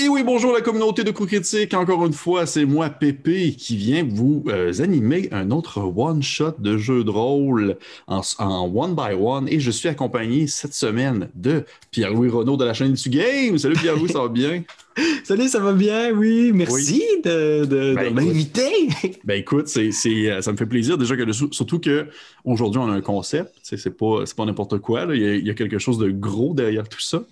Et oui, bonjour la communauté de Crew Critique. Encore une fois, c'est moi, Pépé, qui vient vous animer un autre one-shot de jeu de rôle en one by one. Et je suis accompagné cette semaine de Pierre-Louis Renaud de la chaîne du Game. Salut Pierre-Louis, ça va bien? Salut, ça va bien? Oui, Oui. merci de Écoute, m'inviter. ça me fait plaisir déjà surtout que aujourd'hui on a un concept, c'est pas n'importe quoi, là. Il y a quelque chose de gros derrière tout ça.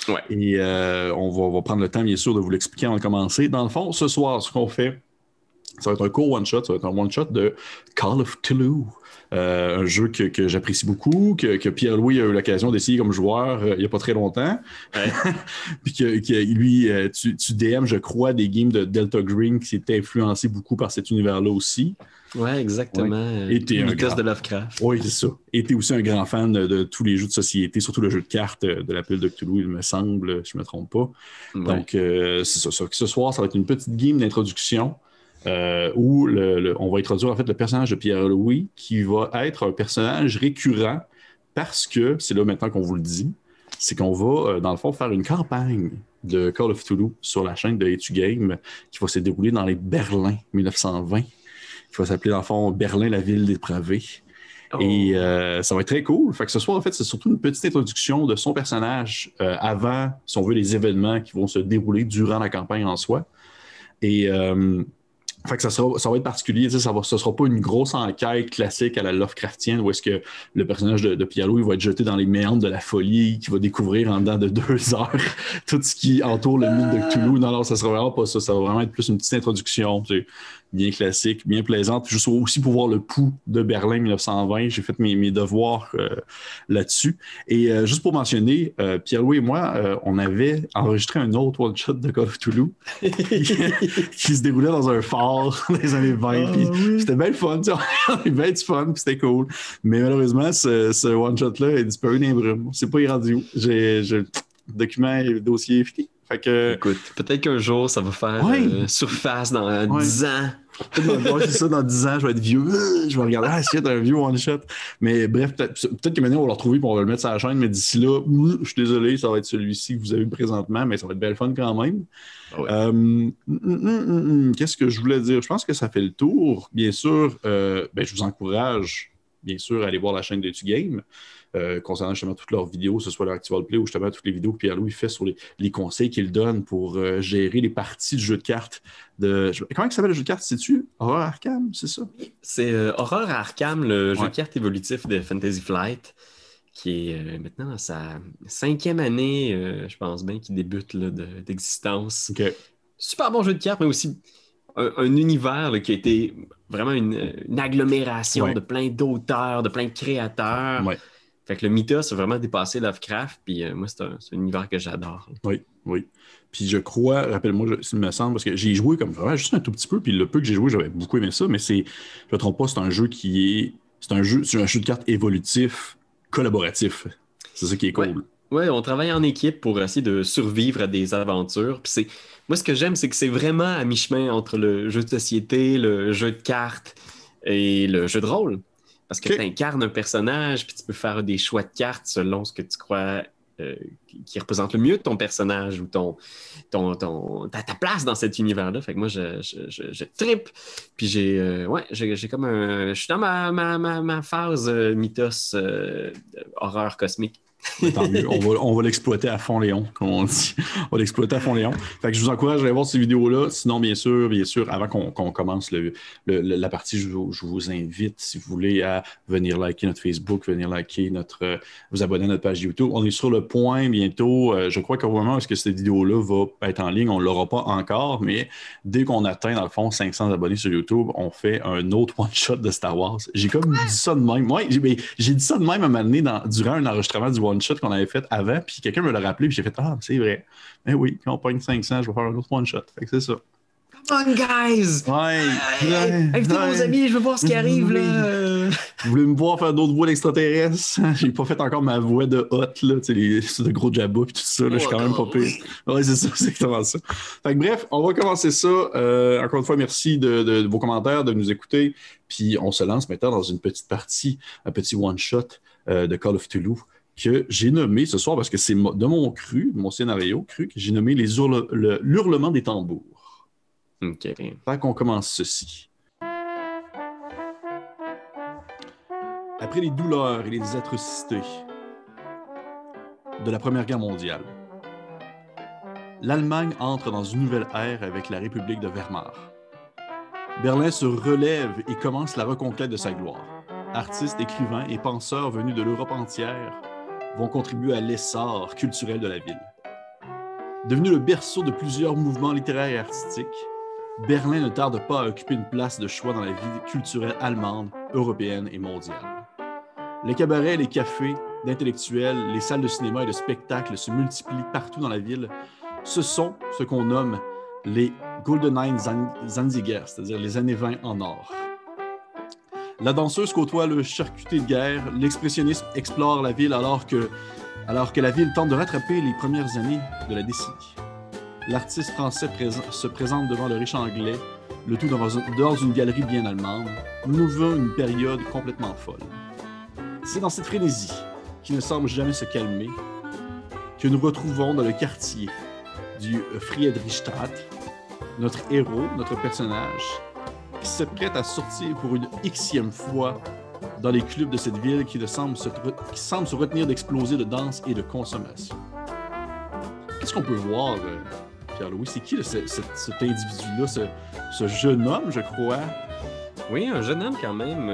Ouais. Et on va prendre le temps, bien sûr, de vous l'expliquer avant de commencer. Dans le fond, ce soir, ce qu'on fait, ça va être un court one-shot. Ça va être un one-shot de Call of Cthulhu. Un jeu que j'apprécie beaucoup, que Pierre-Louis a eu l'occasion d'essayer comme joueur il n'y a pas très longtemps. Ouais. Puis lui, tu DM, je crois, des games de Delta Green qui s'est influencé beaucoup par cet univers-là aussi. Ouais, exactement. Ouais. Et t'es un Mythos grand... de Lovecraft. Oui, c'est ça. Et tu es aussi un grand fan de tous les jeux de société, surtout le jeu de cartes de la pile de Cthulhu, il me semble, si je ne me trompe pas. Ouais. Donc, c'est ça. Ce soir, ça va être une petite game d'introduction où on va introduire en fait le personnage de Pierre-Louis qui va être un personnage récurrent parce que, c'est là maintenant qu'on vous le dit, c'est qu'on va, dans le fond, faire une campagne de Call of Cthulhu sur la chaîne de Etu Game qui va se dérouler dans les Berlin 1920. Qui va s'appeler, dans le fond, Berlin, la ville dépravée. Oh. Et ça va être très cool. Fait que ce soir, en fait, c'est surtout une petite introduction de son personnage avant, si on veut, les événements qui vont se dérouler durant la campagne en soi. Et fait que ça va être particulier. Ce ne sera pas une grosse enquête classique à la Lovecraftienne où est-ce que le personnage de Pierre-Louis va être jeté dans les méandres de la folie, qui va découvrir en dedans de 2 heures tout ce qui entoure le mythe de Cthulhu. Non, ça ne sera vraiment pas ça. Ça va vraiment être plus une petite introduction. Bien classique, bien plaisante. Juste aussi pour voir le pouls de Berlin 1920. J'ai fait mes devoirs là-dessus. Et juste pour mentionner, Pierre-Louis et moi, on avait enregistré un autre one-shot de Call of Cthulhu qui se déroulait dans un phare dans les années 20. Oui. C'était bien le fun. On avait bien du fun, puis c'était cool. Mais malheureusement, ce one-shot-là est disparu dans les brumes. C'est pas rendu où. J'ai le document et le dossier est fini. Fait que... Écoute, peut-être qu'un jour, ça va faire surface dans 10 ans. C'est ça, dans 10 ans, je vais être vieux. Je vais regarder, c'est un vieux one-shot. Mais bref, peut-être que maintenant, on va le retrouver et on va le mettre sur la chaîne. Mais d'ici là, je suis désolé, ça va être celui-ci que vous avez présentement, mais ça va être belle fun quand même. Ouais. Qu'est-ce que je voulais dire? Je pense que ça fait le tour. Bien sûr, je vous encourage, bien sûr, à aller voir la chaîne d'Etu Game. Concernant justement toutes leurs vidéos, que ce soit leur Active Play ou justement toutes les vidéos que Pierre-Louis fait sur les conseils qu'il donne pour gérer les parties du jeu de cartes. Comment il s'appelle le jeu de cartes? C'est-tu Horror Arkham, c'est ça? C'est Horror Arkham, le jeu de cartes évolutif de Fantasy Flight, qui est maintenant dans sa 5e année, je pense bien, qui débute là, d'existence. Okay. Super bon jeu de cartes, mais aussi un univers là, qui a été vraiment une agglomération de plein d'auteurs, de plein de créateurs. Ouais. Fait que le mythos a vraiment dépassé Lovecraft, puis moi, c'est un univers que j'adore. Oui. Puis je crois, rappelle-moi, il me semble, parce que j'ai joué comme vraiment juste un tout petit peu, puis le peu que j'ai joué, j'avais beaucoup aimé ça, mais je me trompe pas, c'est un jeu c'est un jeu de cartes évolutif, collaboratif. C'est ça qui est cool. Ouais, on travaille en équipe pour essayer de survivre à des aventures. Puis moi, ce que j'aime, c'est que c'est vraiment à mi-chemin entre le jeu de société, le jeu de cartes et le jeu de rôle. Parce que tu incarnes un personnage, puis tu peux faire des choix de cartes selon ce que tu crois qui représente le mieux ton personnage ou ta place dans cet univers-là. Fait que moi, je trippe. Puis j'ai comme je suis dans ma phase mythos horreur cosmique. Tant mieux. On va l'exploiter à fond Léon, comme on dit. On va l'exploiter à fond Léon. Fait que je vous encourage à aller voir ces vidéos-là. Sinon, bien sûr, avant qu'on commence la partie, je vous invite, si vous voulez, à venir liker notre Facebook, venir liker vous abonner à notre page YouTube. On est sur le point bientôt. Je crois qu'au moment où cette vidéo-là va être en ligne, on ne l'aura pas encore, mais dès qu'on atteint, dans le fond, 500 abonnés sur YouTube, on fait un autre one-shot de Star Wars. J'ai comme dit ça de même. Ouais, j'ai dit ça de même à un moment donné durant un enregistrement du one-shot qu'on avait fait avant, puis quelqu'un me l'a rappelé, puis j'ai fait « Ah, c'est vrai. Mais oui, quand on pogne 500, je vais faire un autre one-shot. » Fait que c'est ça. Come on, guys! Invitez vos amis, je veux voir ce qui arrive, là! Vous voulez me voir faire d'autres voix d'extraterrestres? J'ai pas fait encore ma voix de hot, là, tu sais, de gros Jabba, puis tout ça, là, je suis quand même pas pire. Ouais, c'est ça, c'est exactement ça. Fait que bref, on va commencer ça. Encore une fois, merci de vos commentaires, de nous écouter, puis on se lance maintenant dans une petite partie, un petit one-shot de Call of Cthulhu. que j'ai nommé ce soir, parce que c'est de mon cru, de mon scénario cru, que j'ai nommé l'hurlement des tambours. OK. Fait qu'on commence ceci. Après les douleurs et les atrocités de la Première Guerre mondiale, l'Allemagne entre dans une nouvelle ère avec la République de Weimar. Berlin se relève et commence la reconquête de sa gloire. Artistes, écrivains et penseurs venus de l'Europe entière vont contribuer à l'essor culturel de la ville. Devenu le berceau de plusieurs mouvements littéraires et artistiques, Berlin ne tarde pas à occuper une place de choix dans la vie culturelle allemande, européenne et mondiale. Les cabarets, les cafés d'intellectuels, les salles de cinéma et de spectacle se multiplient partout dans la ville. Ce sont ce qu'on nomme les Goldenen Zwanziger, c'est-à-dire les années 20 en or. La danseuse côtoie le charcuté de guerre, l'expressionnisme explore la ville alors que la ville tente de rattraper les premières années de la décennie. L'artiste français se présente devant le riche anglais, le tout dans une galerie bien allemande. Nous vivons une période complètement folle. C'est dans cette frénésie, qui ne semble jamais se calmer, que nous retrouvons dans le quartier du Friedrichstadt notre héros, notre personnage, qui s'apprête à sortir pour une xème fois dans les clubs de cette ville qui semble se retenir d'exploser de danse et de consommation. Qu'est-ce qu'on peut voir, Pierre-Louis? C'est qui cet individu-là, ce jeune homme, je crois? Oui, un jeune homme quand même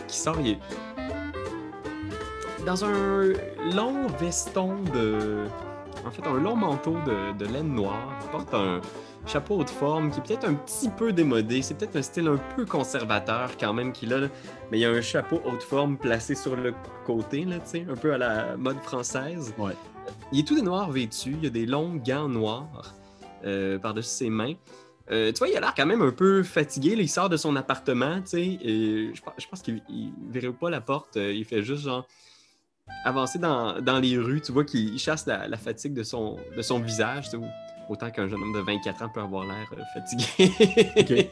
qui sort dans un long veston un long manteau de laine noire. Il porte un chapeau de forme qui est peut-être un petit peu démodé. C'est peut-être un style un peu conservateur quand même qu'il a, là. Mais il y a un chapeau haute forme placé sur le côté, là, un peu à la mode française. Ouais. Il est tout de noir vêtu. Il a des longs gants noirs par-dessus ses mains. Tu vois, il a l'air quand même un peu fatigué. Là, il sort de son appartement, et je pense qu'il ne verrait pas la porte. Il fait juste genre avancer dans les rues. Tu vois qu'il chasse la fatigue de son visage. Autant qu'un jeune homme de 24 ans peut avoir l'air fatigué. OK.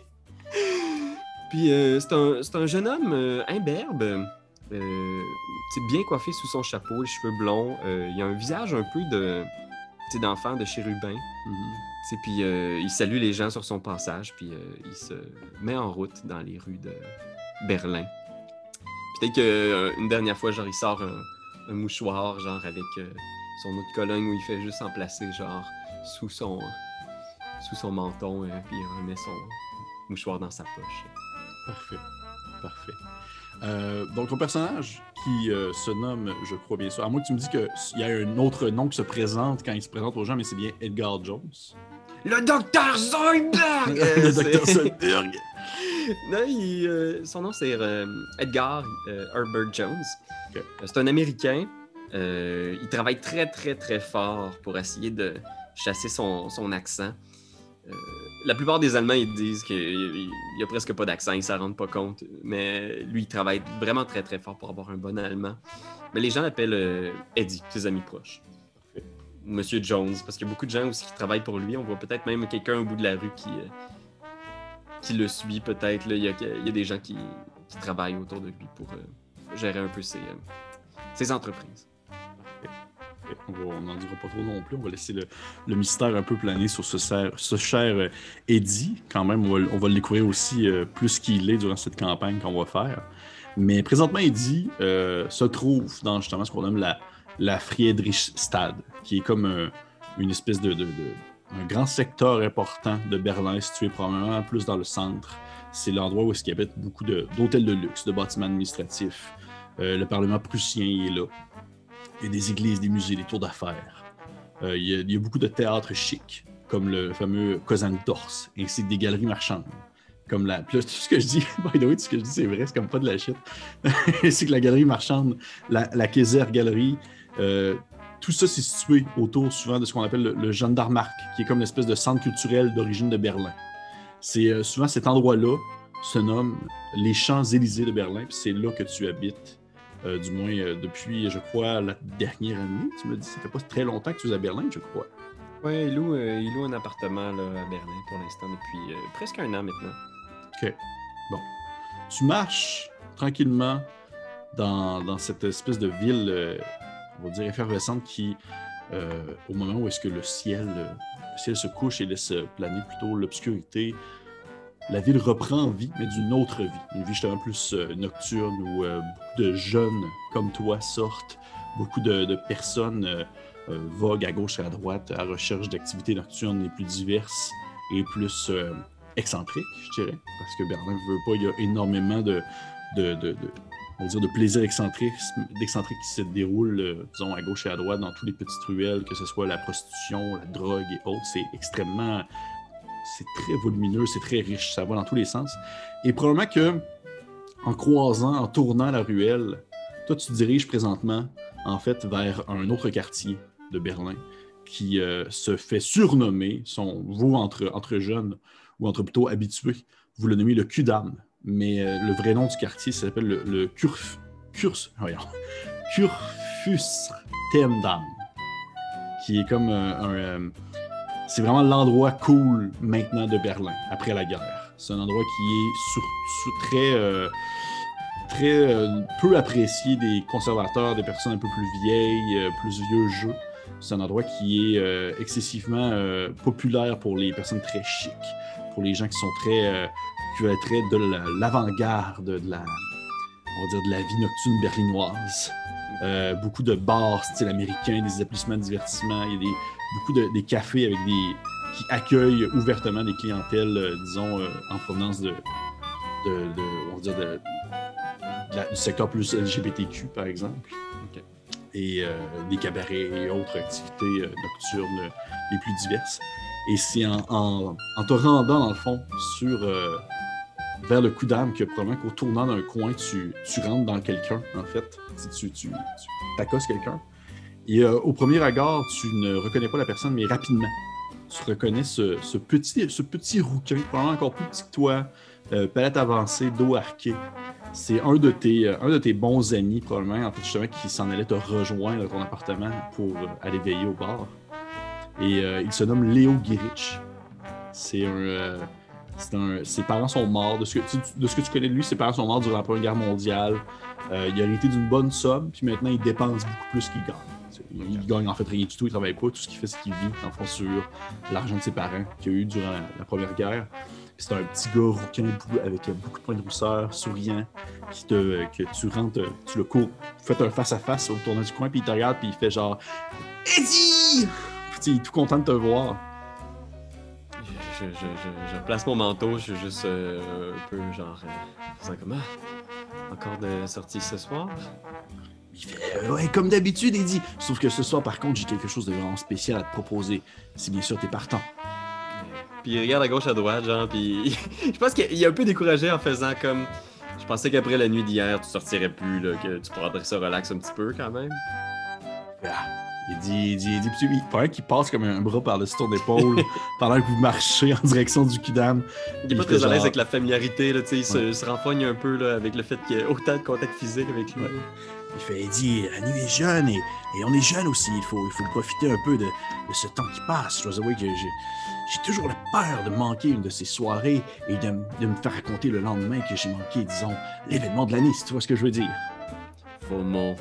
Puis c'est un jeune homme imberbe. Bien coiffé sous son chapeau, les cheveux blonds. Il a un visage un peu d'enfant, de chérubin. Mm-hmm. Puis il salue les gens sur son passage, puis il se met en route dans les rues de Berlin. Peut-être qu'une dernière fois, genre, il sort un mouchoir, genre, avec son eau de Cologne, où il fait juste en placer, genre, sous son menton, puis il remet son mouchoir dans sa poche. Parfait. Donc, ton personnage qui se nomme, je crois bien sûr, à moins que tu me dis qu'il y a un autre nom qui se présente quand il se présente aux gens, mais c'est bien Edgar Jones. Le Dr Zoidberg! Le Dr Zoidberg! Non, son nom, c'est Edgar Herbert Jones. Okay. C'est un Américain. Il travaille très, très, très fort pour essayer de chasser son accent. La plupart des Allemands, ils disent qu'il n'y a presque pas d'accent, ils ne s'en rendent pas compte. Mais lui, il travaille vraiment très, très fort pour avoir un bon allemand. Mais les gens l'appellent Eddie, ses amis proches. Parfait. Monsieur Jones, parce qu'il y a beaucoup de gens aussi qui travaillent pour lui. On voit peut-être même quelqu'un au bout de la rue qui le suit, peut-être. Là. Il y a des gens qui travaillent autour de lui pour gérer un peu ses entreprises. On n'en dira pas trop non plus. On va laisser le mystère un peu planer sur ce cher Eddie. Quand même, on va le découvrir aussi plus qu'il est durant cette campagne qu'on va faire. Mais présentement, Eddie se trouve dans justement ce qu'on nomme la Friedrichstadt, qui est comme une espèce un grand secteur important de Berlin, situé probablement plus dans le centre. C'est l'endroit où il y avait beaucoup d'hôtels de luxe, de bâtiments administratifs. Le Parlement prussien est là. Il y a des églises, des musées, des tours d'affaires. Il y a beaucoup de théâtres chics, comme le fameux Kosendors, ainsi que des galeries marchandes. Comme tout ce que je dis, by the way, tout ce que je dis, c'est vrai, c'est comme pas de la shit. Ainsi que la galerie marchande, la Kaiser Galerie. Tout ça, c'est situé autour souvent de ce qu'on appelle le Gendarmarkt, qui est comme une espèce de centre culturel d'origine de Berlin. C'est souvent cet endroit-là se nomme les Champs-Élysées de Berlin, puis c'est là que tu habites. Du moins, depuis, je crois, la dernière année, tu me dis, ça fait pas très longtemps que tu es à Berlin, je crois. Oui, il loue un appartement là, à Berlin pour l'instant depuis presque un an maintenant. OK. Bon. Tu marches tranquillement dans cette espèce de ville, on va dire, effervescente qui, au moment où est-ce que le ciel se couche et laisse planer plutôt l'obscurité, la ville reprend vie, mais d'une autre vie. Une vie justement plus nocturne où beaucoup de jeunes comme toi sortent, beaucoup de personnes voguent à gauche et à droite à recherche d'activités nocturnes les plus diverses et plus excentriques, je dirais. Parce que Berlin ne veut pas, il y a énormément on va dire de plaisirs excentriques qui se déroulent, disons, à gauche et à droite dans toutes les petites ruelles, que ce soit la prostitution, la drogue et autres. C'est très volumineux, c'est très riche, ça va dans tous les sens. Et probablement que, en tournant la ruelle, toi, tu te diriges présentement, en fait, vers un autre quartier de Berlin qui se fait surnommer, vous, entre jeunes ou entre plutôt habitués, vous le nommez le Kudamm. Mais le vrai nom du quartier s'appelle le Kurfürstendamm, qui est comme c'est vraiment l'endroit cool maintenant de Berlin, après la guerre. C'est un endroit qui est très peu apprécié des conservateurs, des personnes un peu plus vieilles, plus vieux jeux. C'est un endroit qui est excessivement populaire pour les personnes très chics, pour les gens qui sont qui veulent être de l'avant-garde on va dire de la vie nocturne berlinoise. Beaucoup de bars style américain, des établissements de divertissement, il y a beaucoup des cafés avec qui accueillent ouvertement des clientèles, disons, en provenance on va dire du secteur plus LGBTQ, par exemple. Okay. Et des cabarets et autres activités nocturnes les plus diverses. Et c'est en te rendant, dans le fond, vers le Kudamm que probablement qu'au tournant d'un coin, tu rentres dans quelqu'un, en fait. Tu t'accostes quelqu'un. Et au premier regard, tu ne reconnais pas la personne, mais rapidement, tu reconnais ce petit rouquin, probablement encore plus petit que toi, palette avancée, dos arqué. C'est un de tes bons amis, probablement, en fait, justement, qui s'en allait te rejoindre dans ton appartement pour aller veiller au bar. Et il se nomme Léo Gierich. Ses parents sont morts. De ce que tu connais de lui, ses parents sont morts durant la Première Guerre mondiale. Il a hérité d'une bonne somme, puis maintenant, il dépense beaucoup plus qu'il gagne. Il gagne en fait rien du tout, il travaille pas. Tout ce qu'il fait, c'est qu'il vit, en fond, sur l'argent de ses parents qu'il a eu durant la Première Guerre. C'est un petit gars rouquin avec beaucoup de points de rousseur, souriant, que tu rentres, tu le cours, vous faites un face-à-face au tournant du coin, puis il te regarde, puis il fait genre « Eddie! » Puis il est tout content de te voir. Je place mon manteau, je suis juste un peu genre... comment? Encore de sortie ce soir? Il fait ouais, comme d'habitude, Eddie. Sauf que ce soir, par contre, j'ai quelque chose de vraiment spécial à te proposer. Si bien sûr t'es partant. Puis il regarde à gauche, à droite, genre, puis je pense qu'il est un peu découragé en faisant comme... Je pensais qu'après la nuit d'hier, tu sortirais plus, là, que tu prendrais ça relax un petit peu quand même. Il dit, il paraît qu'il passe comme un bras par-dessus ton épaule pendant que vous marchez en direction du Kudamm. Il est pas très à l'aise avec la familiarité, là, il se renfogne un peu là, avec le fait qu'il y a autant de contact physique avec lui. Ouais. Il dit, la nuit est jeune et on est jeune aussi, il faut profiter un peu de ce temps qui passe. Je dois avouer que j'ai toujours la peur de manquer une de ces soirées et de me faire raconter le lendemain que j'ai manqué, disons, l'événement de l'année, si tu vois ce que je veux dire. Faux mot.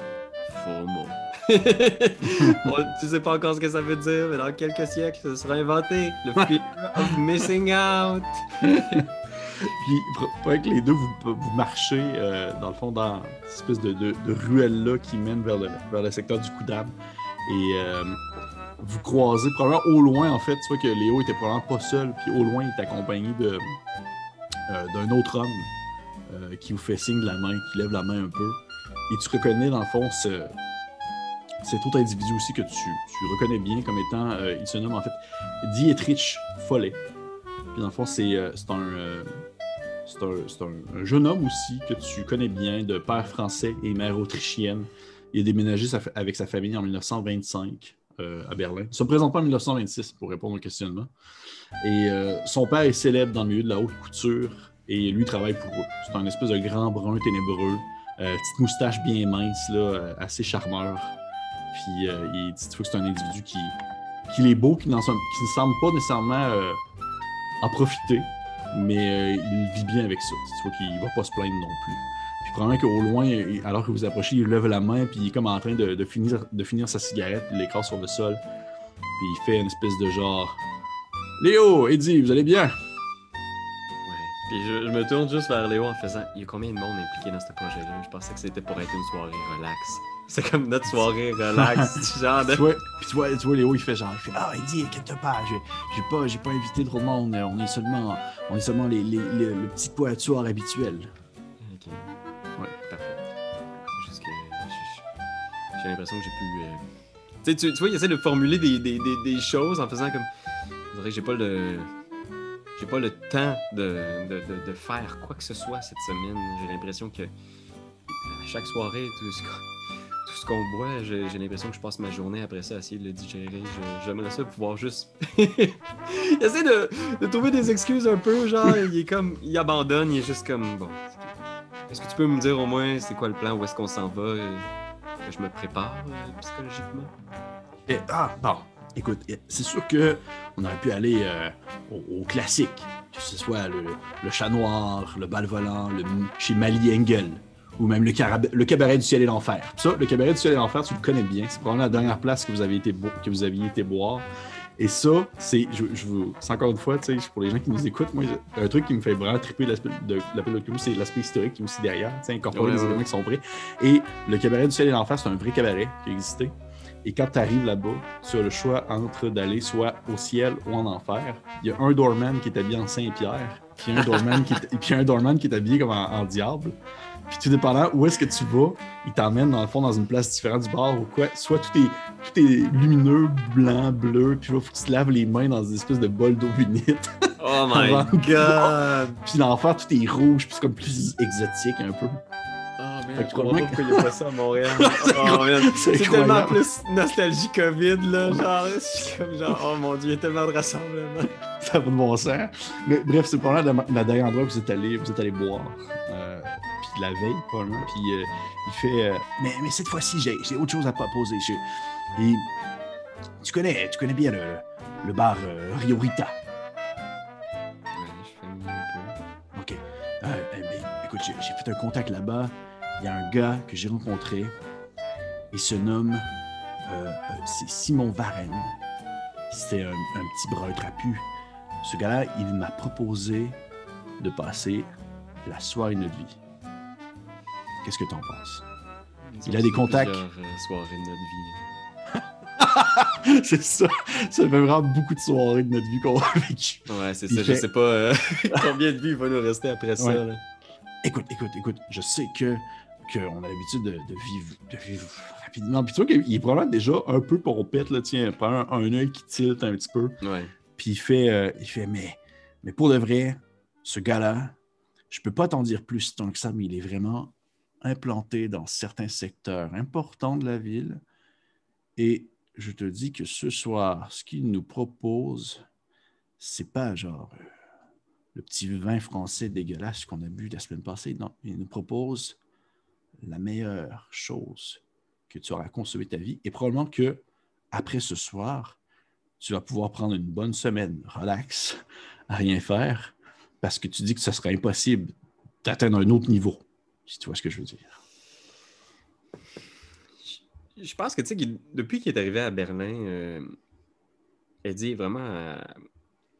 Bon, tu sais pas encore ce que ça veut dire, mais dans quelques siècles, ça sera inventé. Le fear of missing out. Puis, pour que les deux, vous marchez, dans le fond, dans cette espèce de ruelle-là qui mène vers le secteur du Kudamm. Et vous croisez, probablement au loin, en fait, tu vois que Léo était probablement pas seul, puis au loin, il est accompagné d'un autre homme qui vous fait signe de la main, qui lève la main un peu. Et tu reconnais, dans le fond, cet autre individu aussi que tu reconnais bien comme étant, il se nomme en fait Dietrich Follet. Puis dans le fond, c'est un jeune homme aussi que tu connais bien, de père français et mère autrichienne. Il a déménagé avec sa famille en 1925 à Berlin. Il ne se présente pas en 1926 pour répondre au questionnement. Et son père est célèbre dans le milieu de la haute couture et lui travaille pour eux. C'est un espèce de grand brun ténébreux, petite moustache bien mince, là, assez charmeur. Puis il dit que c'est un individu qui est beau, qui ne semble pas nécessairement en profiter, mais il vit bien avec ça. Tu vois qu'il ne va pas se plaindre non plus. Puis probablement qu'au loin, alors que vous approchez, il lève la main, puis il est comme en train de finir sa cigarette, puis il l'écrase sur le sol. Puis il fait une espèce de genre... Léo, Eddie, vous allez bien? Ouais. Puis je me tourne juste vers Léo en faisant il y a combien de monde impliqué dans ce projet-là? Je pensais que c'était pour être une soirée relax. C'est comme notre soirée relax. Genre de... tu vois, Léo, il fait ah, Eddie, inquiète pas, j'ai pas invité trop de monde, on est seulement le petit quatuor habituel. Ok. Ouais, parfait. C'est juste que j'ai l'impression que j'ai pu. Tu vois, il essaie de formuler des choses en faisant comme. Je dirais que j'ai pas le temps de faire quoi que ce soit cette semaine. J'ai l'impression que à chaque soirée, tout ce qu'on boit, j'ai l'impression que je passe ma journée après ça à essayer de le digérer. J'aimerais ça pouvoir juste. Il essaie de trouver des excuses un peu, genre, il abandonne, il est juste comme bon. Est-ce que tu peux me dire au moins c'est quoi le plan, où est-ce qu'on s'en va, que je me prépare psychologiquement? Bon, écoute, c'est sûr que on aurait pu aller au classique, que ce soit le Chat Noir, le Bal Volant, chez Mali Engel, ou même le Cabaret du Ciel et l'Enfer. Ça, le Cabaret du Ciel et l'Enfer, tu le connais bien, c'est probablement la dernière place que vous aviez été boire. Et ça, c'est encore une fois, tu sais, pour les gens qui nous écoutent, moi, un truc qui me fait vraiment triper l'appel de Clou, c'est l'aspect historique qui est aussi derrière, tu sais, incorporer les éléments qui sont prêts. Et le Cabaret du Ciel et l'Enfer, c'est un vrai cabaret qui existait. Et quand tu arrives là-bas, tu as le choix entre d'aller soit au ciel ou en enfer. Il y a un doorman qui est habillé en Saint-Pierre, puis un doorman qui est habillé comme en diable. Puis tout dépendant où est-ce que tu vas, il t'emmène dans le fond dans une place différente du bar ou quoi. Soit tout est lumineux, blanc, bleu, puis il faut que tu te laves les mains dans une espèce de bol d'eau bénite. Oh my god! Puis l'enfer, tout est rouge, puis c'est comme plus exotique un peu. Oh man, je comprends pas pourquoi il n'y a pas ça à Montréal. C'est tellement plus nostalgie COVID, là. Genre, c'est comme genre, oh mon dieu, il y a tellement de rassemblements. Ça va de bon sens. Mais bref, c'est probablement la dernière endroit où vous êtes allé boire. Puis la veille, probablement. Puis il fait mais cette fois-ci, j'ai autre chose à proposer. Et tu connais bien le bar Rio Rita. Ouais, je fais mieux un peu. OK. Mais, écoute, j'ai fait un contact là-bas. Il y a un gars que j'ai rencontré. Il se nomme c'est Simon Varenne. C'est un petit brun trapu. Ce gars-là, il m'a proposé de passer la soirée de notre vie. Qu'est-ce que t'en penses? Il a des contacts. Soirées de notre vie. C'est ça. Ça fait vraiment beaucoup de soirées de notre vie qu'on a vécues. Ouais, c'est ça. Je sais pas combien de vie il va nous rester après ça. Là. Écoute. Je sais qu'on a l'habitude de vivre rapidement. Puis tu vois qu'il est probablement déjà un peu pompette, là, tiens, un œil qui tilte un petit peu. Ouais. Puis il fait mais pour de vrai, ce gars-là, je peux pas t'en dire plus tant que ça, mais il est vraiment implanté dans certains secteurs importants de la ville. Et je te dis que ce soir, ce qu'il nous propose, c'est pas genre le petit vin français dégueulasse qu'on a bu la semaine passée. Non, il nous propose la meilleure chose que tu auras consommée de ta vie. Et probablement que après ce soir, tu vas pouvoir prendre une bonne semaine relax, à rien faire, parce que tu dis que ce serait impossible d'atteindre un autre niveau, si tu vois ce que je veux dire. Je pense que, tu sais, depuis qu'il est arrivé à Berlin, Eddie est vraiment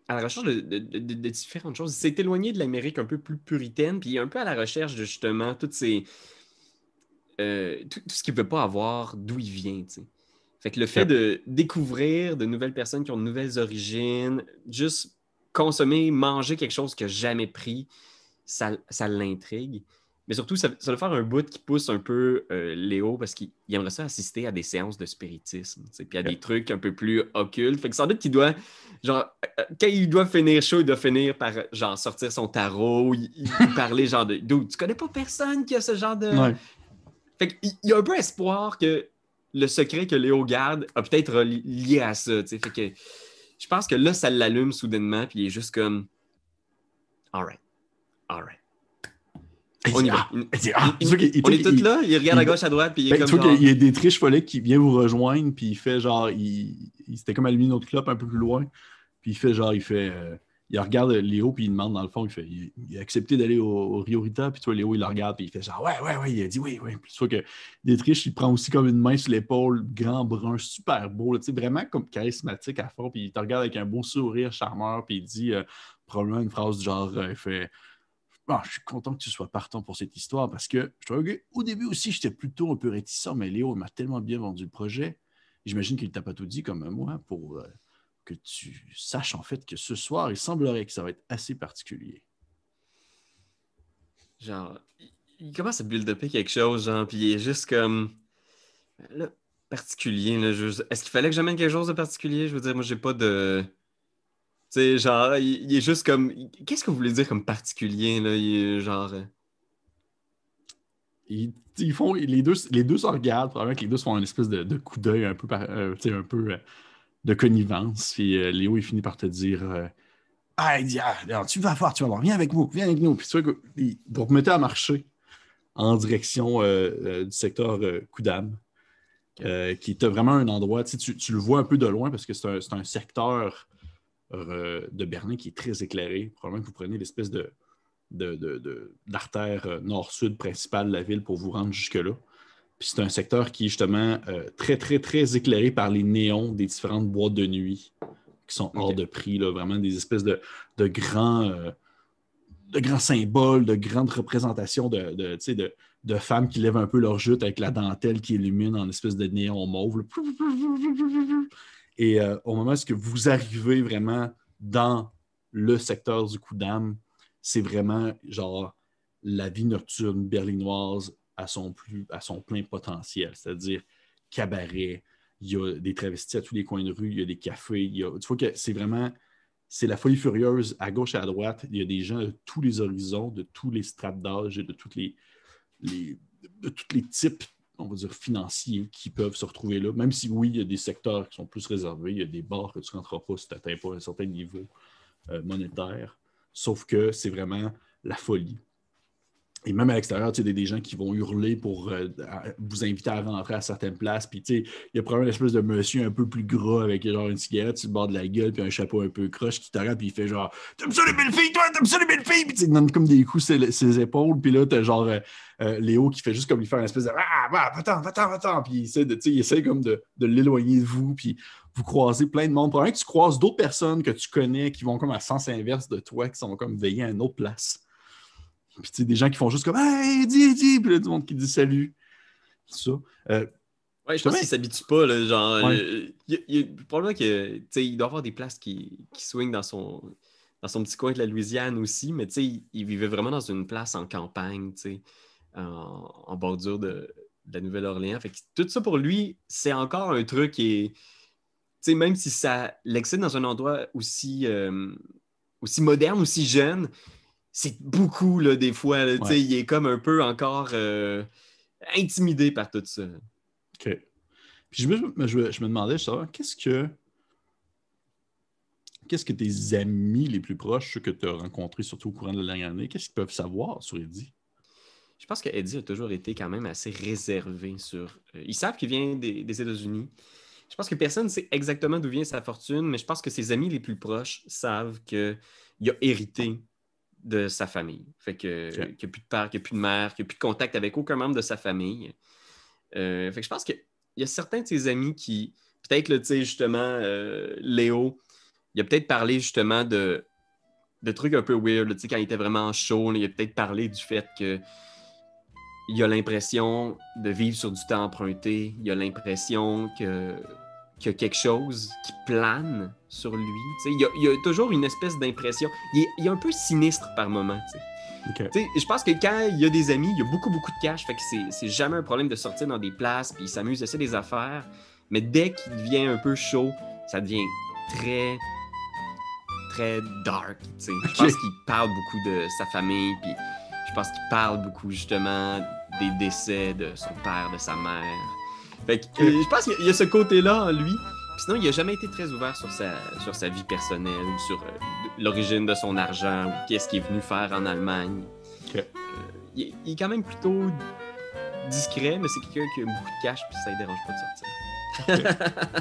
à la recherche de différentes choses. Il s'est éloigné de l'Amérique un peu plus puritaine, puis il est un peu à la recherche de, justement, toutes ces... tout ce qu'il ne veut pas avoir, d'où il vient, tu sais. Fait que le fait de découvrir de nouvelles personnes qui ont de nouvelles origines, juste consommer, manger quelque chose qu'il n'a jamais pris, ça l'intrigue. Mais surtout, ça va faire un bout qui pousse un peu Léo parce qu'il aimerait ça assister à des séances de spiritisme, puis à des trucs un peu plus occultes. Fait que sans doute qu'il doit, genre, quand il doit finir chaud, il doit finir par, genre, sortir son tarot, il parler, genre, de dude, tu connais pas personne qui a ce genre de... Ouais. Fait qu'il y a un peu espoir que le secret que Léo garde a peut-être lié à ça, tu sais. Fait que je pense que là, ça l'allume soudainement, puis il est juste comme... All right. On y va. On est tous là, il regarde à gauche, à droite, puis il est comme... Tu vois qu'il y a des triches follets qui viennent vous rejoindre, puis il fait genre... Il s'était comme allumé une autre clope un peu plus loin, puis il fait il regarde Léo, puis il demande, dans le fond, il a accepté d'aller au Rio Rita, puis toi, Léo, il le regarde, puis il fait genre, ouais, il a dit oui. Puis tu vois que Dietrich, il prend aussi comme une main sur l'épaule, grand brun, super beau, là, vraiment comme charismatique à fond, puis il te regarde avec un beau sourire charmeur, puis il dit probablement une phrase du genre, il fait, ah, je suis content que tu sois partant pour cette histoire, parce que je trouvais qu'au début aussi, j'étais plutôt un peu réticent, mais Léo m'a tellement bien vendu le projet, j'imagine qu'il t'a pas tout dit comme moi, pour que tu saches en fait que ce soir, il semblerait que ça va être assez particulier. Genre, il commence à build-upper quelque chose, genre, puis il est juste comme... Là, particulier, là, est-ce qu'il fallait que j'amène quelque chose de particulier? Je veux dire, moi, j'ai pas de... Tu sais, genre, il est juste comme... Qu'est-ce que vous voulez dire comme particulier, là? Il est genre... Ils font, les deux se regardent, probablement que les deux se font une espèce de coup d'œil un peu, un peu de connivence. Puis Léo, il finit par te dire il dit, tu vas voir, viens avec nous. Puis tu vois qu'ils vont te mettre à marcher en direction du secteur Koudam, qui est vraiment un endroit, tu le vois un peu de loin parce que c'est un secteur de Berlin qui est très éclairé. Probablement que vous prenez l'espèce d'artère nord-sud principale de la ville pour vous rendre jusque-là. Puis c'est un secteur qui est justement très, très, très éclairé par les néons des différentes boîtes de nuit qui sont hors de prix, là, vraiment des espèces de grands symboles, de grandes représentations de femmes qui lèvent un peu leur jute avec la dentelle qui illumine en espèce de néon mauve. Et au moment où vous arrivez vraiment dans le secteur du Koudam, c'est vraiment genre la vie nocturne berlinoise à son plein potentiel, c'est-à-dire cabaret, il y a des travestis à tous les coins de rue, il y a des cafés, tu vois que c'est la folie furieuse à gauche et à droite, il y a des gens de tous les horizons, de tous les strates d'âge et de tous les types, on va dire, financiers qui peuvent se retrouver là, même si oui, il y a des secteurs qui sont plus réservés, il y a des bars que tu ne rentreras pas si tu n'atteins pas un certain niveau monétaire, sauf que c'est vraiment la folie. Et même à l'extérieur, il y a des gens qui vont hurler pour vous inviter à rentrer à certaines places. Puis, il y a probablement une espèce de monsieur un peu plus gras avec genre une cigarette sur le bord de la gueule puis un chapeau un peu croche qui t'arrête puis il fait genre « T'aimes ça les belles filles, toi? T'aimes ça les belles filles? » Puis il donne comme des coups sur ses épaules. Puis là, t'as genre Léo qui fait juste comme lui faire une espèce de « Ah, va-t'en. » Puis il essaie comme de l'éloigner de vous. Puis vous croisez plein de monde. Probablement que tu croises d'autres personnes que tu connais qui vont comme à sens inverse de toi, qui sont comme veillés à une autre place. Puis, tu sais, des gens qui font juste comme « Hey, dis. » Puis là, du monde qui dit « Salut. » Tout ça. Ouais, je pense qu'il s'habitue pas, là, genre... Ouais. Probablement que, tu sais, il doit avoir des places qui swingent dans son petit coin de la Louisiane aussi, mais tu sais, il vivait vraiment dans une place en campagne, tu sais, en bordure de la Nouvelle-Orléans. Fait que tout ça, pour lui, c'est encore un truc qui est... Tu sais, même si ça l'excite dans un endroit aussi moderne, aussi jeune, c'est beaucoup, là, des fois. Là, Ouais. il est comme un peu encore intimidé par tout ça. OK. Puis je me demandais, justement, qu'est-ce que tes amis les plus proches, ceux que tu as rencontrés surtout au courant de la dernière année, qu'est-ce qu'ils peuvent savoir sur Eddie? Je pense que Eddie a toujours été quand même assez réservé sur... ils savent qu'il vient des États-Unis. Je pense que personne ne sait exactement d'où vient sa fortune, mais je pense que ses amis les plus proches savent qu'il a hérité de sa famille. Fait que, Okay. qu'il n'y a plus de père, qu'il n'y a plus de mère, qu'il n'y a plus de contact avec aucun membre de sa famille. Fait que je pense qu'il y a certains de ses amis qui, peut-être, tu sais, justement, Léo, il a peut-être parlé justement de trucs un peu weird, tu sais, quand il était vraiment chaud, il a peut-être parlé du fait que il a l'impression de vivre sur du temps emprunté, il a l'impression qu'il y a quelque chose qui plane sur lui. Il y a toujours une espèce d'impression. Il est un peu sinistre par moment. Okay. Je pense que quand il y a des amis, il y a beaucoup, beaucoup de cash. Fait que c'est jamais un problème de sortir dans des places puis il s'amuse, essayer des affaires. Mais dès qu'il devient un peu chaud, ça devient très, très dark. Okay. Je pense qu'il parle beaucoup de sa famille puis je pense qu'il parle beaucoup justement des décès de son père, de sa mère. Fait que je pense qu'il y a ce côté-là en lui. Puis sinon, il n'a jamais été très ouvert sur sa vie personnelle ou sur l'origine de son argent ou qu'est-ce qu'il est venu faire en Allemagne. Okay. Il est quand même plutôt discret, mais c'est quelqu'un qui a beaucoup de cash puis ça ne dérange pas de sortir. Okay.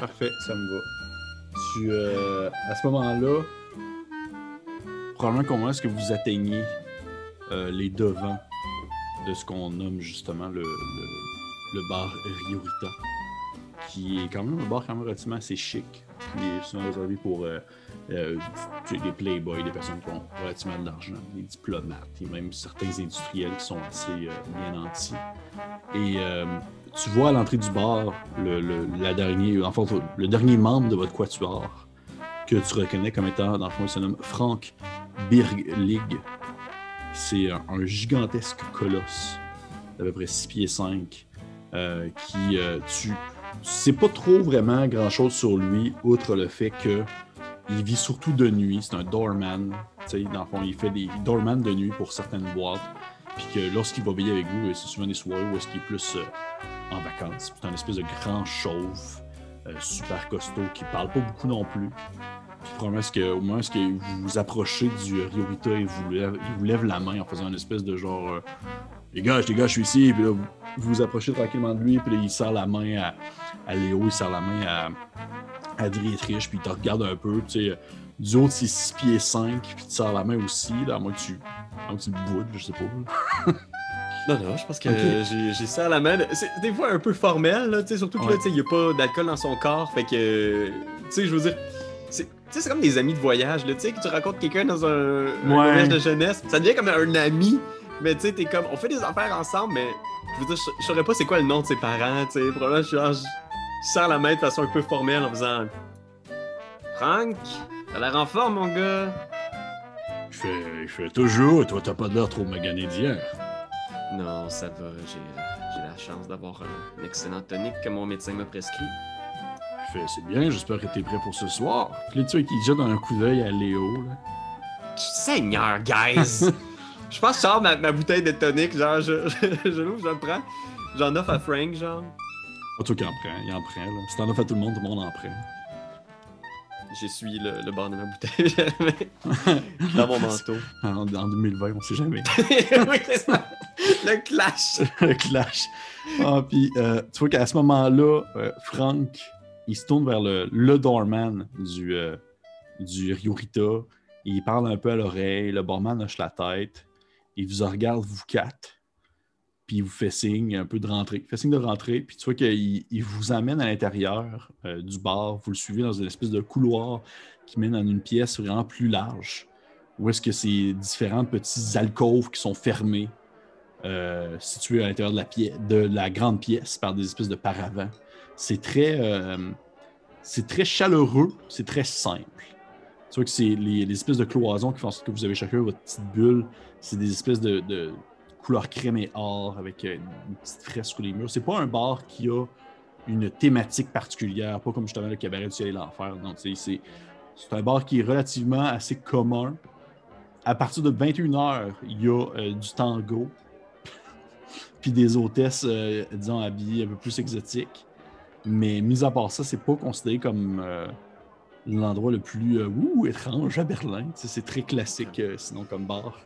Parfait, ça me va. À ce moment-là, probablement comment est-ce que vous atteignez les devants de ce qu'on nomme justement le bar Riorita, qui est quand même un bar quand même relativement assez chic. Il est souvent réservé pour des playboys, des personnes qui ont relativement de l'argent, des diplomates et même certains industriels qui sont assez bien nantis. Et tu vois à l'entrée du bar le dernier membre de votre quatuor que tu reconnais comme étant, dans le fond, il se nomme Frank Birglig. C'est un gigantesque colosse d'à peu près 6 pieds 5 qui tu sais pas trop vraiment grand-chose sur lui, outre le fait que il vit surtout de nuit. C'est un doorman. Dans le fond, il fait des doorman de nuit pour certaines boîtes. Puis que lorsqu'il va veiller avec vous, c'est souvent des soirées où est-ce qu'il est plus en vacances. C'est un espèce de grand chauve, super costaud, qui parle pas beaucoup non plus. Puis probablement au moment où vous vous approchez du Riorita, il vous lève la main en faisant une espèce de genre les gars, je suis ici. Puis là, vous vous approchez tranquillement de lui, puis là, il serre la main à Léo, il serre la main à Dietrich, puis il te regarde un peu, tu sais, du haut de ses 6 pieds 5, puis il te serre la main aussi, là, à moins que tu le boudes, je sais pas. Non, je pense que j'ai ça à la main. C'est des fois un peu formel, là, surtout que là, il n'y a pas d'alcool dans son corps, fait que, je veux dire, c'est comme des amis de voyage, là, que tu rencontres quelqu'un dans un voyage de jeunesse, ça devient comme un ami, mais tu sais, t'es comme, on fait des affaires ensemble, mais je veux dire, je saurais pas c'est quoi le nom de ses parents, tu sais, probablement, je serre la main de façon un peu formelle en faisant Frank, t'as l'air en forme, mon gars. Il fait toujours, toi, t'as pas l'air trop magané d'hier. Non, ça va, j'ai la chance d'avoir un excellent tonique que mon médecin m'a prescrit. C'est bien, j'espère que t'es prêt pour ce soir. Puis là, tu vois qu'il jette un coup d'œil à Léo, là. Seigneur, guys! Je pense que je sors ma bouteille de tonique, genre, je l'ouvre, je le prends. J'en offre à Frank, genre. Pas toi qui en prends, il en prend, là. Si t'en offres à tout le monde en prend. J'essuie le bord de ma bouteille dans mon manteau. En 2020, on sait jamais. Oui, c'est ça. Le clash. Le clash. Ah, puis tu vois qu'à ce moment-là, Frank, il se tourne vers le doorman du Riorita. Il parle un peu à l'oreille. Le barman hoche la tête. Il vous regarde, vous quatre. Puis il vous fait signe un peu de rentrer. Il fait signe de rentrer. Puis tu vois qu'il vous amène à l'intérieur du bar. Vous le suivez dans une espèce de couloir qui mène dans une pièce vraiment plus large. Où est-ce que c'est différents petits alcôves qui sont fermés, situés à l'intérieur de la grande pièce par des espèces de paravents. C'est très chaleureux, c'est très simple. Tu vois que c'est les espèces de cloisons qui font en sorte que vous avez chacun votre petite bulle. C'est des espèces de couleur crème et or avec une petite fresque sur les murs. C'est pas un bar qui a une thématique particulière, pas comme justement le cabaret du ciel et l'enfer. Donc, c'est un bar qui est relativement assez commun. À partir de 21h, il y a du tango, puis des hôtesses, disons, habillées un peu plus exotiques. Mais mis à part ça, c'est pas considéré comme l'endroit le plus étrange à Berlin. T'sais, c'est très classique, sinon, comme bar.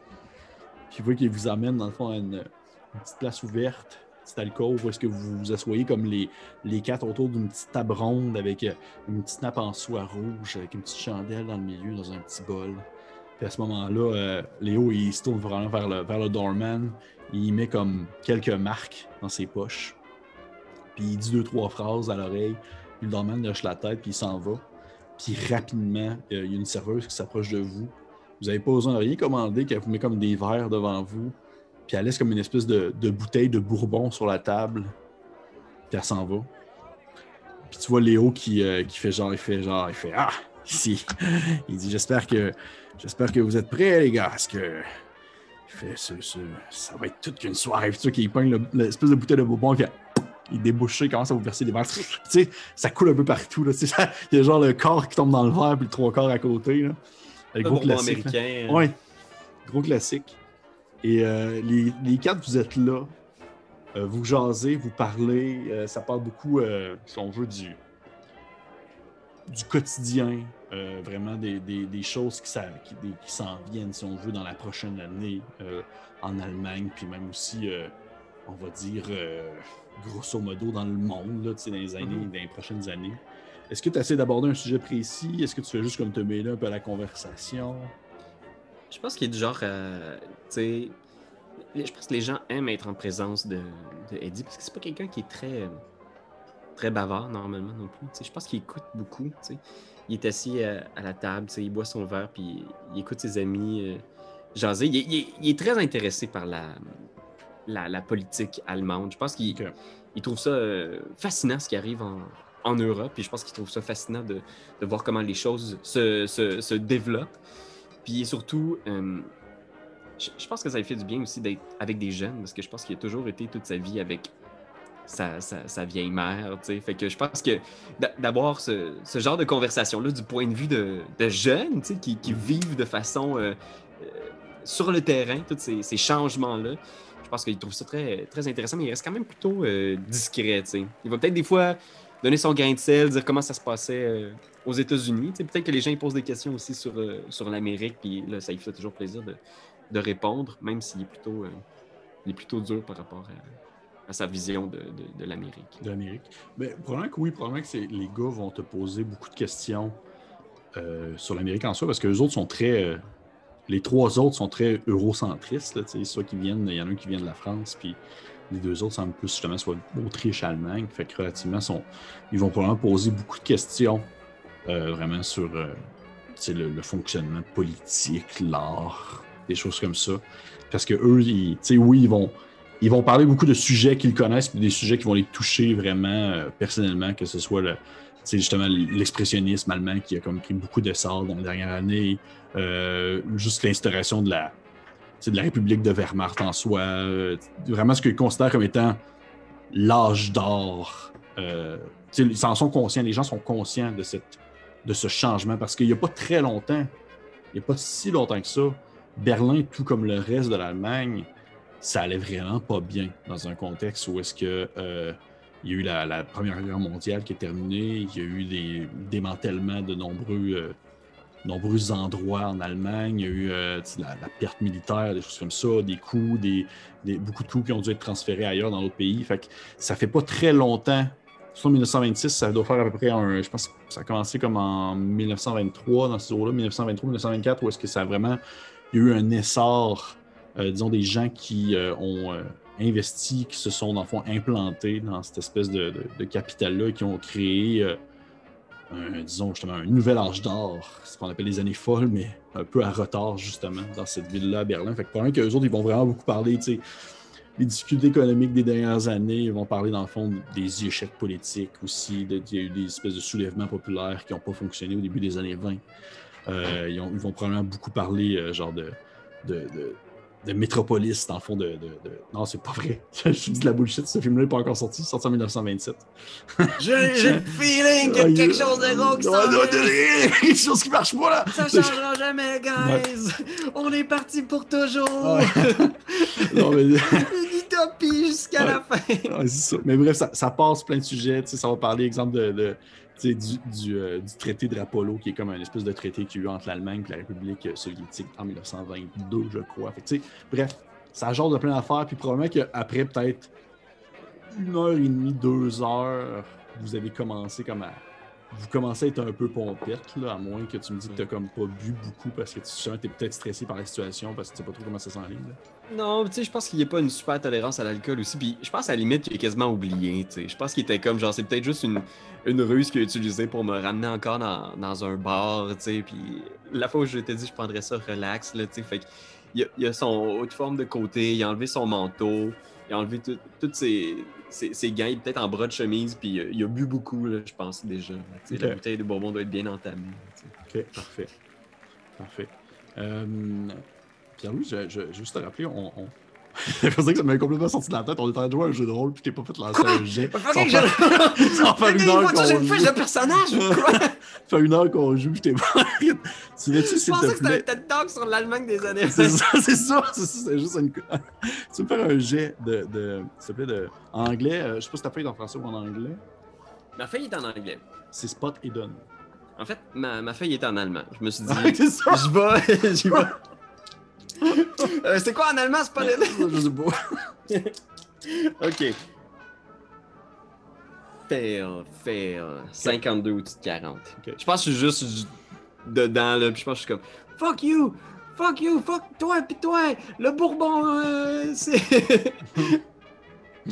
Puis vous voyez qu'il vous amène, dans le fond, à une petite place ouverte, une petite alcôve, où est-ce que vous vous asseyez comme les quatre autour d'une petite table ronde avec une petite nappe en soie rouge, avec une petite chandelle dans le milieu, dans un petit bol. Puis à ce moment-là, Léo, il se tourne vraiment vers le doorman. Il met comme quelques marques dans ses poches. Puis il dit 2-3 phrases à l'oreille. Puis le doorman lâche la tête, puis il s'en va. Puis rapidement, il y a une serveuse qui s'approche de vous. Vous n'avez pas besoin de rien commander, qu'elle vous met comme des verres devant vous. Puis elle laisse comme une espèce de bouteille de bourbon sur la table. Puis elle s'en va. Puis tu vois Léo qui fait genre, il fait ah, ici. Il dit j'espère que vous êtes prêts, les gars, parce que ça va être toute qu'une soirée. Puis tu vois qu'il pogne l'espèce de bouteille de bourbon, puis il débouche, il commence à vous verser des verres. Tu sais, ça coule un peu partout. Là, il y a genre le corps qui tombe dans le verre, puis le 3 quarts à côté. Là. Un gros classique américain. Oui, gros classique. Et les quatre, vous êtes là. Vous jasez, vous parlez. Ça parle beaucoup, si on veut, du quotidien. Vraiment des choses qui s'en viennent, si on veut, dans la prochaine année en Allemagne. Puis même aussi, on va dire, grosso modo, dans le monde, là, dans les prochaines années. Est-ce que tu essaies d'aborder un sujet précis? Est-ce que tu fais juste comme te mêler un peu à la conversation? Je pense qu'il est du genre, tu sais, je pense que les gens aiment être en présence de Eddie parce que c'est pas quelqu'un qui est très bavard normalement non plus. Tu sais, je pense qu'il écoute beaucoup. Tu sais. Il est assis à la table, tu sais, il boit son verre puis il écoute ses amis jaser. Il est très intéressé par la politique allemande. Je pense qu'il Ok. il trouve ça fascinant ce qui arrive en Europe. Puis je pense qu'il trouve ça fascinant de voir comment les choses se développent. Puis surtout, je pense que ça lui fait du bien aussi d'être avec des jeunes, parce que je pense qu'il a toujours été toute sa vie avec sa vieille mère, tu sais. Fait que je pense que d'avoir ce genre de conversation-là du point de vue de jeunes, tu sais, qui vivent de façon sur le terrain, tous ces changements-là, je pense qu'il trouve ça très, très intéressant, mais il reste quand même plutôt discret, tu sais. Il va peut-être des fois donner son grain de sel, dire comment ça se passait aux États-Unis. Tu sais, peut-être que les gens ils posent des questions aussi sur l'Amérique, puis là, ça lui fait toujours plaisir de répondre, même s'il est plutôt dur par rapport à sa vision de l'Amérique. De l'Amérique. Ben, probablement que oui, probablement que les gars vont te poser beaucoup de questions sur l'Amérique en soi, parce que les autres sont très. Les trois autres sont très eurocentristes. Là, soit qui viennent, il y en a un qui vient de la France, puis les deux autres semblent plus justement soit Autriche, Allemagne. Fait que relativement, ils vont probablement poser beaucoup de questions vraiment sur le fonctionnement politique, l'art, des choses comme ça. Parce que eux, oui, ils vont parler beaucoup de sujets qu'ils connaissent, puis des sujets qui vont les toucher vraiment personnellement, que ce soit justement l'expressionnisme allemand qui a comme pris beaucoup d'essor dans les dernières années, juste l'instauration de la République de Wehrmacht en soi, vraiment ce qu'ils considèrent comme étant l'âge d'or. Ils en sont conscients, les gens sont conscients de ce changement parce qu'il n'y a pas très longtemps, il n'y a pas si longtemps que ça, Berlin, tout comme le reste de l'Allemagne, ça allait vraiment pas bien dans un contexte où est-ce que il y a eu la Première Guerre mondiale qui est terminée, il y a eu des démantèlements de nombreux endroits en Allemagne, il y a eu la perte militaire, des choses comme ça, des coups, beaucoup de coups qui ont dû être transférés ailleurs dans d'autres pays. Fait que ça fait pas très longtemps. En 1926, ça doit faire à peu près je pense que ça a commencé comme en 1923, dans ces eaux-là, 1923-1924, où est-ce que ça a vraiment il y a eu un essor, disons, des gens qui ont investi, qui se sont, dans le fond, implantés dans cette espèce de capital-là, qui ont créé, disons, justement, un nouvel âge d'or, ce qu'on appelle les années folles, mais un peu à retard, justement, dans cette ville-là, à Berlin. Fait que probablement qu'eux autres, ils vont vraiment beaucoup parler, tu sais, les difficultés économiques des dernières années, ils vont parler, dans le fond, des échecs politiques aussi, il y a eu des espèces de soulèvements populaires qui n'ont pas fonctionné au début des années 20. Ils vont probablement beaucoup parler genre de métropolis, dans le fond, Non, c'est pas vrai. Je dis de la bullshit, ce film-là n'est pas encore sorti. Il est sorti en 1927. J'ai le feeling qu'il y a quelque chose de gros qui s'en vient. Quelque chose qui marche pas, là! Ça changera jamais, guys! Ouais. On est parti pour toujours! Ouais. Non, mais... Une utopie jusqu'à la fin! Ouais, c'est ça. Mais bref, ça passe plein de sujets. Ça va parler, exemple, du traité de Rapallo, qui est comme un espèce de traité qu'il y a eu entre l'Allemagne et la République soviétique en 1922, je crois. Fait que, bref, ça genre de plein d'affaires. Puis probablement qu'après peut-être 1h30, 2 heures, vous avez commencé comme à... Vous commencez à être un peu pompette, là, à moins que tu me dis que tu n'as comme pas bu beaucoup parce que tu es peut-être stressé par la situation parce que tu sais pas trop comment ça s'enligne. Non, tu sais, je pense qu'il n'y a pas une super tolérance à l'alcool aussi. Puis je pense à la limite qu'il est quasiment oublié. Tu sais. Je pense qu'il était comme genre, c'est peut-être juste une ruse qu'il a utilisée pour me ramener encore dans un bar. Tu sais. Puis la fois où je t'ai dit, je prendrais ça relax. Là, tu sais. Fait qu'il a son haute forme de côté, il a enlevé son manteau, il a enlevé toutes ses gants, il est peut-être en bras de chemise, puis il a bu beaucoup, là, je pense déjà. Okay. La bouteille de bourbon doit être bien entamée. Ok, parfait. Parfait. Pierre-Louis, je veux juste te rappeler, c'est pour ça que ça m'avait complètement sorti de la tête. On était en train de jouer à un jeu de rôle, puis t'es pas fait lancer un jet. Ça fait 1 heure qu'on joue. J'ai une fiche de personnage ou quoi? Ça fait 1 heure qu'on joue, puis t'es pas... Tu veux-tu, s'il te plaît? Je pensais que c'était un TED Talk sur l'Allemagne des années. C'est ça. C'est juste une... Tu veux me faire un jet s'il te plaît, en anglais. Je sais pas si ta feuille est en français ou en anglais. Ma feuille est en anglais. C'est Spot et Done. En fait, ma feuille est en allemand. Je me suis dit, j'y vais. C'est quoi en allemand, c'est pas les... Je sais pas. Ok. Fail. 52 au-dessus de 40. Okay. Je pense que je suis juste dedans, là, puis je pense que je suis comme fuck you! Fuck you, fuck toi, pis toi, le Bourbon, c'est.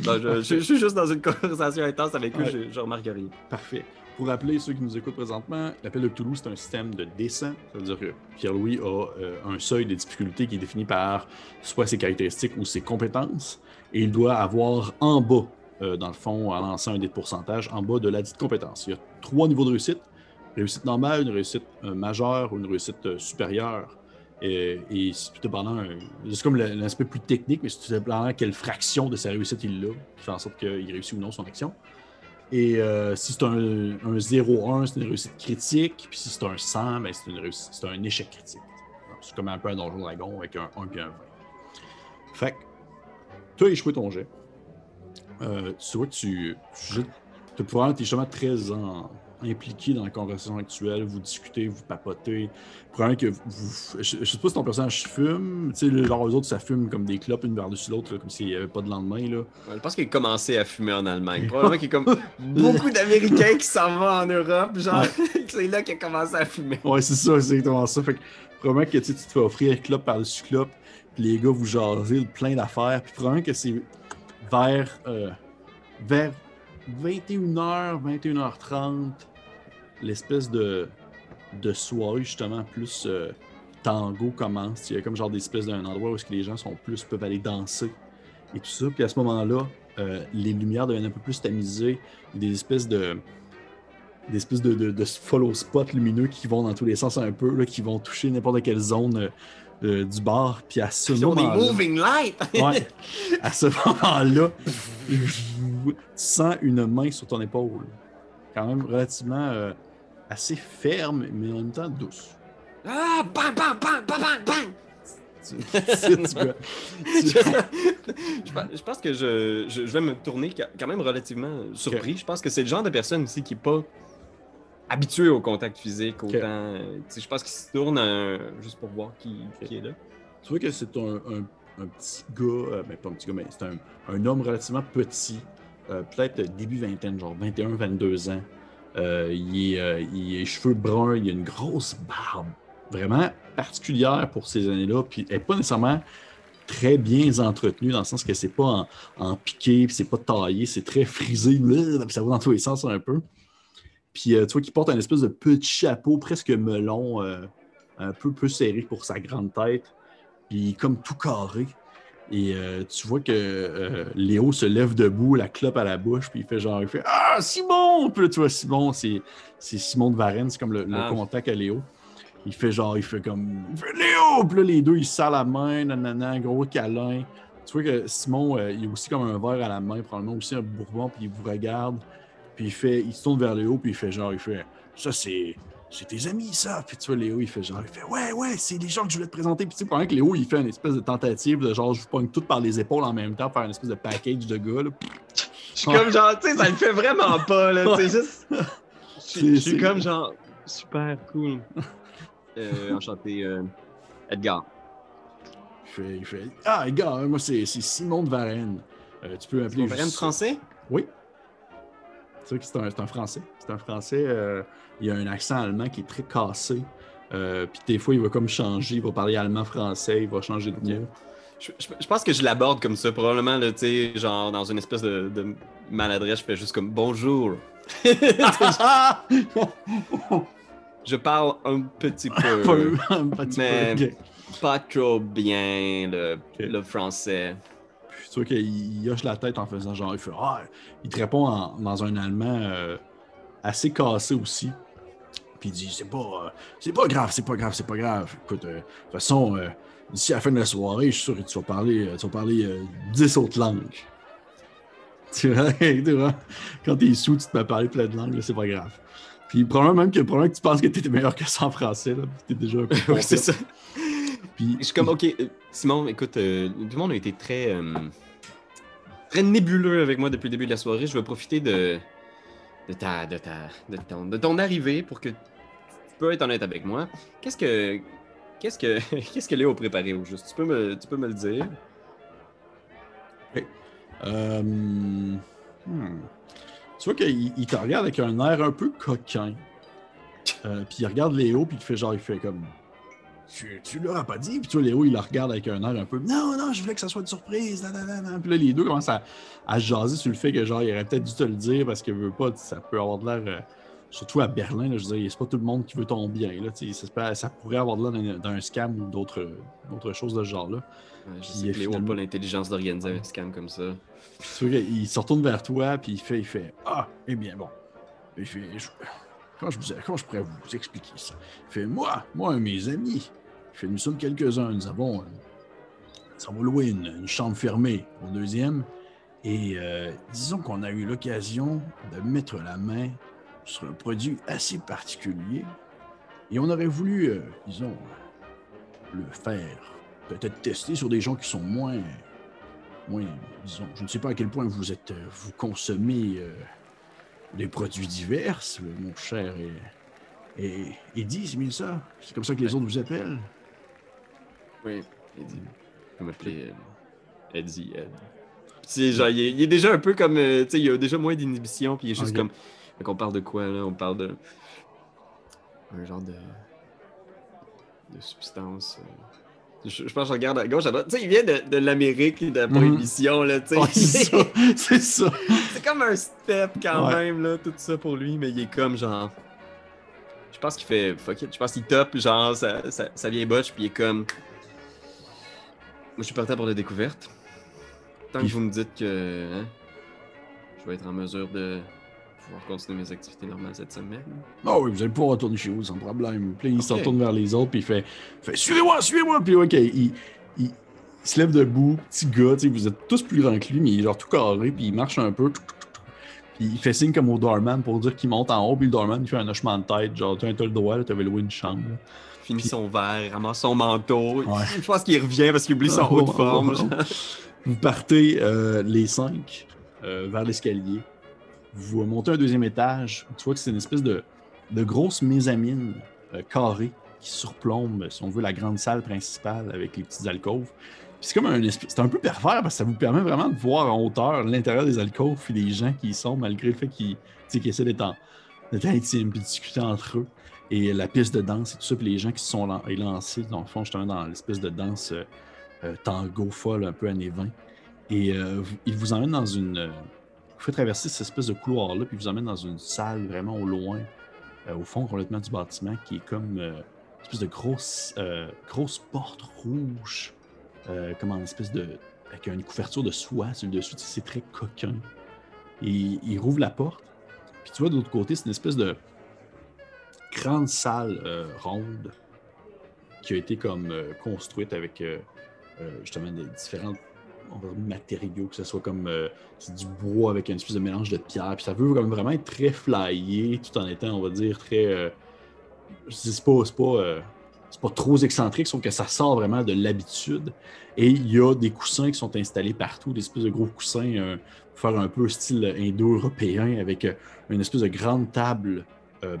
Non, je suis juste dans une conversation intense avec eux, je remarque rien. Parfait. Pour rappeler ceux qui nous écoutent présentement, l'appel de Cthulhu, c'est un système de descent. C'est-à-dire que Pierre-Louis a un seuil de difficulté qui est défini par soit ses caractéristiques ou ses compétences. Et il doit avoir en bas, dans le fond, en lançant un dé de pourcentage, en bas de la dite compétence. Il y a 3 niveaux de réussite. Réussite normale, une réussite majeure ou une réussite supérieure. Et c'est tout dépendant, c'est comme l'aspect plus technique, mais c'est tout dépendant quelle fraction de sa réussite il a, qui fait en sorte qu'il réussit ou non son action. Et si c'est un 0-1, c'est une réussite critique, puis si c'est un 100, ben c'est un échec critique. C'est comme un peu un Donjon Dragon avec un 1 puis un 20. Fait que, tu as échoué ton jet. Tu vois que tu es justement très impliqué dans la conversation actuelle, vous discutez, vous papotez. Probablement que je sais pas si ton personnage fume, tu sais, genre eux autres, ça fume comme des clopes une par-dessus l'autre, comme s'il n'y avait pas de lendemain, là. Ouais, je pense qu'il a commencé à fumer en Allemagne. Probablement qu'il y a comme beaucoup d'Américains qui s'en vont en Europe, genre, c'est là qu'il a commencé à fumer. Ouais, c'est ça, c'est exactement ça. Fait que probablement que tu te fais offrir clope par-dessus clope, puis les gars vous jasez plein d'affaires, puis probablement que c'est vers 21h, 21h30, l'espèce de soirée justement plus tango commence. Il y a comme genre des espèces d'un endroit où les gens peuvent aller danser et tout ça. Puis à ce moment-là, les lumières deviennent un peu plus tamisées. Il y a des espèces de follow spots lumineux qui vont dans tous les sens un peu, là, qui vont toucher n'importe quelle zone du bar. Puis à ce moment-là... Ils ont des moving lights! Ouais, à ce moment-là, tu sens une main sur ton épaule. Quand même relativement assez ferme, mais en même temps douce. Ah! Bang, bang, bang, bang, bang, bang! Je pense que je vais me tourner quand même relativement surpris. Je pense que c'est le genre de personne aussi qui n'est pas habitué au contact physique autant. Je pense qu'il se tourne juste pour voir qui est là. Tu vois que c'est un petit gars, ben pas un petit gars, mais c'est un homme relativement petit, peut-être début vingtaine, genre 21, 22 ans. Il est cheveux bruns, il a une grosse barbe, vraiment particulière pour ces années-là, puis elle n'est pas nécessairement très bien entretenue, dans le sens que c'est pas en piqué, puis c'est pas taillé, c'est très frisé, puis ça va dans tous les sens un peu. Puis tu vois qu'il porte un espèce de petit chapeau presque melon, un peu serré pour sa grande tête, puis comme tout carré. Et tu vois que Léo se lève debout, la clope à la bouche, puis il fait Ah, Simon! Puis là, tu vois, Simon, c'est Simon de Varennes, c'est comme le contact à Léo. Il fait Léo! Puis là, les deux, ils se serrent la main, nanana, gros câlin. Tu vois que Simon, il a aussi comme un verre à la main, probablement aussi un bourbon, puis il vous regarde, puis il se tourne vers Léo, puis il fait ça, c'est tes amis, ça. Puis tu vois, Léo, il fait ouais, c'est les gens que je voulais te présenter. Puis tu sais, pendant que Léo, il fait une espèce de tentative de genre, je vous pogne tout par les épaules en même temps, faire une espèce de package de gars, là. Je suis comme genre, tu sais, ça le fait vraiment pas, là. C'est juste. Je suis comme genre, super cool. Enchanté, Edgar. Il fait Ah, Edgar, moi, c'est Simon de Varennes. Tu peux m'appeler. Varennes français? Oui. C'est vrai que c'est un Français. C'est un Français. Il a un accent allemand qui est très cassé. Puis des fois, il va comme changer. Il va parler allemand-français. Il va changer de mot. Je pense que je l'aborde comme ça. Probablement, tu sais, genre dans une espèce de maladresse, je fais juste comme bonjour. Je parle un petit peu. Mais peu. Pas trop bien le français. Puis tu vois qu'il hoche la tête en faisant genre, il te répond dans un allemand assez cassé aussi. Puis il dit, c'est pas grave. Écoute, de toute façon, d'ici à la fin de la soirée, je suis sûr que tu vas parler 10 autres langues. Tu vois, quand t'es sous, tu te mets à parler plein de langues, là, c'est pas grave. Puis probablement que tu penses que t'es meilleur que ça en français, là, t'es déjà un peu oui, c'est ça. Puis, je suis comme, OK, Simon, écoute, tout le monde a été très nébuleux avec moi depuis le début de la soirée. Je vais profiter de ton arrivée pour que tu peux être honnête avec moi. Qu'est-ce que Léo a préparé au juste? Tu peux me le dire? Okay. Tu vois qu'il te regarde avec un air un peu coquin. Puis il regarde Léo, puis il fait comme... tu leur as pas dit. Puis tu vois, Léo, il la regarde avec un air un peu, non, non, je voulais que ça soit une surprise. Nan. Puis là, les deux commencent à se jaser sur le fait que, genre, il aurait peut-être dû te le dire parce qu'il veut pas, ça peut avoir de l'air. Surtout à Berlin, là, je veux dire, c'est pas tout le monde qui veut ton bien. Là, ça pourrait avoir de l'air d'un scam ou d'autres choses de ce genre-là. Ouais, je sais que Léo n'a pas l'intelligence d'organiser un scam comme ça. Puis tu vois, il se retourne vers toi, puis il fait ah, eh bien, bon. Il fait comment je pourrais vous expliquer ça? Il fait moi, un de mes amis. Il fait nous sommes quelques-uns. Nous avons loué une chambre fermée au deuxième. Et disons qu'on a eu l'occasion de mettre la main sur un produit assez particulier. Et on aurait voulu, disons, le faire. Peut-être tester sur des gens qui sont moins, disons, je ne sais pas à quel point vous consommez des produits divers, mon cher Eddie, c'est bien ça? C'est comme ça que les autres vous appellent? Oui, Eddie. On peut m'appeler Eddie, Ed. Puis, genre, il est déjà un peu comme, tu sais, il a déjà moins d'inhibition, puis il est juste comme, fait qu'on parle de quoi, là? On parle de un genre de substance. Je pense que je regarde à gauche, à droite. Tu sais, il vient de l'Amérique, de la prohibition, là, tu sais. Ouais, c'est ça. C'est comme un step quand même, là, tout ça pour lui, mais il est comme genre. Je pense qu'il fait fuck it. Je pense qu'il top, genre, ça vient botch, puis il est comme. Moi, je suis partant pour la découverte. Tant que vous me dites que. Hein, je vais être en mesure de pouvoir continuer mes activités normales cette semaine. Ah oui, vous allez pouvoir retourner chez vous sans problème. Puis il se retourne vers les autres, puis il fait suivez-moi. Puis OK, il se lève debout, petit gars, tu sais, vous êtes tous plus grands que lui, mais il est genre tout carré, puis il marche un peu. Puis il fait signe comme au doorman pour dire qu'il monte en haut, puis le doorman il fait un hochement de tête, genre t'as le droit, là, t'avais loué une chambre. Là. Finit son verre, ramasse son manteau. Ouais. Je pense qu'il revient parce qu'il oublie son haut de forme. Vous partez les 5 vers l'escalier. Vous montez un deuxième étage. Tu vois que c'est une espèce de grosse mezzanine carrée qui surplombe, si on veut, la grande salle principale avec les petites alcôves. Puis c'est comme c'est un peu pervers parce que ça vous permet vraiment de voir en hauteur l'intérieur des alcôves et les gens qui y sont, malgré le fait qu'ils essaient d'être intimes et de discuter entre eux. Et la piste de danse et tout ça, puis les gens qui se sont lancés, dans le fond, justement, dans l'espèce de danse tango folle, un peu années 20. Et ils vous emmènent dans une... vous faites traverser cette espèce de couloir-là, puis ils vous emmènent dans une salle vraiment au loin, au fond complètement du bâtiment, qui est comme une espèce de grosse porte rouge, comme en espèce de... avec une couverture de soie sur le dessus. C'est très coquin. Et il rouvre la porte, puis tu vois, de l'autre côté, c'est une espèce de grande salle ronde qui a été comme construite avec justement des différentes matériaux, que ce soit comme c'est du bois avec une espèce de mélange de pierre, puis ça veut comme vraiment être très flyé, tout en étant, on va dire, très... c'est pas trop excentrique, sauf que ça sort vraiment de l'habitude. Et il y a des coussins qui sont installés partout, des espèces de gros coussins pour faire un peu style indo-européen, avec une espèce de grande table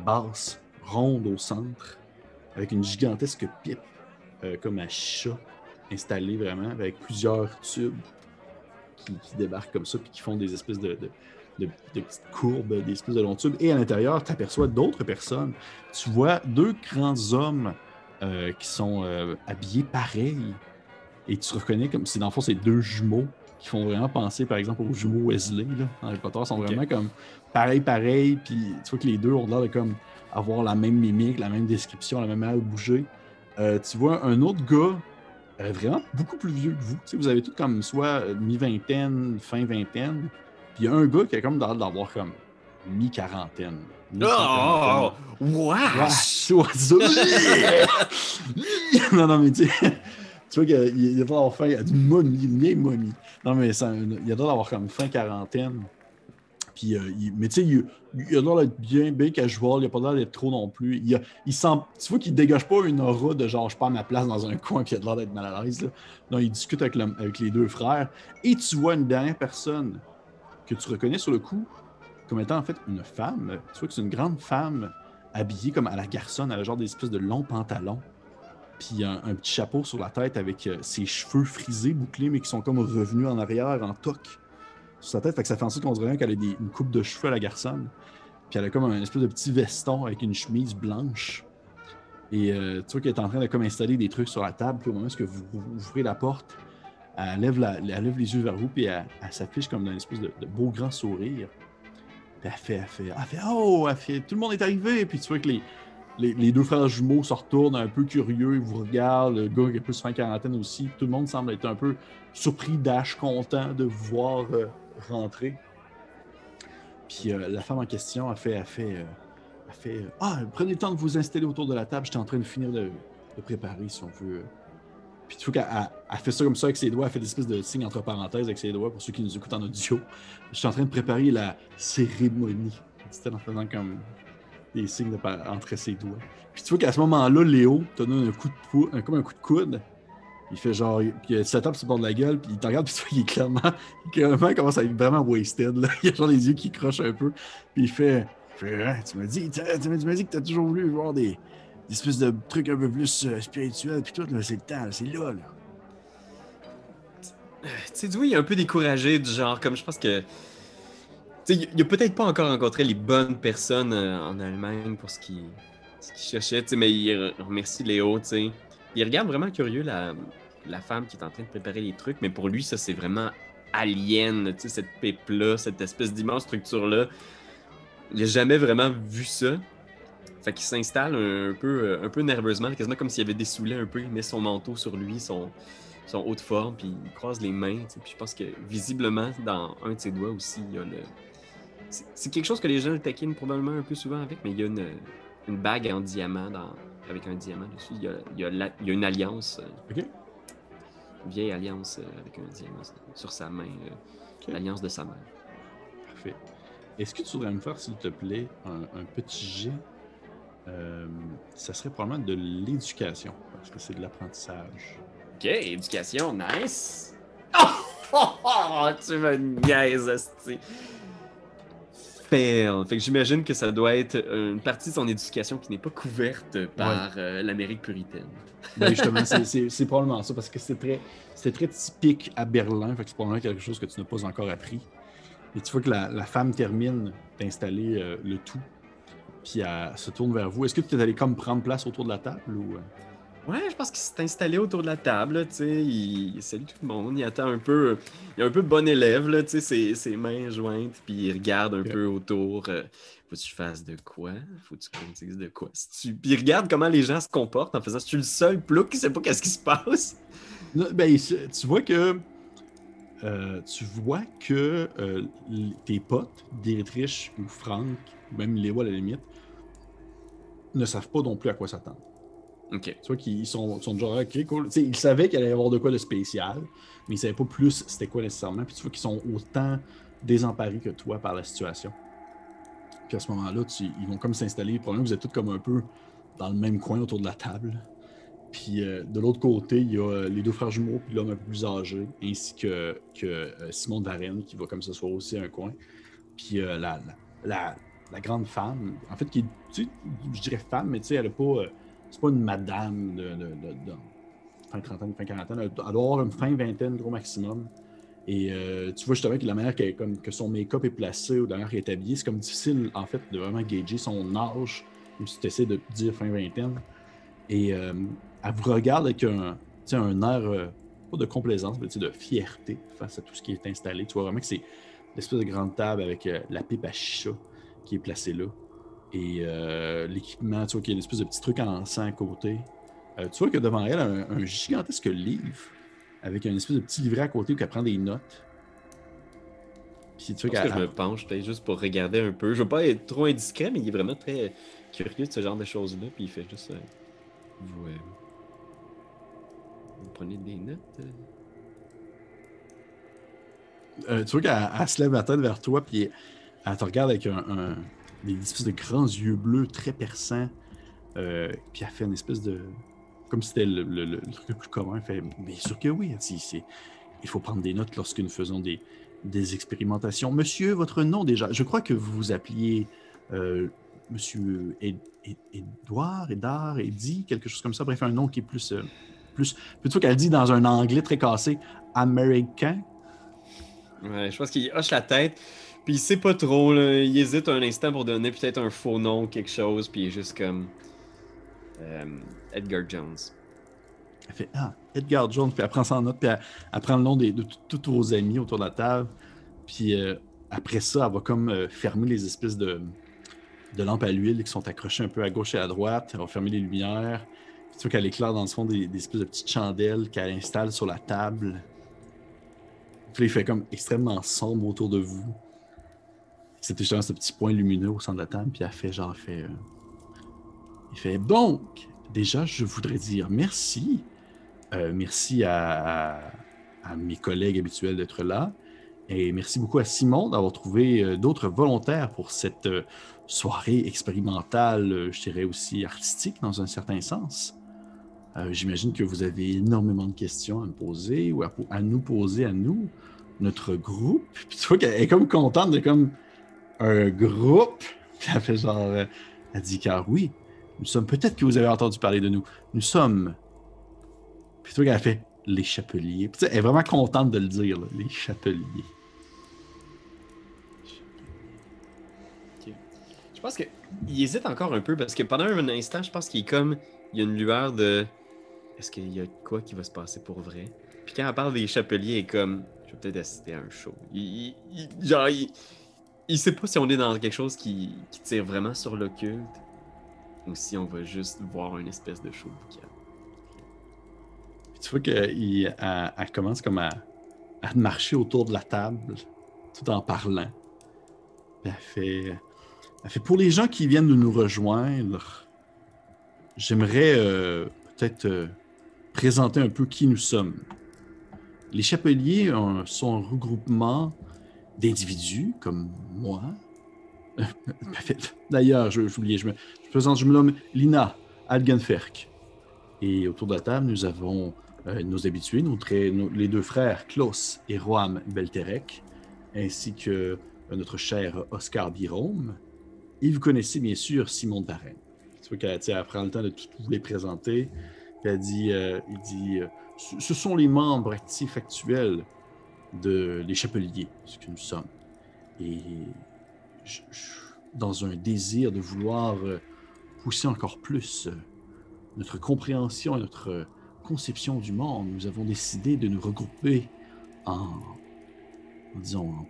basse, ronde au centre, avec une gigantesque pipe, comme à chat, installée vraiment, avec plusieurs tubes qui débarquent comme ça, puis qui font des espèces de petites courbes, des espèces de longs tubes. Et à l'intérieur, tu aperçois d'autres personnes. Tu vois 2 grands hommes qui sont habillés pareil. Et tu reconnais comme si dans le fond, c'est 2 jumeaux qui font vraiment penser, par exemple, aux jumeaux Weasley. Là, dans Harry Potter, sont vraiment comme pareil. Puis tu vois que les deux ont l'air de comme avoir la même mimique, la même description, la même manière de bouger. Tu vois un autre gars vraiment beaucoup plus vieux que vous. Tu sais, vous avez tous comme soit mi-vingtaine, fin vingtaine. Puis il y a un gars qui a comme l'air d'avoir comme mi-quarantaine. Oh! Wesh! Non, mais tu sais, tu vois qu'il a l'air d'avoir faim, il a une vieille momie. Non, mais il a l'air d'avoir comme fin quarantaine. Puis, mais tu sais, il a l'air d'être bien casual, il a pas l'air d'être trop non plus. Tu vois qu'il dégage pas une aura de genre je perds ma place dans un coin puis il a l'air d'être mal à l'aise. Là. Non, il discute avec les 2 frères. Et tu vois une dernière personne que tu reconnais sur le coup comme étant en fait une femme. Tu vois que c'est une grande femme habillée comme à la garçonne, elle a genre des espèces de longs pantalons. Puis un petit chapeau sur la tête avec ses cheveux frisés, bouclés, mais qui sont comme revenus en arrière en toque sur sa tête. Fait que ça fait en sorte qu'on dirait qu'elle a une coupe de cheveux à la garçonne. Puis elle a comme un espèce de petit veston avec une chemise blanche. Et tu vois qu'elle est en train de comme installer des trucs sur la table. Puis au moment où vous ouvrez la porte, elle lève les yeux vers vous, puis elle s'affiche comme dans une espèce de beau grand sourire. Puis elle fait, tout le monde est arrivé. Puis tu vois que les deux frères jumeaux se retournent un peu curieux, ils vous regardent. Le gars qui est plus fin quarantaine aussi. Tout le monde semble être un peu surpris, content de vous voir rentrer. Puis la femme en question a fait prenez le temps de vous installer autour de la table, j'étais en train de finir de préparer, si on veut. Puis tu vois qu'elle fait ça comme ça avec ses doigts, elle fait des espèces de signes entre parenthèses avec ses doigts pour ceux qui nous écoutent en audio. Je suis en train de préparer la cérémonie. C'était en faisant comme des signes entre ses doigts. Puis tu vois qu'à ce moment-là, Léo te donne comme un coup de coude. Il fait genre, il se tape sur le bord de la gueule, puis il te regarde, puis tu vois qu'il est clairement commence à être vraiment wasted. Là. Il a genre les yeux qui crochent un peu. Puis il fait hein, tu m'as dit que t'as toujours voulu voir des espèces de trucs un peu plus spirituels, puis tout, là, c'est le temps, là, c'est là. Tu sais, oui, il est un peu découragé, du genre, comme je pense que. Tu sais, il a peut-être pas encore rencontré les bonnes personnes en Allemagne pour ce qu'il cherchait, tu sais, mais il remercie Léo, tu sais. Il regarde vraiment curieux la femme qui est en train de préparer les trucs, mais pour lui, ça, c'est vraiment alien, tu sais, cette pipe-là, cette espèce d'immense structure-là. Il a jamais vraiment vu ça. Fait qu'il s'installe un peu nerveusement, quasiment comme s'il avait dessoulé un peu. Il met son manteau sur lui, son haut de forme, puis il croise les mains. Puis je pense que visiblement, dans un de ses doigts aussi, il y a le. C'est quelque chose que les gens le taquinent probablement un peu souvent avec, mais il y a une bague en diamant avec un diamant dessus. Il y a une alliance. OK. Une vieille alliance avec un diamant sur sa main. Okay. L'alliance de sa mère. Parfait. Est-ce que tu voudrais me faire, s'il te plaît, un petit jet? Ça serait probablement de l'éducation, parce que c'est de l'apprentissage. Ok, éducation, nice! Oh, tu me niaises, asti! Fail. Fait que j'imagine que ça doit être une partie de son éducation qui n'est pas couverte par l'Amérique puritaine. Ben justement, c'est probablement ça, parce que c'est très typique à Berlin, fait que c'est probablement quelque chose que tu n'as pas encore appris. Et tu vois que la femme termine d'installer le tout, puis elle se tourne vers vous. Est-ce que tu es allé comme prendre place autour de la table ou... Ouais, je pense qu'il s'est installé autour de la table, tu sais, il salue tout le monde, il attend un peu, il est un peu bon élève, là, tu sais, ses mains jointes, puis il regarde un peu autour, faut que je fasse de quoi? Faut que tu dises de quoi? Puis il regarde comment les gens se comportent en faisant, je suis le seul plouc qui sait pas qu'est-ce qui se passe? Ben, tu vois que tes potes, Dietrich ou Frank, ou même Léo à la limite, ne savent pas non plus à quoi s'attendre. Okay. Tu vois qu'ils sont genre, ok, cool. T'sais, ils savaient qu'il allait y avoir de quoi de spécial, mais ils savaient pas plus c'était quoi nécessairement. Puis tu vois qu'ils sont autant désemparés que toi par la situation. Puis à ce moment-là, ils vont comme s'installer. Probablement que vous êtes tous comme un peu dans le même coin autour de la table. Puis de l'autre côté, il y a les deux frères jumeaux, puis l'homme un peu plus âgé, ainsi que Simon de Varenne, qui va comme ça soit aussi à un coin. Puis la grande femme, en fait, qui tu sais, je dirais femme, mais tu sais, elle a pas... c'est pas une madame de fin trentaine, fin quarantaine. Elle doit avoir une fin vingtaine, gros maximum. Et tu vois justement que la manière que son make-up est placé ou de la manière qu'elle est habillée, c'est comme difficile, en fait, de vraiment gager son âge, même si tu essaies de dire fin vingtaine. Et elle vous regarde avec un air, pas de complaisance, mais de fierté face à tout ce qui est installé. Tu vois vraiment que c'est l'espèce de grande table avec la pipe à chicha qui est placée là. Et l'équipement, tu vois qu'il y a une espèce de petit truc en sang à côté. Tu vois que devant elle, un gigantesque livre avec une espèce de petit livret à côté où elle prend des notes. Puis tu vois que je me penche peut-être juste pour regarder un peu. Je veux pas être trop indiscret, mais il est vraiment très curieux de ce genre de choses-là. Puis il fait juste... Vous prenez des notes? Tu vois qu'elle se lève la tête vers toi, puis elle te regarde avec des espèces de grands yeux bleus très perçants. Puis elle fait une espèce de... Comme si c'était le truc le plus commun. Elle fait, bien sûr que oui. Il faut prendre des notes lorsque nous faisons des expérimentations. Monsieur, votre nom déjà. Je crois que vous vous appeliez Monsieur Edouard, Eddie, quelque chose comme ça. Bref, un nom qui est plus plutôt qu'elle dit dans un anglais très cassé, américain. Ouais, je pense qu'il hoche la tête. Puis il sait pas trop, là. Il hésite un instant pour donner peut-être un faux nom ou quelque chose. Puis il est juste comme... Edgar Jones. Elle fait Edgar Jones, puis elle prend ça en note, puis elle prend le nom de tous vos amis autour de la table. Puis après ça, elle va comme fermer les espèces de lampes à l'huile qui sont accrochées un peu à gauche et à droite. Elle va fermer les lumières. Puis tu vois qu'elle éclaire dans le fond des espèces de petites chandelles qu'elle installe sur la table. Puis il fait comme extrêmement sombre autour de vous. C'est justement ce petit point lumineux au centre de la table. Puis elle fait il fait donc, déjà, je voudrais dire merci. Merci à mes collègues habituels d'être là. Et merci beaucoup à Simon d'avoir trouvé d'autres volontaires pour cette soirée expérimentale, je dirais aussi artistique dans un certain sens. J'imagine que vous avez énormément de questions à me poser ou à nous poser à nous, notre groupe. Puis tu vois qu'elle est comme contente de comme un groupe. Puis elle fait elle dit car oui, nous sommes, peut-être que vous avez entendu parler de nous, nous sommes. Puis tu vois qu'elle fait les chapeliers. Puis elle est vraiment contente de le dire, là, les chapeliers. Je pense qu'il hésite encore un peu parce que pendant un instant, je pense qu'il est comme. Il y a une lueur de. Est-ce qu'il y a quoi qui va se passer pour vrai? Puis quand elle parle des chapeliers, il est comme. Je vais peut-être assister à un show. Il sait pas si on est dans quelque chose qui tire vraiment sur l'occulte ou si on va juste voir une espèce de show boucan. Puis tu vois qu'elle commence comme à marcher autour de la table tout en parlant. Puis elle fait pour les gens qui viennent de nous rejoindre, j'aimerais peut-être présenter un peu qui nous sommes. Les chapeliers sont un regroupement d'individus comme moi. D'ailleurs, j'oubliais, je me présente, je me nomme Lina Algenferk. Et autour de la table, nous avons nos habitués, les deux frères Klaus et Roam Belterek, ainsi que notre cher Oscar Birome. Et vous connaissez bien sûr Simon de Varenne. Tu vois qu'elle prend le temps de tout vous les présenter. Puis elle dit, ce sont les membres actifs actuels des Chapeliers, ce que nous sommes. Et dans un désir de vouloir pousser encore plus notre compréhension et notre conception du monde, nous avons décidé de nous regrouper en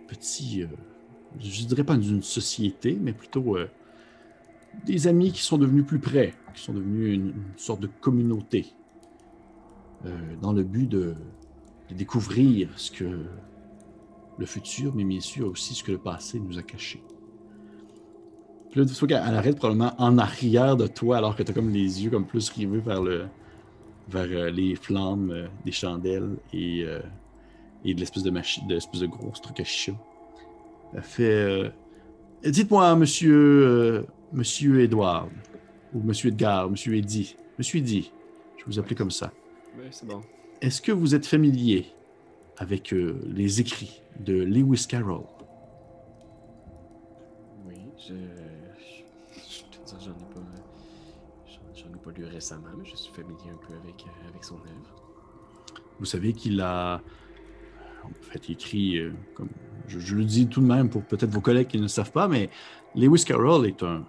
petits, je ne dirais pas une société, mais plutôt des amis qui sont devenus plus près, qui sont devenus une sorte de communauté, dans le but de découvrir ce que le futur, mais bien sûr aussi ce que le passé nous a caché. Puis là, tu vois qu'elle arrête probablement en arrière de toi, alors que tu as comme les yeux comme plus rivés vers les flammes des chandelles et de l'espèce de gros truc à chicha. Elle fait dites-moi, monsieur Edward, ou monsieur Edgar, monsieur Eddy. Monsieur Eddy, je vais vous appeler comme ça. Oui, c'est bon. Est-ce que vous êtes familier avec les écrits de Lewis Carroll? Oui, je te dire, j'en ai pas lu récemment, mais je suis familier un peu avec son œuvre. Vous savez qu'il a en fait écrit, comme je le dis tout de même pour peut-être vos collègues qui ne le savent pas, mais Lewis Carroll est un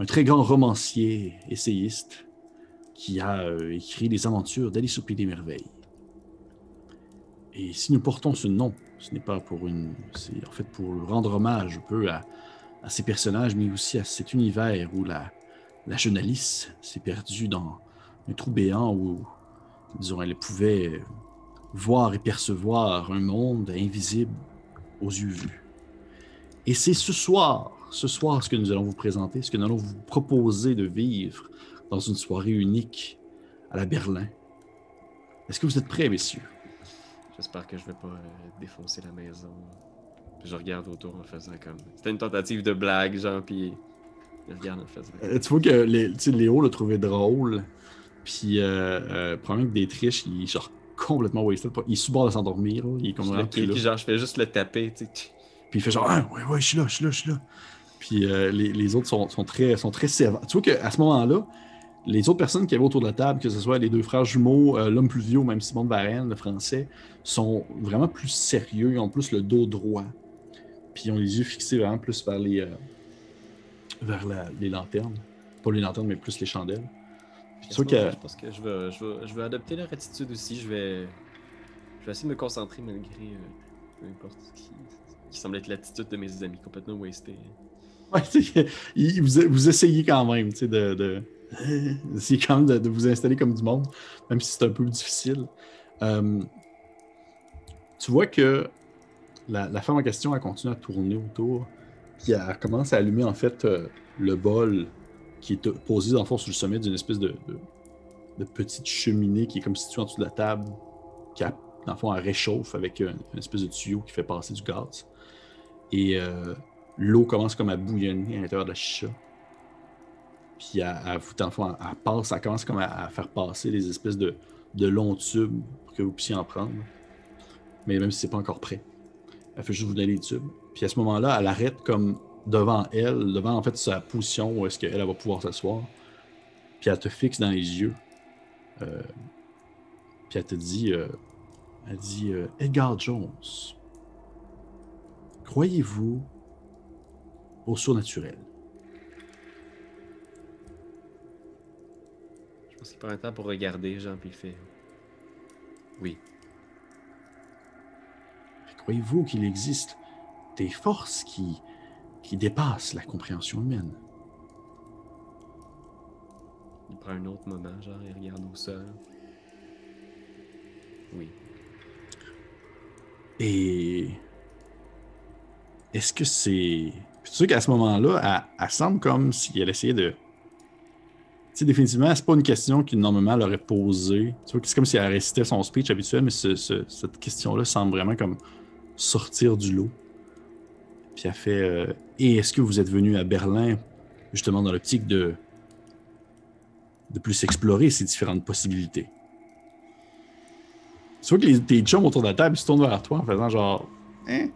très grand romancier, essayiste, qui a écrit les aventures d'Alice au Pays des Merveilles. Et si nous portons ce nom, ce n'est pas c'est en fait pour rendre hommage un peu à ces personnages, mais aussi à cet univers où la jeune Alice s'est perdue dans un trou béant où, disons, elle pouvait voir et percevoir un monde invisible aux yeux vus. Et c'est ce soir, ce que nous allons vous présenter, ce que nous allons vous proposer de vivre dans une soirée unique à la Berlin. Est-ce que vous êtes prêts, messieurs? J'espère que je vais pas défoncer la maison. Je regarde autour en faisant comme... C'était une tentative de blague, genre, puis je regarde en faisant... Tu vois que Léo l'a trouvé drôle, puis probablement que Détriche, il est genre complètement wasted. Il est sous bord de s'endormir, là. Il est comme vraiment plus là. Genre, je fais juste le taper, tu sais. Puis il fait genre, ouais, je suis là. Puis les autres sont très sévères. Tu vois qu'à ce moment-là, les autres personnes qui avaient autour de la table, que ce soit les deux frères jumeaux, l'homme plus vieux ou même Simon de Varenne, le français, sont vraiment plus sérieux, ils ont plus le dos droit. Puis ils ont les yeux fixés vraiment plus vers les lanternes. pas les lanternes, mais plus les chandelles. Puis À tu ce vois que... moment-là, je pense que je vais adopter leur attitude aussi. Je vais essayer de me concentrer malgré peu importe ce qui semble être l'attitude de mes amis, complètement wasté. Ouais, vous essayez quand même, tu sais, essayez quand même de vous installer comme du monde, même si c'est un peu difficile. Euh, Tu vois que la femme en question, elle continue à tourner autour, puis elle commence à allumer, en fait, le bol qui est posé, dans le fond, sur le sommet d'une espèce de petite cheminée qui est comme située en dessous de la table, qui, dans le fond, elle réchauffe avec une espèce de tuyau qui fait passer du gaz. Et l'eau commence comme à bouillonner à l'intérieur de la chicha. Puis dans le fond, elle commence comme à faire passer des espèces de longs tubes pour que vous puissiez en prendre. Mais même si c'est pas encore prêt. Elle fait juste vous donner les tubes. Puis à ce moment-là, elle arrête comme devant elle, devant en fait sa position où est-ce qu'elle va pouvoir s'asseoir. Puis elle te fixe dans les yeux. Euh, puis elle te dit, Edgar Jones, croyez-vous au surnaturel? Je pense qu'il prend un temps pour regarder, genre, puis il fait. Oui. Croyez-vous qu'il existe des forces qui dépassent la compréhension humaine? Il prend un autre moment, genre, il regarde au sol. Oui. Et est-ce que c'est... Puis tu sais qu'à ce moment-là, elle semble comme si elle essayait de... Tu sais, définitivement, c'est pas une question qu'il normalement elle aurait posée. Tu vois, c'est comme si elle récitait son speech habituel, mais cette question-là semble vraiment comme sortir du lot. Puis elle fait Et est-ce que vous êtes venu à Berlin, justement, dans l'optique de plus explorer ces différentes possibilités? Tu vois que tes chums autour de la table ils se tournent vers toi en faisant genre Hein?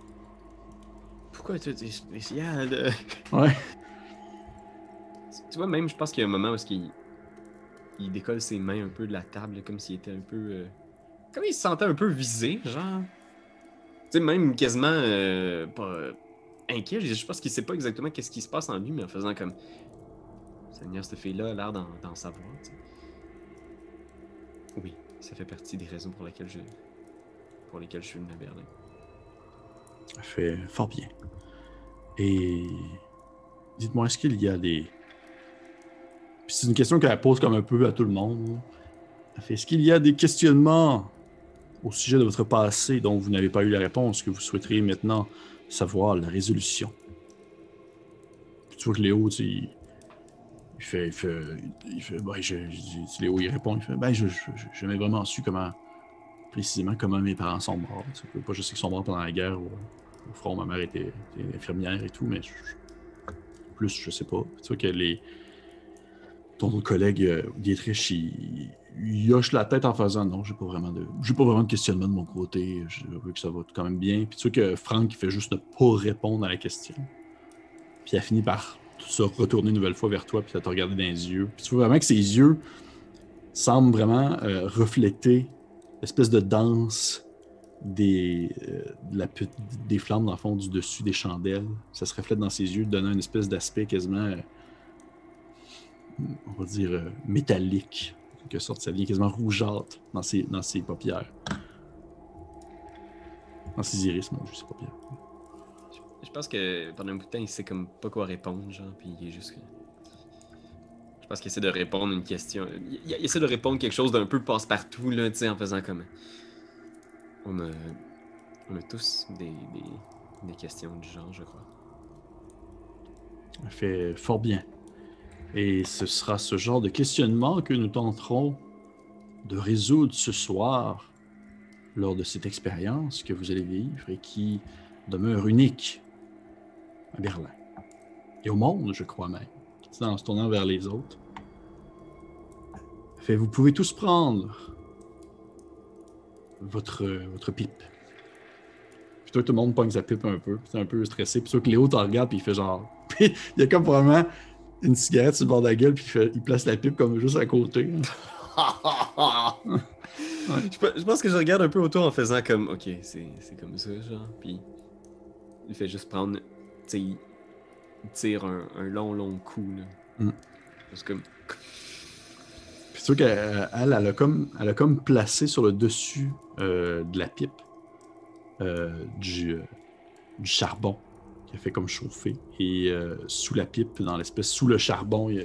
Pourquoi tu es spécial? Ouais. Tu vois, même, je pense qu'il y a un moment où il décolle ses mains un peu de la table, comme s'il était un peu. Comme il se sentait un peu visé, genre. Tu sais, même quasiment pas inquiet. Je pense qu'il sait pas exactement qu'est-ce qui se passe en lui, mais en faisant comme. Seigneur, cette fille-là a l'air d'en savoir, tu sais. Oui, ça fait partie des raisons pour lesquelles je suis venu à Berlin. Elle fait fort bien. Et dites-moi, est-ce qu'il y a des... Puis c'est une question qu'elle pose comme un peu à tout le monde. Elle fait, est-ce qu'il y a des questionnements au sujet de votre passé dont vous n'avez pas eu la réponse, que vous souhaiteriez maintenant savoir la résolution? Puis tu vois que Léo, tu sais, Léo, il répond, il fait, j'ai jamais vraiment su précisément comment mes parents sont morts. Tu sais, pas je sais qu'ils sont morts pendant la guerre au front, ma mère était infirmière et tout, mais plus, je sais pas. Puis tu vois que ton autre collègue, Dietrich, il hoche la tête en faisant non, j'ai pas vraiment de questionnement de mon côté. Je veux que ça va quand même bien. Puis tu vois que Franck, il fait juste ne pas répondre à la question. Puis elle finit par se retourner une nouvelle fois vers toi, puis elle te regarder dans les yeux. Puis tu vois vraiment que ses yeux semblent vraiment refléter l'espèce de danse des flammes, dans le fond, du dessus des chandelles. Ça se reflète dans ses yeux, donnant une espèce d'aspect quasiment, on va dire, métallique. En quelque sorte, ça devient quasiment rougeâtre dans ses paupières. Dans ses iris, mon Dieu, ses paupières. Je pense que pendant un bout de temps, il sait comme pas quoi répondre, genre, puis il est juste. Je pense qu'il essaie de répondre une question. Il essaie de répondre quelque chose d'un peu passe-partout, là, tu sais, en faisant comme. On a, on a tous des questions du genre, je crois. Elle fait fort bien. Et ce sera ce genre de questionnement que nous tenterons de résoudre ce soir lors de cette expérience que vous allez vivre et qui demeure unique à Berlin. Et au monde, je crois même. En se tournant vers les autres. Fait, vous pouvez tous prendre votre pipe. Puis toi, tout le monde pogne sa pipe un peu. C'est un peu stressé. Puis toi, que Léo t'en regarde, puis il fait genre... Puis il y a comme vraiment une cigarette sur le bord de la gueule, puis il place la pipe comme juste à côté. Ouais. Je pense que je regarde un peu autour en faisant comme, ok, c'est comme ça, genre. Puis il fait juste prendre, tu sais, il tire un long coup, là. Mm. C'est comme... Puis tu vois elle a comme placé sur le dessus de la pipe du charbon qui a fait comme chauffer. Et sous la pipe, sous le charbon, il y a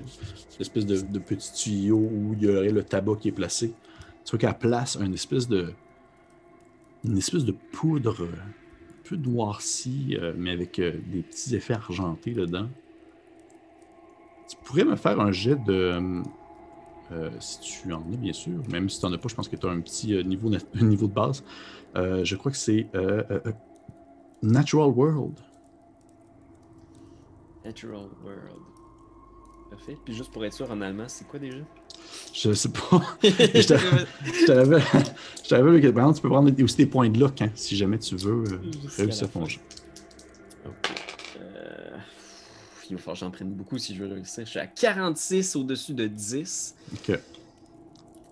l'espèce de petit tuyau où il y aurait le tabac qui est placé. Tu vois qu'elle place une espèce de poudre un peu noircie, mais avec des petits effets argentés dedans. Tu pourrais me faire un jet de... si tu en as, bien sûr. Même si tu n'en as pas, je pense que tu as un petit un niveau de base. Je crois que c'est Natural World. Natural World. Parfait. Puis juste pour être sûr, en allemand, c'est quoi déjà? Je sais pas. Je t'avais vu que par exemple, tu peux prendre aussi des points de luck si jamais tu veux réussir ton jeu. Okay. Il va falloir que j'en prenne beaucoup si je veux réussir. Je suis à 46 au-dessus de 10. Ok.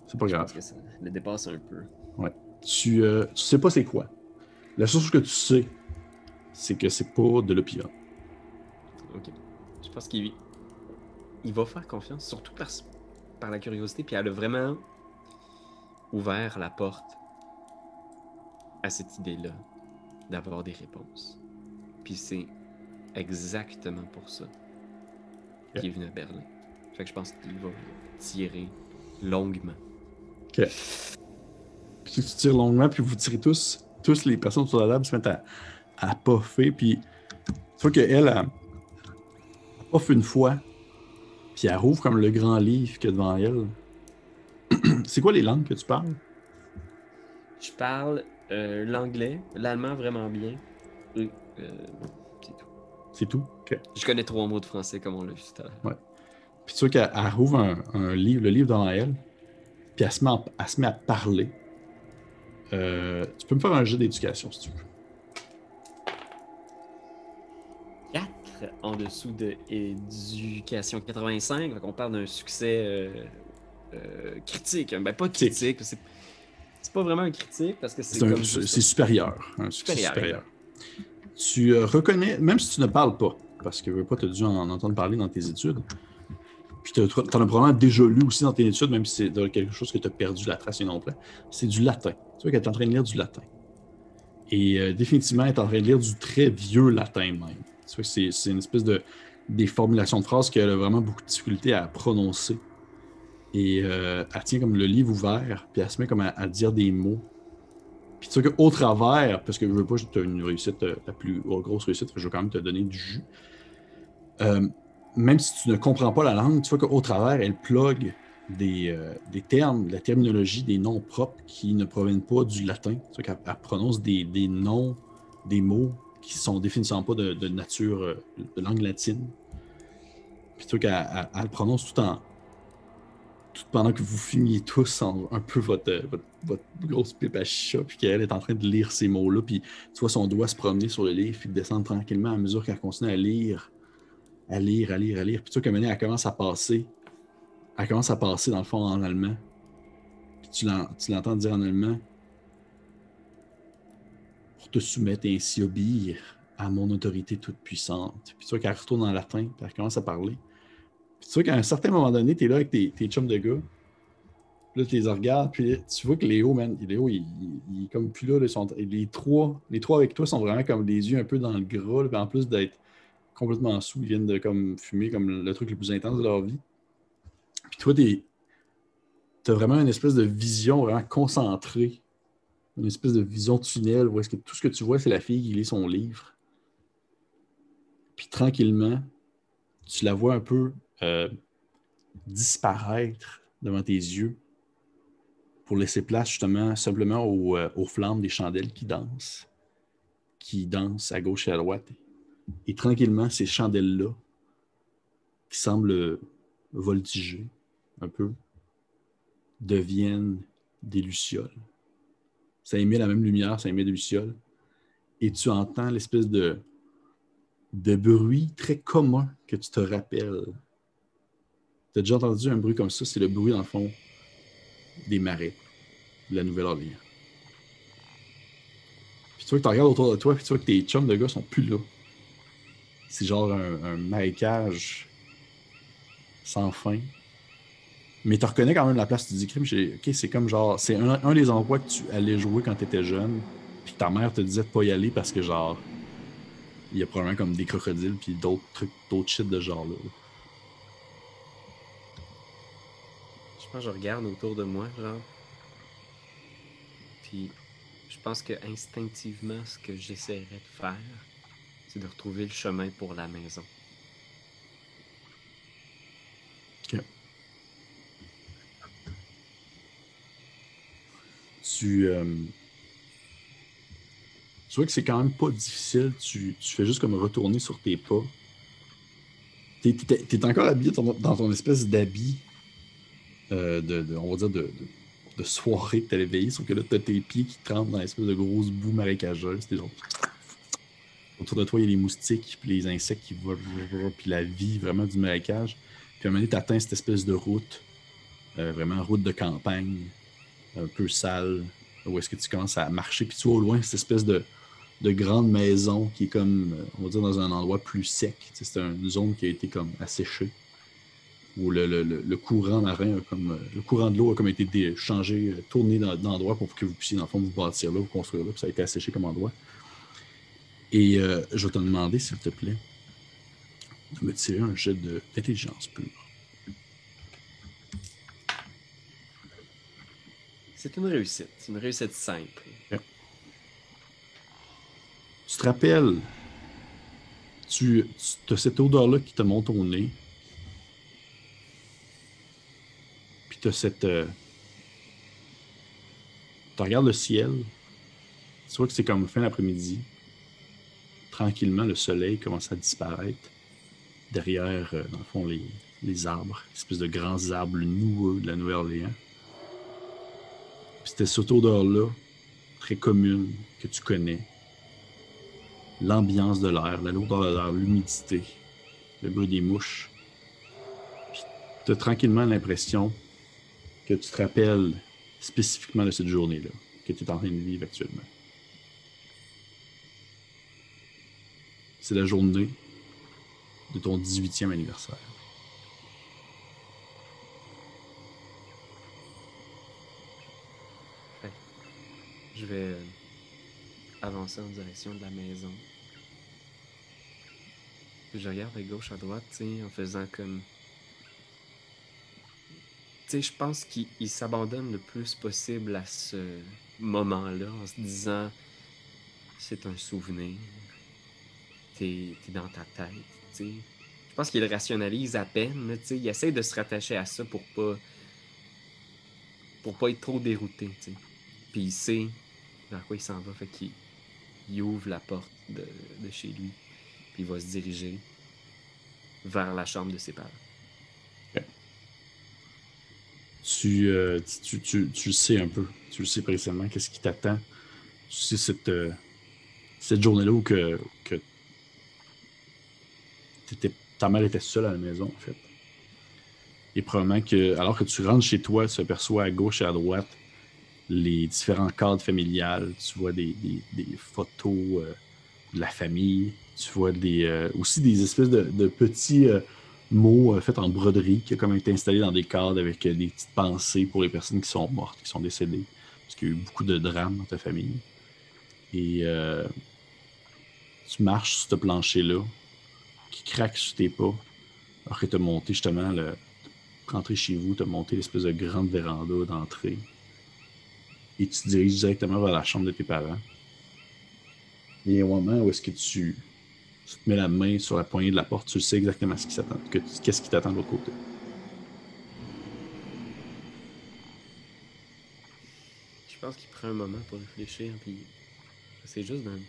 C'est pas grave. Je pense que ça le dépasse un peu. Ouais. Tu sais pas c'est quoi. La seule chose que tu sais, c'est que c'est pas de l'opium. Ok. Je pense qu'il va faire confiance, surtout par la curiosité, puis elle a vraiment ouvert la porte à cette idée-là d'avoir des réponses. Puis c'est exactement pour ça qu'il est venu à Berlin. Fait que je pense qu'il va tirer longuement. Ok. Puis tu tires longuement, puis vous tirez tous les personnes sur la table se mettent à puffer, puis tu vois qu'elle, elle puffe une fois, puis elle rouvre comme le grand livre qu'il y a devant elle. C'est quoi les langues que tu parles? Je parle l'anglais, l'allemand vraiment bien. Et, c'est tout. C'est tout? Ok. Je connais 3 mots de français comme on l'a vu tout à l'heure. Ouais. Puis tu vois qu'elle rouvre un livre, le livre devant elle, puis elle se met à parler. Tu peux me faire un jeu d'éducation si tu veux. 4 en dessous de éducation 85, donc on parle d'un succès critique. Ben pas critique, c'est pas vraiment un critique parce que c'est comme juste... C'est supérieur. Un succès supérieur. Tu reconnais, même si tu ne parles pas, parce que tu as dû en entendre parler dans tes études, puis tu en as probablement déjà lu aussi dans tes études, même si c'est quelque chose que tu as perdu la trace et non pas, c'est du latin. Tu vois qu'elle est en train de lire du latin. Et définitivement, elle est en train de lire du très vieux latin même. Tu vois que c'est une espèce des formulations de phrases qu'elle a vraiment beaucoup de difficulté à prononcer. Et elle tient comme le livre ouvert, puis elle se met comme à dire des mots. Puis tu vois qu'au travers, parce que je veux pas que tu aies une réussite, la plus grosse réussite, je veux quand même te donner du jus. Même si tu ne comprends pas la langue, tu vois qu'au travers, elle plug des termes, de la terminologie, des noms propres qui ne proviennent pas du latin. Tu vois qu'elle prononce des noms, des mots qui sont définitivement pas de nature, de langue latine. Puis tu vois qu'elle prononce tout pendant que vous fumiez tous un peu votre grosse pipe à chicha, puis qu'elle est en train de lire ces mots-là, puis tu vois son doigt se promener sur le livre, puis descendre tranquillement à mesure qu'elle continue à lire. Puis tu vois qu'à un moment donné, elle commence à passer dans le fond en allemand. Puis tu l'entends dire en allemand: pour te soumettre et ainsi obéir à mon autorité toute puissante. Puis tu vois qu'elle retourne en latin, puis elle commence à parler. Puis tu vois qu'à un certain moment donné, t'es là avec tes chums de gars. Puis là, tu les regardes, puis tu vois que Léo, il est comme plus là. Les trois avec toi sont vraiment comme des yeux un peu dans le gras. Là, puis en plus d'être complètement sous, ils viennent de comme fumer comme le truc le plus intense de leur vie. Puis toi, t'as vraiment une espèce de vision vraiment concentrée. Une espèce de vision tunnel où est-ce que tout ce que tu vois, c'est la fille qui lit son livre. Puis tranquillement, tu la vois un peu disparaître devant tes yeux pour laisser place justement simplement aux flammes des chandelles qui dansent à gauche et à droite. Et tranquillement, ces chandelles-là, qui semblent voltiger un peu, deviennent des lucioles. Ça émet la même lumière, ça émet des lucioles. Et tu entends l'espèce de bruit très commun que tu te rappelles. Tu as déjà entendu un bruit comme ça? C'est le bruit, dans le fond, des marais de la Nouvelle-Orléans. Puis tu vois que tu regardes autour de toi, puis tu vois que tes chums de gars sont plus là. C'est genre un marécage sans fin. Mais tu reconnais quand même la place, tu te dis, crime, ok, c'est comme genre, c'est un des endroits que tu allais jouer quand tu étais jeune, puis que ta mère te disait de pas y aller parce que genre, il y a probablement comme des crocodiles, puis d'autres trucs, d'autres shit de ce genre-là. Je pense que je regarde autour de moi, genre. Puis je pense que instinctivement, ce que j'essaierais de faire, c'est de retrouver le chemin pour la maison. Ok. Tu vois que c'est quand même pas difficile. Tu fais juste comme retourner sur tes pas. T'es encore habillé dans ton espèce d'habit on va dire, de soirée que t'allais veiller, sauf que là, t'as tes pieds qui tremblent dans l'espèce de grosse boue marécageuse. T'es genre... Autour de toi, il y a les moustiques, puis les insectes qui volent, puis la vie vraiment du marécage. Puis à un moment donné, t'atteins cette espèce de route, vraiment route de campagne, un peu sale, où est-ce que tu commences à marcher, puis tu vois au loin cette espèce de grande maison qui est comme, on va dire, dans un endroit plus sec. C'est une zone qui a été comme asséchée, où le courant marin, le courant de l'eau a comme été changé, tourné d'endroit pour que vous puissiez, dans le fond, vous bâtir là, vous construire là, puis ça a été asséché comme endroit. Et je vais te demander, s'il te plaît, de me tirer un jet d'intelligence pure. C'est une réussite simple. Okay. Tu te rappelles, tu as cette odeur-là qui te monte au nez, puis tu as cette... tu regardes le ciel, tu vois que c'est comme fin d'après-midi. Tranquillement, le soleil commence à disparaître derrière, dans le fond, les arbres, une espèce de grands arbres noueux de la Nouvelle-Orléans. Puis c'était cette odeur-là, très commune, que tu connais. L'ambiance de l'air, l'odeur de l'air, l'humidité, le bruit des mouches. Puis tu as tranquillement l'impression que tu te rappelles spécifiquement de cette journée-là, que tu es en train de vivre actuellement. C'est la journée de ton 18e anniversaire. Fait je vais avancer en direction de la maison. Puis je regarde à gauche, à droite, tu sais, en faisant comme... Tu sais, je pense qu'il s'abandonne le plus possible à ce moment-là, en se disant, c'est un souvenir, t'es dans ta tête, tu sais. Je pense qu'il le rationalise à peine, tu sais, il essaie de se rattacher à ça pour pas être trop dérouté, tu sais. Puis il sait vers quoi il s'en va, fait qu'il ouvre la porte de chez lui, puis il va se diriger vers la chambre de ses parents. Okay. Tu le sais un peu. Tu le sais précisément. Qu'est-ce qui t'attend? Tu sais cette journée-là où que ta mère était seule à la maison, en fait. Et probablement que, alors que tu rentres chez toi, tu aperçois à gauche et à droite les différents cadres familiales. Tu vois des photos de la famille. Tu vois aussi des espèces de petits mots faits en broderie qui ont comme été installés dans des cadres avec des petites pensées pour les personnes qui sont mortes, qui sont décédées. Parce qu'il y a eu beaucoup de drames dans ta famille. Et tu marches sur ce plancher-là qui craque sous tes pas alors que tu as monté justement rentré chez vous, tu as monté l'espèce de grande véranda d'entrée et tu te diriges directement vers la chambre de tes parents. Et il y a un moment où est-ce que tu te mets la main sur la poignée de la porte, tu sais exactement qu'est-ce qui t'attend de l'autre côté. Je pense qu'il prend un moment pour réfléchir, puis c'est juste de me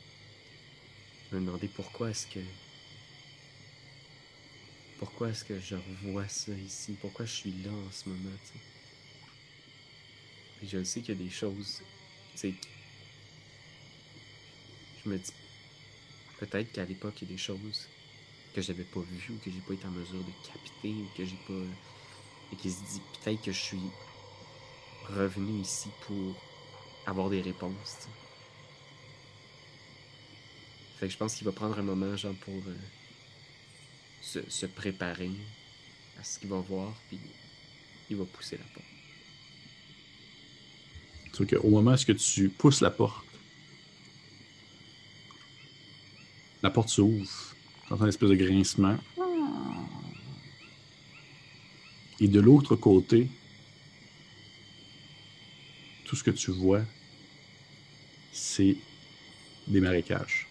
demander pourquoi est-ce que je revois ça ici, pourquoi je suis là en ce moment, tu sais. Puis je sais qu'il y a des choses, tu sais, je me dis peut-être qu'à l'époque, il y a des choses que j'avais pas vues ou que j'ai pas été en mesure de capter ou que j'ai pas... Et qu'il se dit peut-être que je suis revenu ici pour avoir des réponses, t'sais. Fait que je pense qu'il va prendre un moment, genre, pour se préparer à ce qu'il va voir, puis il va pousser la porte. Tu vois qu'au moment où tu pousses la porte s'ouvre. Tu entends une espèce de grincement. Et de l'autre côté, tout ce que tu vois, c'est des marécages.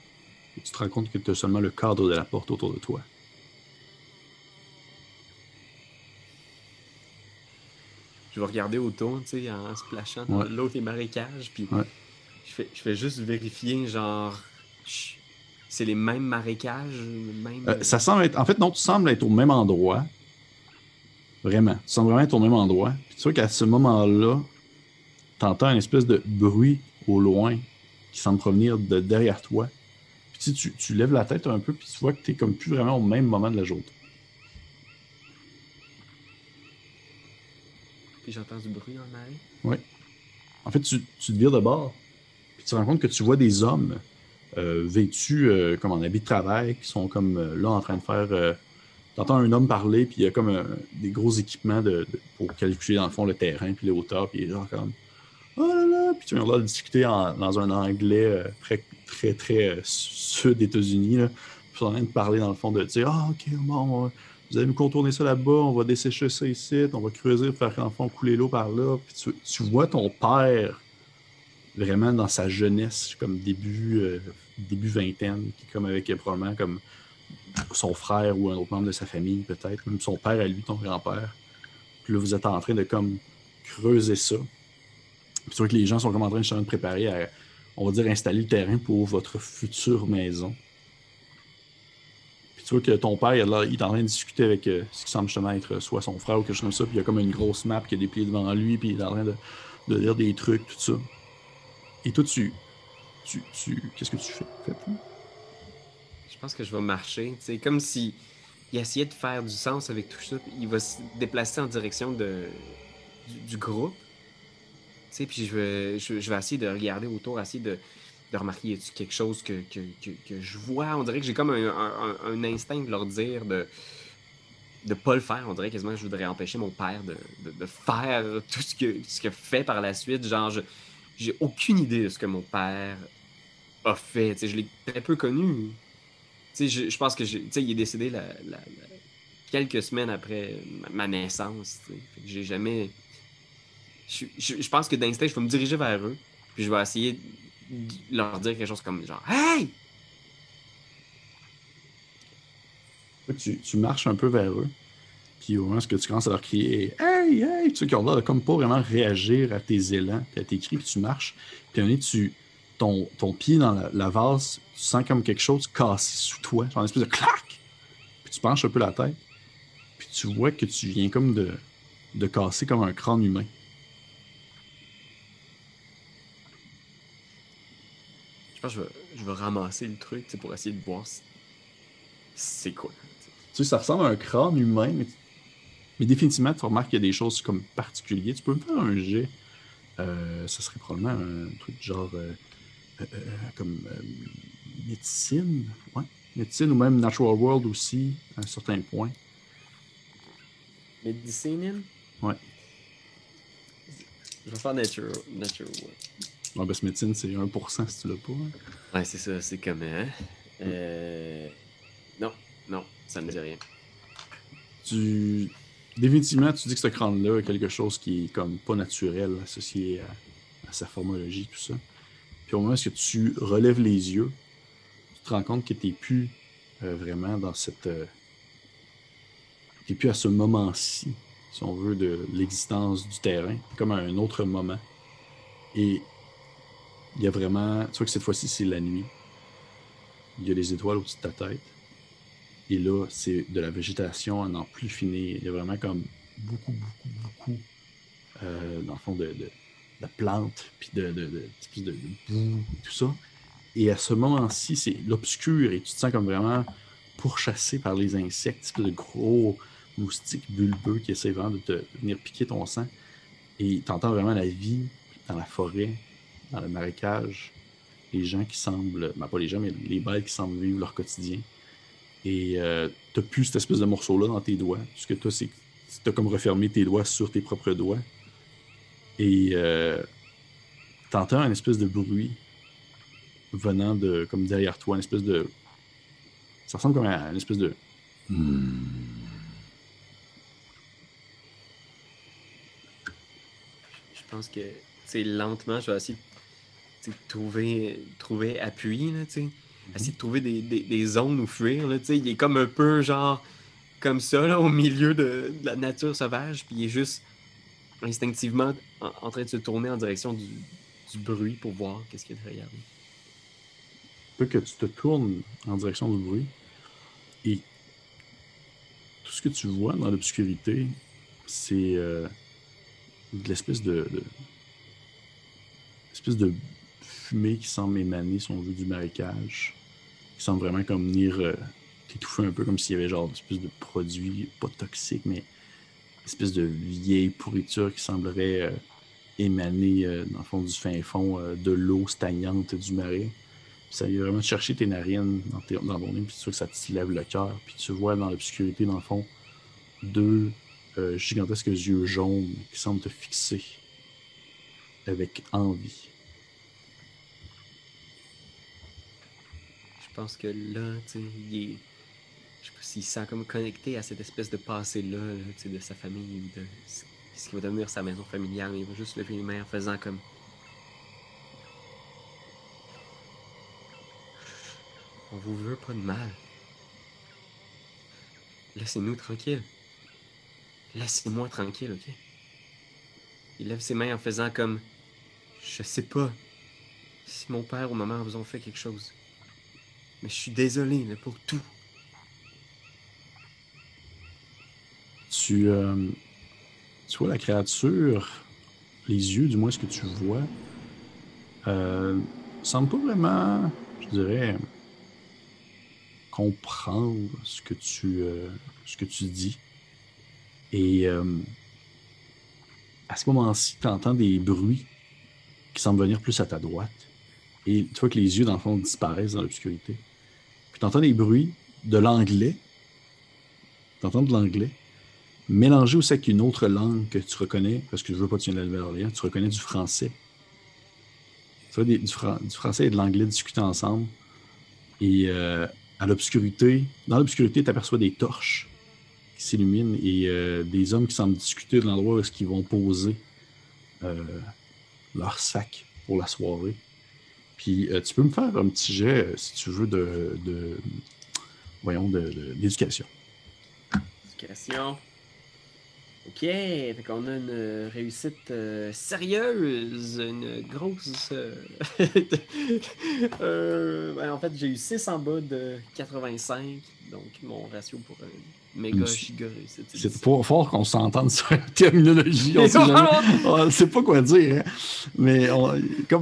Et tu te rends compte que tu as seulement le cadre de la porte autour de toi. Je vais regarder autour, tu sais, en splashant dans l'autre les marécages, puis je fais juste vérifier, genre, c'est les mêmes marécages, ça semble être... En fait, non, tu sembles être au même endroit. Vraiment. Tu sembles vraiment être au même endroit. Puis tu vois qu'à ce moment-là, tu entends une espèce de bruit au loin qui semble provenir de derrière toi. Puis tu lèves la tête un peu, puis tu vois que tu es comme plus vraiment au même moment de la journée. Puis j'entends du bruit en arrière. Oui. En fait, tu te vires de bord, puis tu te rends compte que tu vois des hommes vêtus comme en habit de travail, qui sont comme là en train de faire... T'entends un homme parler, puis il y a comme des gros équipements pour calculer dans le fond le terrain, puis les hauteurs, puis il est genre comme... Oh là là! Puis tu viens là discuter dans un anglais très sud-États-Unis, là. Puis tu es en train de parler dans le fond de dire ah, ok, bon, vous allez nous contourner ça là-bas, on va dessécher ça ici, on va creuser pour faire dans le fond couler l'eau par là. Puis tu vois ton père vraiment dans sa jeunesse, comme début vingtaine, qui est comme avec probablement comme son frère ou un autre membre de sa famille, peut-être, même son père à lui, ton grand-père. Puis là, vous êtes en train de comme creuser ça. Puis tu vois que les gens sont comme en train de se préparer à, on va dire, installer le terrain pour votre future maison. Puis tu vois que ton père, il est en train de discuter avec ce qui semble justement être soit son frère ou quelque chose comme ça, puis il y a comme une grosse map qui a dépliée devant lui, puis il est en train de lire des trucs, tout ça. Et toi, qu'est-ce que tu fais? Je pense que je vais marcher. C'est comme si il essayait de faire du sens avec tout ça. Il va se déplacer en direction du groupe. Puis je vais essayer de regarder autour, essayer de remarquer, y a-t-il quelque chose que je vois. On dirait que j'ai comme un instinct de leur dire de pas le faire. On dirait quasiment que je voudrais empêcher mon père de faire tout ce qu'il fait par la suite. Genre, j'ai aucune idée de ce que mon père a fait. Je l'ai très peu connu. Je pense que il est décédé quelques semaines après ma naissance. Fait que j'ai jamais... Je pense que d'instinct, je vais me diriger vers eux, puis je vais essayer de leur dire quelque chose comme genre « Hey! » Tu marches un peu vers eux, puis au moment où tu commences à leur crier « Hey! Hey! » Tu sais qu'ils ont l'air de comme pas vraiment réagir à tes élans, puis à tes cris, puis tu marches, puis à un moment donné, ton pied dans la vase, tu sens comme quelque chose casser sous toi, genre une espèce de clac! Puis tu penches un peu la tête, puis tu vois que tu viens comme de casser comme un crâne humain. Je pense que je vais ramasser le truc pour essayer de voir c'est quoi. Tu sais, ça ressemble à un crâne humain, mais définitivement, tu remarques qu'il y a des choses comme particulières. Tu peux me faire un jet. Ça serait probablement un truc genre comme médecine. Ouais. Médecine ou même Natural World aussi, à un certain point. Médecine? Ouais. Je vais faire Natural World. Ouais, ben, médecine, c'est 1% si tu l'as pas. Hein. Ouais, c'est ça, c'est comme... Non, ça me dit rien. Définitivement, tu dis que ce crâne-là est quelque chose qui est comme pas naturel, associé à sa formologie, tout ça. Puis au moment où tu relèves les yeux, tu te rends compte que tu n'es plus vraiment dans cette... tu n'es plus à ce moment-ci, si on veut, de l'existence du terrain, comme à un autre moment. Et il y a vraiment... Tu vois que cette fois-ci, c'est la nuit. Il y a les étoiles au-dessus de ta tête. Et là, c'est de la végétation à n'en plus finir. Il y a vraiment comme beaucoup, dans le fond, de plantes, puis de boue, tout ça. Et à ce moment-ci, c'est l'obscur et tu te sens comme vraiment pourchassé par les insectes, espèce de gros moustiques bulbeux qui essaient vraiment de venir piquer ton sang. Et tu entends vraiment la vie dans la forêt, dans le marécage, les gens qui semblent, pas les gens, mais les bêtes qui semblent vivre leur quotidien. Et t'as plus cette espèce de morceau-là dans tes doigts. Ce que t'as, c'est que t'as comme refermé tes doigts sur tes propres doigts. Et t'entends un espèce de bruit venant de comme derrière toi, une espèce de... Ça ressemble comme à une espèce de... Je pense que, tu sais, lentement, je vais essayer de trouver appui, là, tu sais. Essayer de trouver des zones où fuir, là, tu sais. Il est comme un peu, genre, comme ça, là, au milieu de la nature sauvage, puis il est juste instinctivement en train de se tourner en direction du bruit pour voir qu'est-ce qu'il y a derrière lui. Peu que tu te tournes en direction du bruit et tout ce que tu vois dans l'obscurité, c'est de l'espèce espèce de fumée qui semble émaner, si on veut, du marécage, qui semble vraiment comme venir t'étouffer un peu, comme s'il y avait genre une espèce de produit, pas toxique, mais une espèce de vieille pourriture qui semblerait émaner, dans le fond, du fin fond de l'eau stagnante du marais. Puis ça vient vraiment chercher tes narines dans ton nez, puis c'est sûr que ça te lève le cœur. Puis tu vois dans l'obscurité, dans le fond, deux gigantesques yeux jaunes qui semblent te fixer avec envie. Je pense que là, tu sais, il est... Je sais pas s'il se sent comme connecté à cette espèce de passé-là, là, tu sais, de sa famille, de ce qui va devenir sa maison familiale. Il va juste lever les mains en faisant comme... On vous veut pas de mal. Laissez-nous tranquilles. Laissez-moi tranquille, ok? Il lève ses mains en faisant comme... Je sais pas si mon père ou ma mère vous ont fait quelque chose. Mais je suis désolé là, pour tout. Tu vois la créature, les yeux, du moins ce que tu vois, semble pas vraiment, je dirais, comprendre ce que tu dis. Et à ce moment-ci, tu entends des bruits qui semblent venir plus à ta droite. Et tu vois que les yeux, dans le fond, disparaissent dans l'obscurité. Puis tu entends des bruits de l'anglais. Tu entends de l'anglais, mélangé aussi avec une autre langue que tu reconnais, parce que je veux pas que tu viennes de la Nouvelle-Orléans, tu reconnais du français. Tu vois du français et de l'anglais discuter ensemble. Et dans l'obscurité, tu aperçois des torches qui s'illuminent et des hommes qui semblent discuter de l'endroit où ils vont poser leur sac pour la soirée. Puis tu peux me faire un petit jet, si tu veux, d'éducation. Éducation. Ok, fait qu'on a une réussite sérieuse, une grosse... ben, en fait, j'ai eu 6 en bas de 85, donc mon ratio pour un méga giga réussite. C'est pas fort qu'on s'entende sur la terminologie, on sait jamais. On sait pas quoi dire, hein? Mais en tout cas,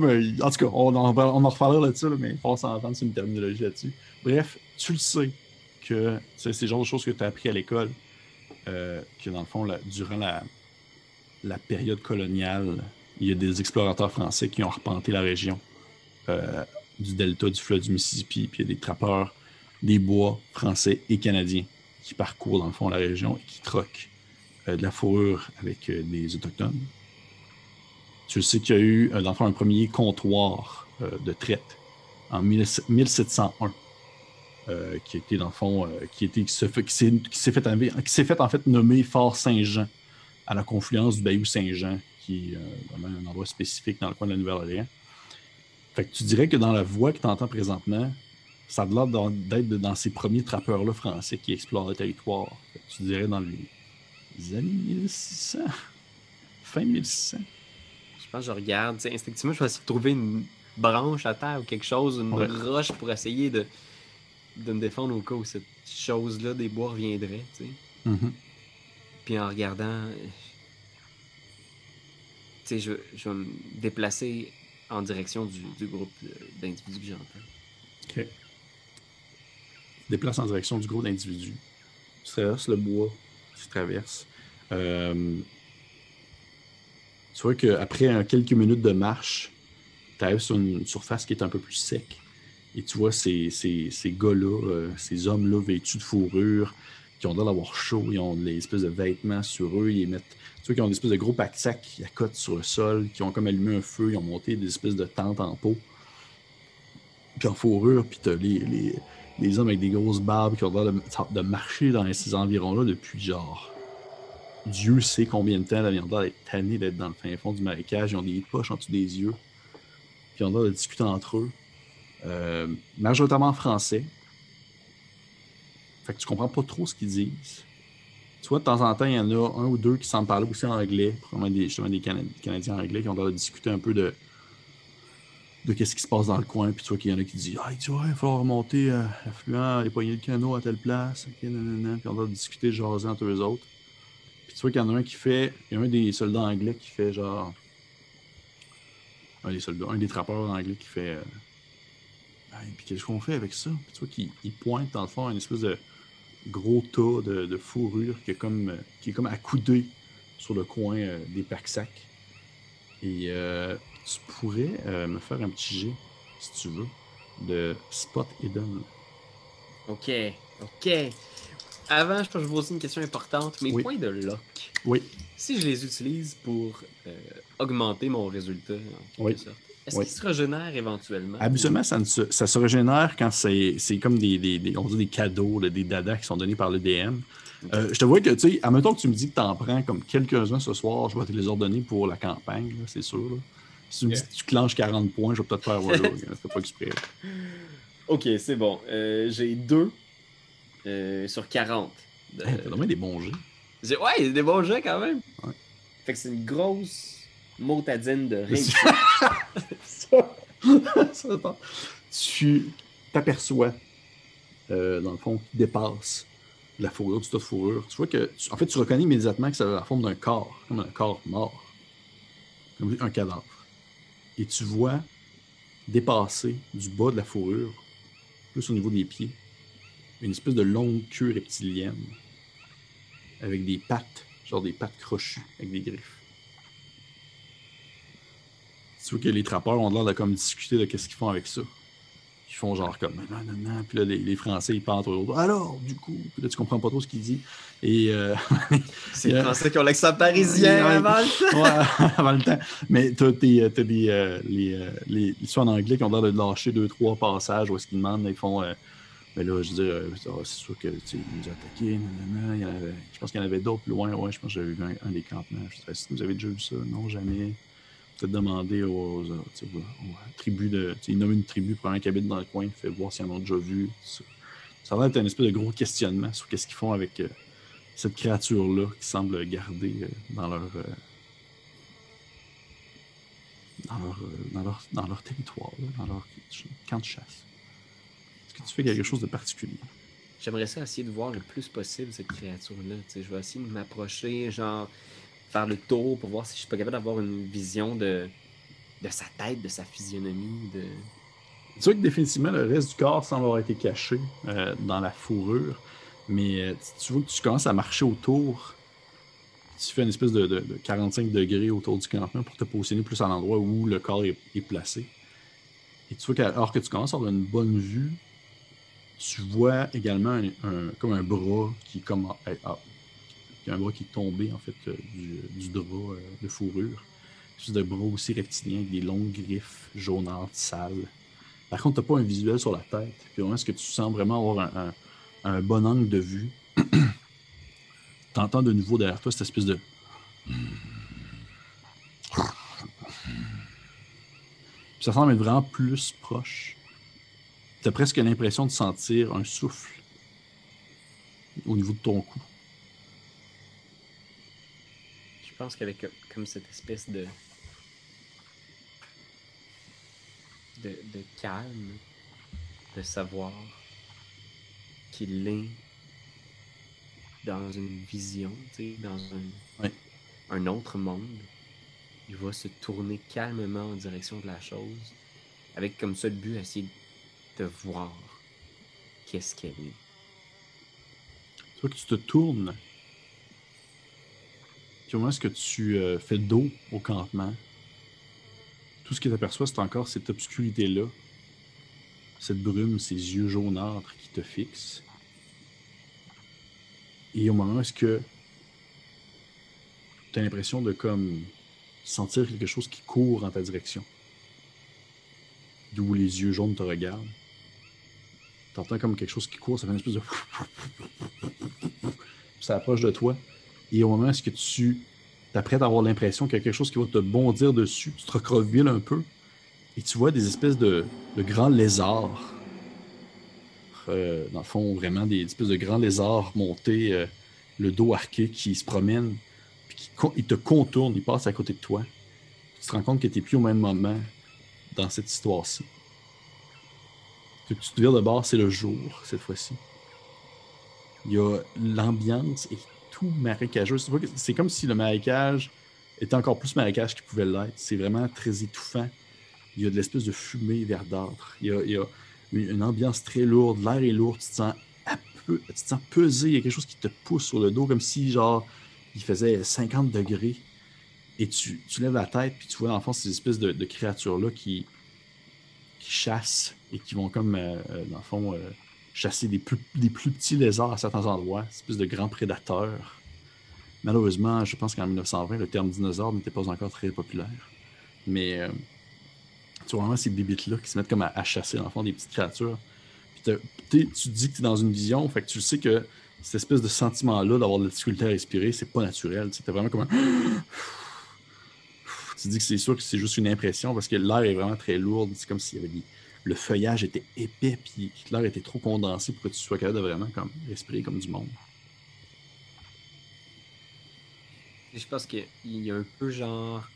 on en reparlera là-dessus, mais il faut s'entendre sur une terminologie là-dessus. Bref, tu le sais que c'est le genre de choses que tu as appris à l'école. Que dans le fond, durant la période coloniale, il y a des explorateurs français qui ont arpenté la région du delta du fleuve du Mississippi, puis il y a des trappeurs des bois français et canadiens qui parcourent dans le fond la région et qui troquent de la fourrure avec des autochtones. Tu sais qu'il y a eu dans le fond un premier comptoir de traite en 1701. Qui était dans le fond, qui s'est fait en fait nommer Fort Saint-Jean à la confluence du Bayou Saint-Jean, qui est vraiment un endroit spécifique dans le coin de la Nouvelle-Orléans. Fait que tu dirais que dans la voix que tu entends présentement, ça a l'air d'être dans ces premiers trappeurs-là français qui explorent le territoire. Fait que tu dirais dans les années 1600, fin 1600. Je pense que je regarde, instinctivement, je vais essayer de trouver une branche à terre ou quelque chose, une roche pour essayer de me défendre au cas où cette chose-là des bois reviendrait, tu sais. Mm-hmm. Puis en regardant, tu sais, je vais me déplacer en direction du groupe d'individus que j'entends. OK. Déplace en direction du groupe d'individus. Tu traverses le bois, tu traverses. Tu vois qu'après quelques minutes de marche, tu arrives sur une surface qui est un peu plus sec. Et tu vois ces gars-là, ces hommes-là vêtus de fourrure, qui ont l'air d'avoir chaud, ils ont des espèces de vêtements sur eux, ils mettent. Tu vois qu'ils ont des espèces de gros pack-sacs qui accotent sur le sol, qui ont comme allumé un feu, ils ont monté des espèces de tentes en peau, puis en fourrure, puis t'as les hommes avec des grosses barbes qui ont l'air de marcher dans ces environs-là depuis genre. Dieu sait combien de temps, là, ils ont l'air d'être tannés d'être dans le fin fond du marécage, ils ont des poches en dessous des yeux, puis ils ont l'air de discuter entre eux. Majoritairement en français. Fait que tu comprends pas trop ce qu'ils disent. Tu vois, de temps en temps, il y en a un ou deux qui semblent parler aussi en anglais, probablement justement des Canadiens anglais qui ont l'air de discuter un peu de qu'est-ce qui se passe dans le coin. Puis tu vois qu'il y en a qui disent « Ah, tu vois, il va falloir remonter l'affluent, aller pogner le canot à telle place. » Okay, nanana. Puis on va discuter, jaser entre eux autres. Puis tu vois qu'il y en a un qui fait... Il y a un des soldats anglais qui fait genre... Un des trappeurs anglais qui fait... puis qu'est-ce qu'on fait avec ça? Puis tu vois qu'il pointe dans le fond une espèce de gros tas de fourrure qui est comme accoudé sur le coin des pack-sacs. Et tu pourrais me faire un petit jet, si tu veux, de Spot Hidden. OK. Avant, je pense que je vais vous poser une question importante. Mes points de luck, si je les utilise pour augmenter mon résultat, en quelque sorte, est-ce qu'ils se régénèrent éventuellement? Habituellement, ça se régénère quand c'est comme on dit des cadeaux, là, des dadas qui sont donnés par le DM. Okay. Je te vois que, tu sais, admettons que tu me dis que tu en prends comme quelques-uns ce soir, je vais te les ordonner pour la campagne, là, c'est sûr. Là. Si tu me dis que tu clenches 40 points, je vais peut-être faire voilà, c'est pas exprès. OK, c'est bon. J'ai 2 sur 40. T'as vraiment des bons jets. Ouais, des bons jets quand même. Ouais. Fait que c'est une grosse motadine de réussite. Tu t'aperçois, dans le fond, qui dépasse la fourrure, du tas de fourrure. Tu vois que, en fait, tu reconnais immédiatement que ça a la forme d'un corps, comme un corps mort, comme un cadavre. Et tu vois dépasser du bas de la fourrure, plus au niveau des pieds, une espèce de longue queue reptilienne avec des pattes, genre des pattes crochues, avec des griffes. Tu vois que les trappeurs ont l'air de comme discuter de qu'est-ce qu'ils font avec ça. Ils font genre comme non. Puis là, les Français, ils parlent entre eux. Alors, du coup, puis là, tu comprends pas trop ce qu'ils disent. Et. C'est les Français qui ont l'accent parisien avant le temps. Ouais, avant le temps. Mais t'as soit en anglais qui ont l'air de lâcher 2-3 passages où est-ce qu'ils demandent, ils font. Mais là, je veux dire, c'est sûr que ils nous ont attaqués. Je pense qu'il y en avait d'autres loin. Ouais, je pense que j'avais vu un des campements. Je sais si vous avez déjà vu ça. Non, jamais. Peut-être demander aux tribus de. Il nomme une tribu pour un qui habite dans le coin, fait voir s'ils en ont déjà vu. Ça va être un espèce de gros questionnement sur qu'est-ce qu'ils font avec cette créature-là qui semble garder dans leur territoire, là, dans leur camp de chasse. Est-ce que tu fais quelque chose de particulier? J'aimerais ça essayer de voir le plus possible cette créature-là. Je vais essayer de m'approcher, genre faire le tour pour voir si je suis pas capable d'avoir une vision de sa tête, de sa physionomie. Tu vois que définitivement, le reste du corps semble avoir été caché dans la fourrure, mais tu vois que tu commences à marcher autour. Tu fais une espèce de 45 degrés autour du campement pour te positionner plus à l'endroit où le corps est placé. Et tu vois qu'alors que tu commences à avoir une bonne vue, tu vois également comme un bras qui est comme un bras qui est tombé en fait du drap de fourrure. Une espèce de bras aussi rectilien avec des longues griffes jaunâtres, sales. Par contre, tu n'as pas un visuel sur la tête. Puis vraiment, est-ce que tu sens vraiment avoir un bon angle de vue? Tu entends de nouveau derrière toi cette espèce de... Puis ça semble être vraiment plus proche. Tu as presque l'impression de sentir un souffle au niveau de ton cou. Je pense qu'avec comme cette espèce de calme, de savoir qu'il est dans une vision, dans un autre monde, il va se tourner calmement en direction de la chose, avec comme ça le but d'essayer de voir qu'est-ce qu'elle est. Tu vois que tu te tournes. Puis au moment où tu fais dos au campement, tout ce que tu aperçois, c'est encore cette obscurité-là. cette brume, ces yeux jaunâtres qui te fixent. Et au moment où est-ce que tu as l'impression de comme sentir quelque chose qui court en ta direction, d'où les yeux jaunes te regardent, tu entends comme quelque chose qui court, ça fait une espèce de... Ça approche de toi. Et au moment où est-ce que tu t'apprêtes à avoir l'impression qu'il y a quelque chose qui va te bondir dessus, tu te recroquevilles un peu, et tu vois des espèces de grands lézards. Dans le fond, vraiment des espèces de grands lézards montés, le dos arqué, qui se promènent, puis ils te contournent, ils passent à côté de toi. Tu te rends compte que tu n'es plus au même moment dans cette histoire-ci. Que tu te vires de bord, c'est le jour, cette fois-ci. Il y a l'ambiance est tout marécageux. C'est comme si le marécage était encore plus marécage qu'il pouvait l'être. C'est vraiment très étouffant. Il y a de l'espèce de fumée verdâtre. Il y a une ambiance très lourde. L'air est lourd. Tu te sens pesé. Il y a quelque chose qui te pousse sur le dos, comme si, genre, il faisait 50 degrés. Et tu lèves la tête, puis tu vois, dans le fond, ces espèces de créatures-là qui chassent et qui vont comme, dans le fond, chasser des plus petits lézards à certains endroits, une espèce de grands prédateurs. Malheureusement, je pense qu'en 1920, le terme dinosaure n'était pas encore très populaire. Mais tu vois vraiment ces bébites-là qui se mettent comme à chasser, dans le fond, des petites créatures. Puis tu te dis que tu es dans une vision, fait que tu sais que cette espèce de sentiment-là d'avoir de la difficulté à respirer, c'est pas naturel. Tu es vraiment comme un... Tu te dis que c'est sûr que c'est juste une impression parce que l'air est vraiment très lourd. C'est comme s'il y avait le feuillage était épais puis que l'air était trop condensé pour que tu sois capable de vraiment comme respirer comme du monde. Je pense qu'il y a un peu genre...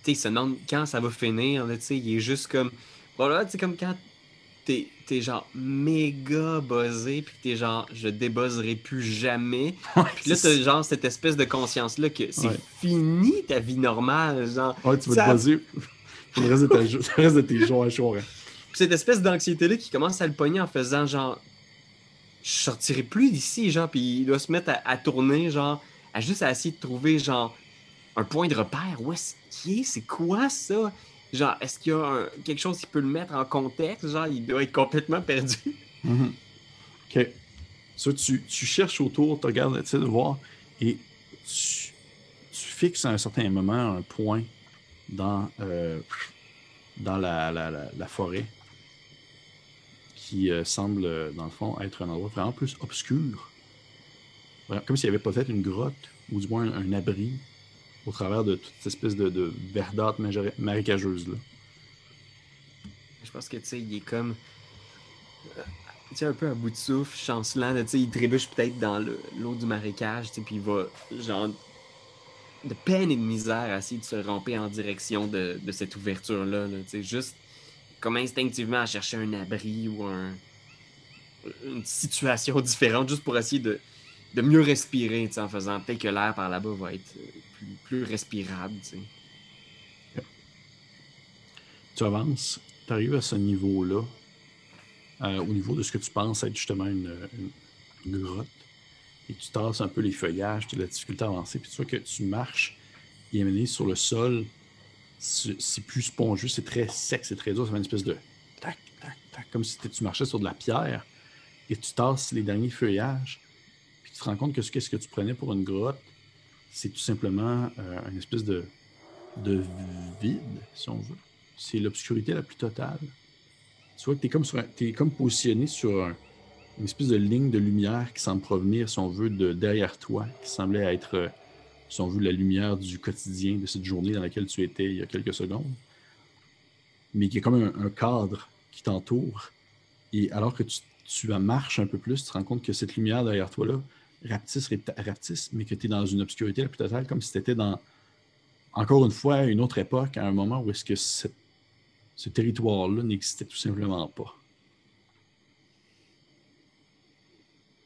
Tu sais, il se demande quand ça va finir, là, tu sais, il est juste comme... Voilà, tu sais, comme quand t'es genre méga buzzé, puis t'es genre, je débuzzerai plus jamais. Ouais, Puis là, t'as genre cette espèce de conscience-là que c'est ouais. fini ta vie normale, genre... Ouais, tu vas te Ça... buzzer pour le reste de tes jours à jour. Hein. Puis cette espèce d'anxiété-là qui commence à le pogner en faisant genre, je sortirai plus d'ici, genre, puis il doit se mettre à tourner, genre, à juste à essayer de trouver, genre, un point de repère. Où est-ce qu'il est? C'est quoi ça? Genre, est-ce qu'il y a quelque chose qui peut le mettre en contexte? Genre, il doit être complètement perdu. Mm-hmm. OK. Ça, tu cherches autour, tu regardes, tu essaies de voir, et tu fixes à un certain moment un point dans, dans la forêt qui semble, dans le fond, être un endroit vraiment plus obscur. Vraiment, comme s'il y avait peut-être une grotte, ou du moins un abri, au travers de toute cette espèce de verdâtre marécageuse-là. Je pense que, tu sais, il est comme, tu sais, un peu à bout de souffle, chancelant, tu sais, il trébuche peut-être dans l'eau du marécage, tu sais, puis il va, genre, de peine et de misère à essayer de se ramper en direction de cette ouverture-là, là, tu sais, juste comme instinctivement à chercher un abri ou une situation différente, juste pour essayer de mieux respirer, tu sais, en faisant peut-être que l'air par là-bas va être plus respirable, tu sais. Tu avances, tu arrives à ce niveau-là, au niveau de ce que tu penses être justement une grotte, et tu tasses un peu les feuillages, tu as de la difficulté à avancer, puis tu vois que tu marches, et amené sur le sol, c'est plus spongieux, c'est très sec, c'est très dur, ça fait une espèce de tac, tac, tac, comme si tu marchais sur de la pierre, et tu tasses les derniers feuillages, puis tu te rends compte que ce que tu prenais pour une grotte, c'est tout simplement une espèce de vide, si on veut. C'est l'obscurité la plus totale. Tu vois que tu es comme positionné sur une espèce de ligne de lumière qui semble provenir, si on veut, de derrière toi, qui semblait être, si on veut, la lumière du quotidien de cette journée dans laquelle tu étais il y a quelques secondes. Mais qui est comme un cadre qui t'entoure. Et alors que tu marches un peu plus, tu te rends compte que cette lumière derrière toi-là rapetisse, mais que tu es dans une obscurité la plus totale, comme si tu étais dans, encore une fois, une autre époque, à un moment où est-ce que ce territoire-là n'existait tout simplement pas.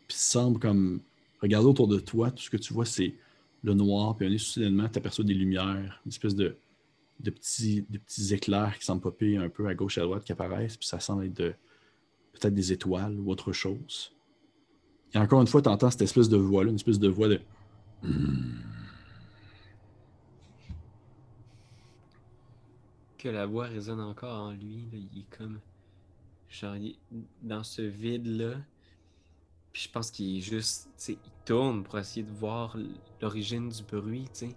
Puis semble comme, regarde autour de toi, tout ce que tu vois, c'est le noir, puis soudainement, tu aperçois des lumières, une espèce de petits éclairs qui semblent popper un peu à gauche et à droite qui apparaissent, puis ça semble être peut-être des étoiles ou autre chose. Et encore une fois, tu entends cette espèce de voix-là, une espèce de voix de... Que la voix résonne encore en lui, là, il est comme... Genre, il est dans ce vide-là. Puis je pense qu'il est juste, tu sais, il tourne pour essayer de voir l'origine du bruit, tu sais.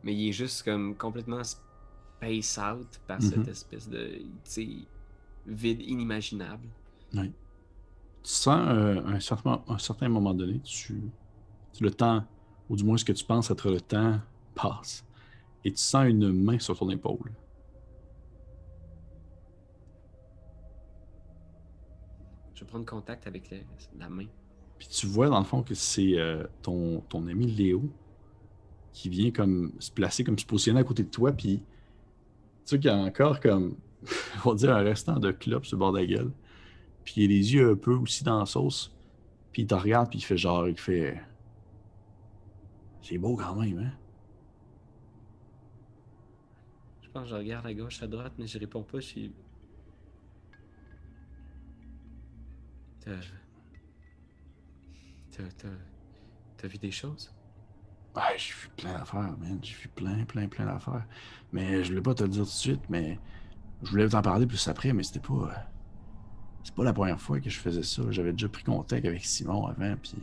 Mais il est juste comme complètement space out par cette Mhm. espèce de, tu sais, vide inimaginable. Ouais. Tu sens un certain moment donné, le temps, ou du moins ce que tu penses être le temps, passe. Et tu sens une main sur ton épaule. Je vais prendre contact avec la main. Puis tu vois dans le fond que c'est ton ami Léo qui vient comme se placer, comme se positionner à côté de toi. Puis tu sais qu'il y a encore comme, on va dire, un restant de clope sur le bord de la gueule. Puis il a les yeux un peu aussi dans la sauce. Puis il te regarde, puis il fait genre, il fait. C'est beau quand même, hein? Je pense que je regarde à gauche, à droite, mais je réponds pas. Je suis. T'as, t'as, t'as vu des choses? Ouais, j'ai vu plein d'affaires, man. J'ai vu plein d'affaires. Mais je voulais pas te le dire tout de suite, mais je voulais t'en parler plus après, mais c'était pas. C'est pas la première fois que je faisais ça. J'avais déjà pris contact avec Simon avant, puis.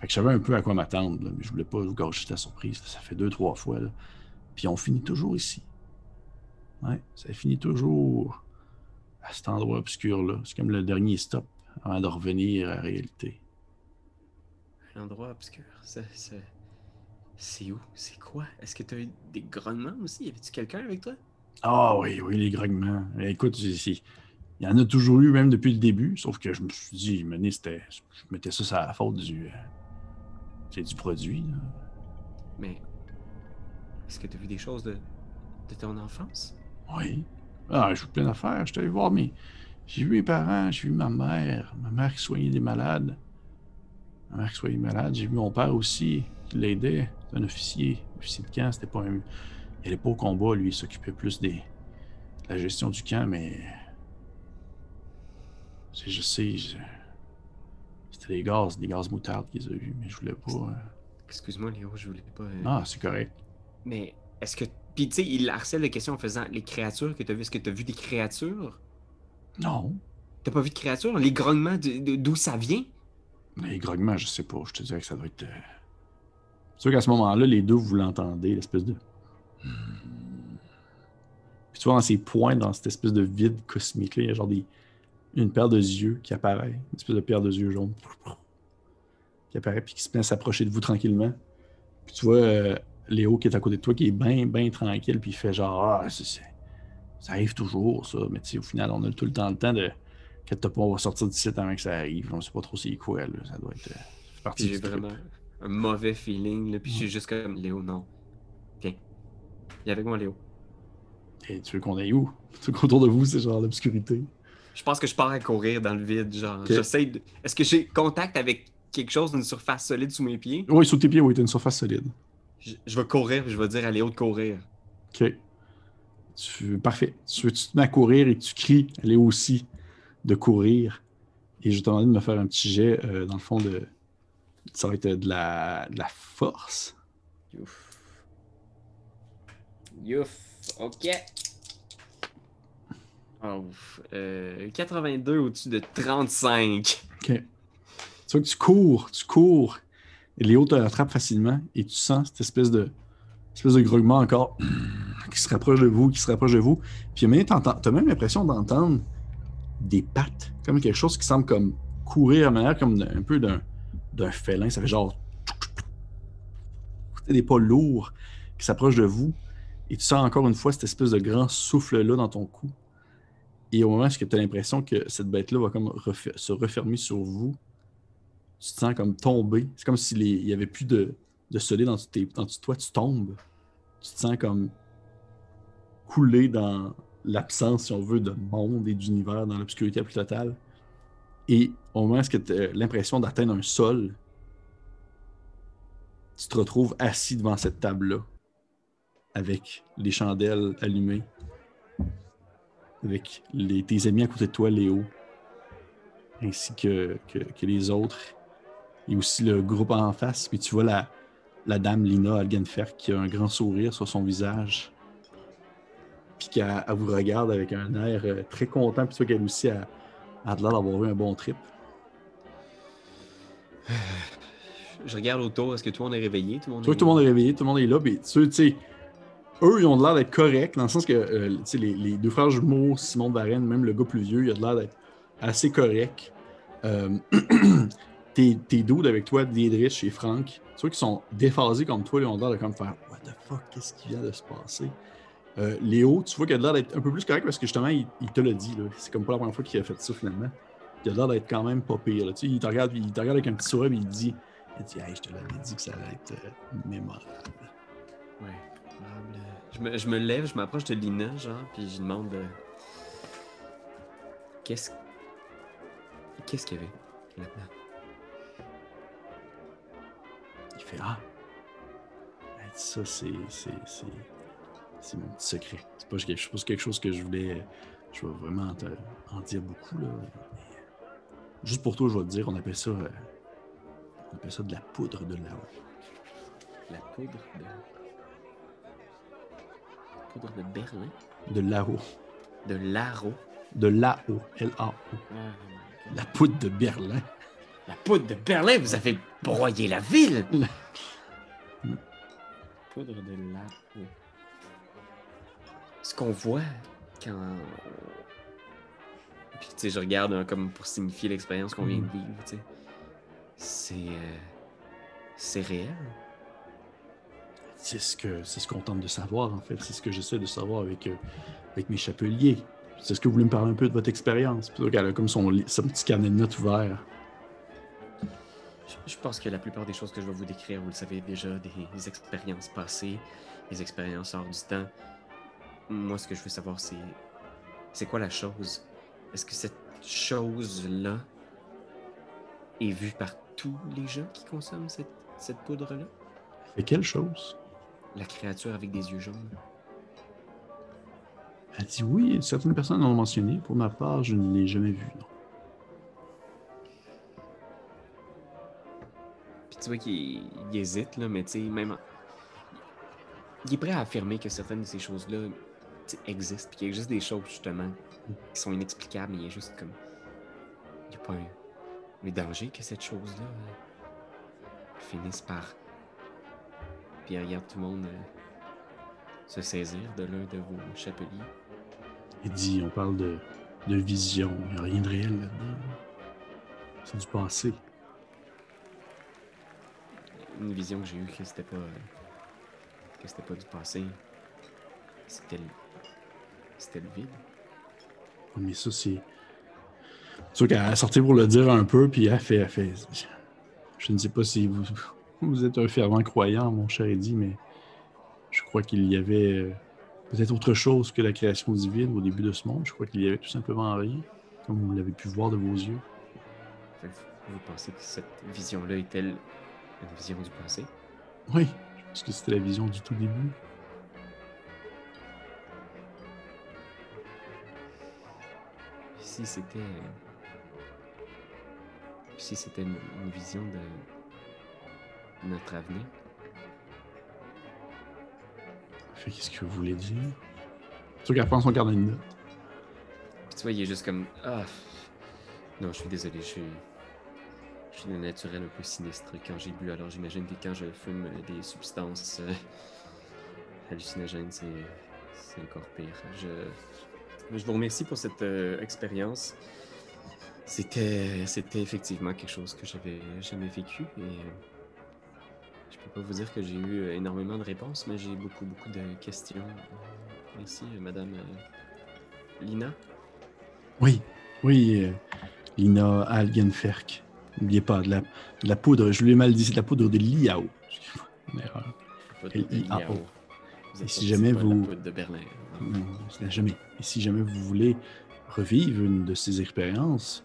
Fait que je savais un peu à quoi m'attendre, là, mais je voulais pas vous gâcher la surprise. Ça fait 2, 3 fois, là. Puis on finit toujours ici. Ouais, ça finit toujours à cet endroit obscur-là. C'est comme le dernier stop avant de revenir à la réalité. Un endroit obscur. C'est où? C'est quoi? Est-ce que t'as eu des grognements aussi? Y avait-tu quelqu'un avec toi? Ah oui, oui, les grognements. Écoute, il y en a toujours eu, même depuis le début, sauf que je me suis dit, je mettais ça sur la faute du produit, là. Mais est-ce que t'as vu des choses de ton enfance? Oui. Ah, je fais plein d'affaires. Je suis allé voir J'ai vu mes parents, j'ai vu ma mère qui soignait des malades. Ma mère qui soignait des malades. J'ai vu mon père aussi, qui l'aidait. C'est un officier de camp. C'était pas un. Il allait pas au combat, lui, il s'occupait plus de la gestion du camp, mais je sais, c'était des gaz moutarde qu'ils ont eu, mais je voulais pas. Excuse-moi, Léo, je voulais pas. Ah, c'est correct. Mais est-ce que. Puis tu sais, il harcèle de questions en faisant les créatures que t'as vues. Est-ce que t'as vu des créatures? Non. T'as pas vu de créatures? Les grognements, d'où ça vient? Les grognements, je sais pas. Je te dirais que ça doit être. C'est sûr qu'à ce moment-là, les deux, vous l'entendez, l'espèce de. Puis tu vois, dans ses points, dans cette espèce de vide cosmique-là, il y a genre une paire de yeux qui apparaît. Une espèce de paire de yeux jaunes qui apparaît, puis qui se met à s'approcher de vous tranquillement. Puis tu vois Léo qui est à côté de toi, qui est bien tranquille, puis il fait genre, ça arrive toujours, ça. Mais tu sais, au final, on a tout le temps de. Quand t'as pas, on va sortir d'ici avant que ça arrive. On sait pas trop c'est quoi, là. Ça doit être. Ça fait Puis partie j'ai du trip. vraiment un mauvais feeling, là. Puis je Mm. suis juste comme, Léo, non. Viens. Viens avec moi, Léo. Et tu veux qu'on aille où? Tu veux qu'autour de vous, c'est genre l'obscurité. Je pense que je pars à courir dans le vide, genre, Ok. j'essaie de. Est-ce que j'ai contact avec quelque chose d'une surface solide sous mes pieds? Oui, sous tes pieds, oui, t'as une surface solide. Je vais courir, puis je vais dire à Léo de courir. OK. Parfait. Tu te mets à courir et tu cries, elle est aussi de courir. Et je vais te demander de me faire un petit jet, dans le fond, ça va être de la force. Youf. Youf. OK. Oh, 82 au-dessus de 35. OK. Tu vois que tu cours, et Léo te rattrape facilement et tu sens cette espèce de grognement encore qui se rapproche de vous, qui se rapproche de vous. Puis tu as même l'impression d'entendre des pattes, comme quelque chose qui semble comme courir à manière comme un peu d'un félin. Ça fait genre des pas lourds qui s'approchent de vous. Et tu sens encore une fois cette espèce de grand souffle-là dans ton cou. Et au moment où tu as l'impression que cette bête-là va comme se refermer sur vous, tu te sens comme tomber. C'est comme s'il n'y avait plus de solide en dessous de toi. Tu tombes. Tu te sens comme couler dans l'absence, si on veut, de monde et d'univers, dans l'obscurité la plus totale. Et au moment où tu as l'impression d'atteindre un sol, tu te retrouves assis devant cette table-là, avec les chandelles allumées, avec tes amis à côté de toi, Léo, ainsi que les autres, et aussi le groupe en face. Puis tu vois la dame Lina Algenfer qui a un grand sourire sur son visage. puis qu'elle vous regarde avec un air très content, puis toi qu'elle aussi a l'air d'avoir eu un bon trip. Je regarde autour, est-ce que tout le monde est réveillé? Tu vois que tout le monde est réveillé, tout le monde est là, puis tu sais, eux, ils ont l'air d'être corrects, dans le sens que tu sais, les deux frères jumeaux, Simon de Varenne, même le gars plus vieux, il a l'air d'être assez correct. Tes dudes avec toi, Diedrich et Frank, tu vois qu'ils sont déphasés comme toi, ils ont l'air de comme faire What the fuck, qu'est-ce qui vient de se passer? Léo, tu vois qu'il a l'air d'être un peu plus correct parce que justement, il te l'a dit, là. C'est comme pas la première fois qu'il a fait ça finalement. Il a l'air d'être quand même pas pire. Là. Tu sais, il te regarde avec un petit sourire et il dit Hey, je te l'avais dit que ça allait être mémorable. Ouais. Je me lève, je m'approche de Lina, genre, puis je demande qu'est-ce qu'il y avait là-dedans? Il fait ça, c'est mon petit secret. C'est pas quelque chose que je vais vraiment en dire beaucoup. Là. Juste pour toi, je vais te dire, on appelle ça de la poudre de là-haut. La poudre de Berlin? De là-haut. De Laro? De là-haut. L-A-O. La poudre de Berlin. La poudre de Berlin, vous avez broyé la ville! Poudre de Laro. Ce qu'on voit quand... Puis tu sais, je regarde comme pour signifier l'expérience qu'on vient de vivre, tu sais. C'est réel. C'est ce qu'on tente de savoir, en fait. C'est ce que j'essaie de savoir avec mes chapeliers. C'est ce que vous voulez me parler un peu de votre expérience. Puis elle a comme son petit carnet de notes ouvert. Je pense que la plupart des choses que je vais vous décrire, vous le savez déjà, des expériences passées, des expériences hors du temps. Moi, ce que je veux savoir, c'est quoi la chose? Est-ce que cette chose-là est vue par tous les gens qui consomment cette poudre-là? Et quelle chose? La créature avec des yeux jaunes. Elle dit oui, certaines personnes l'ont mentionné. Pour ma part, je ne l'ai jamais vue, non. Puis tu vois qu'il hésite, là, mais tu sais, même... Il est prêt à affirmer que certaines de ces choses-là existent, puis qu'il y a juste des choses, justement, qui sont inexplicables, mais il y a juste comme... Il n'y a pas un danger que cette chose-là finisse par... Puis il regarde tout le monde se saisir de l'un de vos chapeliers. Il dit, on parle de vision, il n'y a rien de réel là-dedans. C'est du passé. Une vision que j'ai eue que c'était pas du passé. C'était le vide. Mais ça, c'est... C'est sûr qu'elle a sorti pour le dire un peu, puis elle fait... Je ne sais pas si vous êtes un fervent croyant, mon cher Eddie, mais je crois qu'il y avait peut-être autre chose que la création divine au début de ce monde. Je crois qu'il y avait tout simplement rien, comme vous l'avez pu voir de vos yeux. Vous pensez que cette vision-là est-elle une vision du passé? Oui, je pense que c'était la vision du tout début. Si c'était une vision de notre avenir. Fait qu'est-ce que vous voulez dire? C'est sûr qu'elle prend son carnet de notes. Puis tu vois, il est juste comme non, je suis désolé, je suis de naturel un peu sinistre quand j'ai bu, alors j'imagine que quand je fume des substances hallucinogènes, c'est encore pire. Je vous remercie pour cette expérience. C'était effectivement quelque chose que j'avais jamais vécu et je peux pas vous dire que j'ai eu énormément de réponses, mais j'ai beaucoup de questions. Merci, Madame Lina. Oui, Lina Algenferk. N'oubliez pas, de la poudre, je lui ai mal dit, c'est de la poudre de Liao. Une erreur. L-I-A-O. Vous Et êtes si jamais pas vous... la poudre de Berlin. Non, jamais. Et si jamais vous voulez revivre une de ces expériences,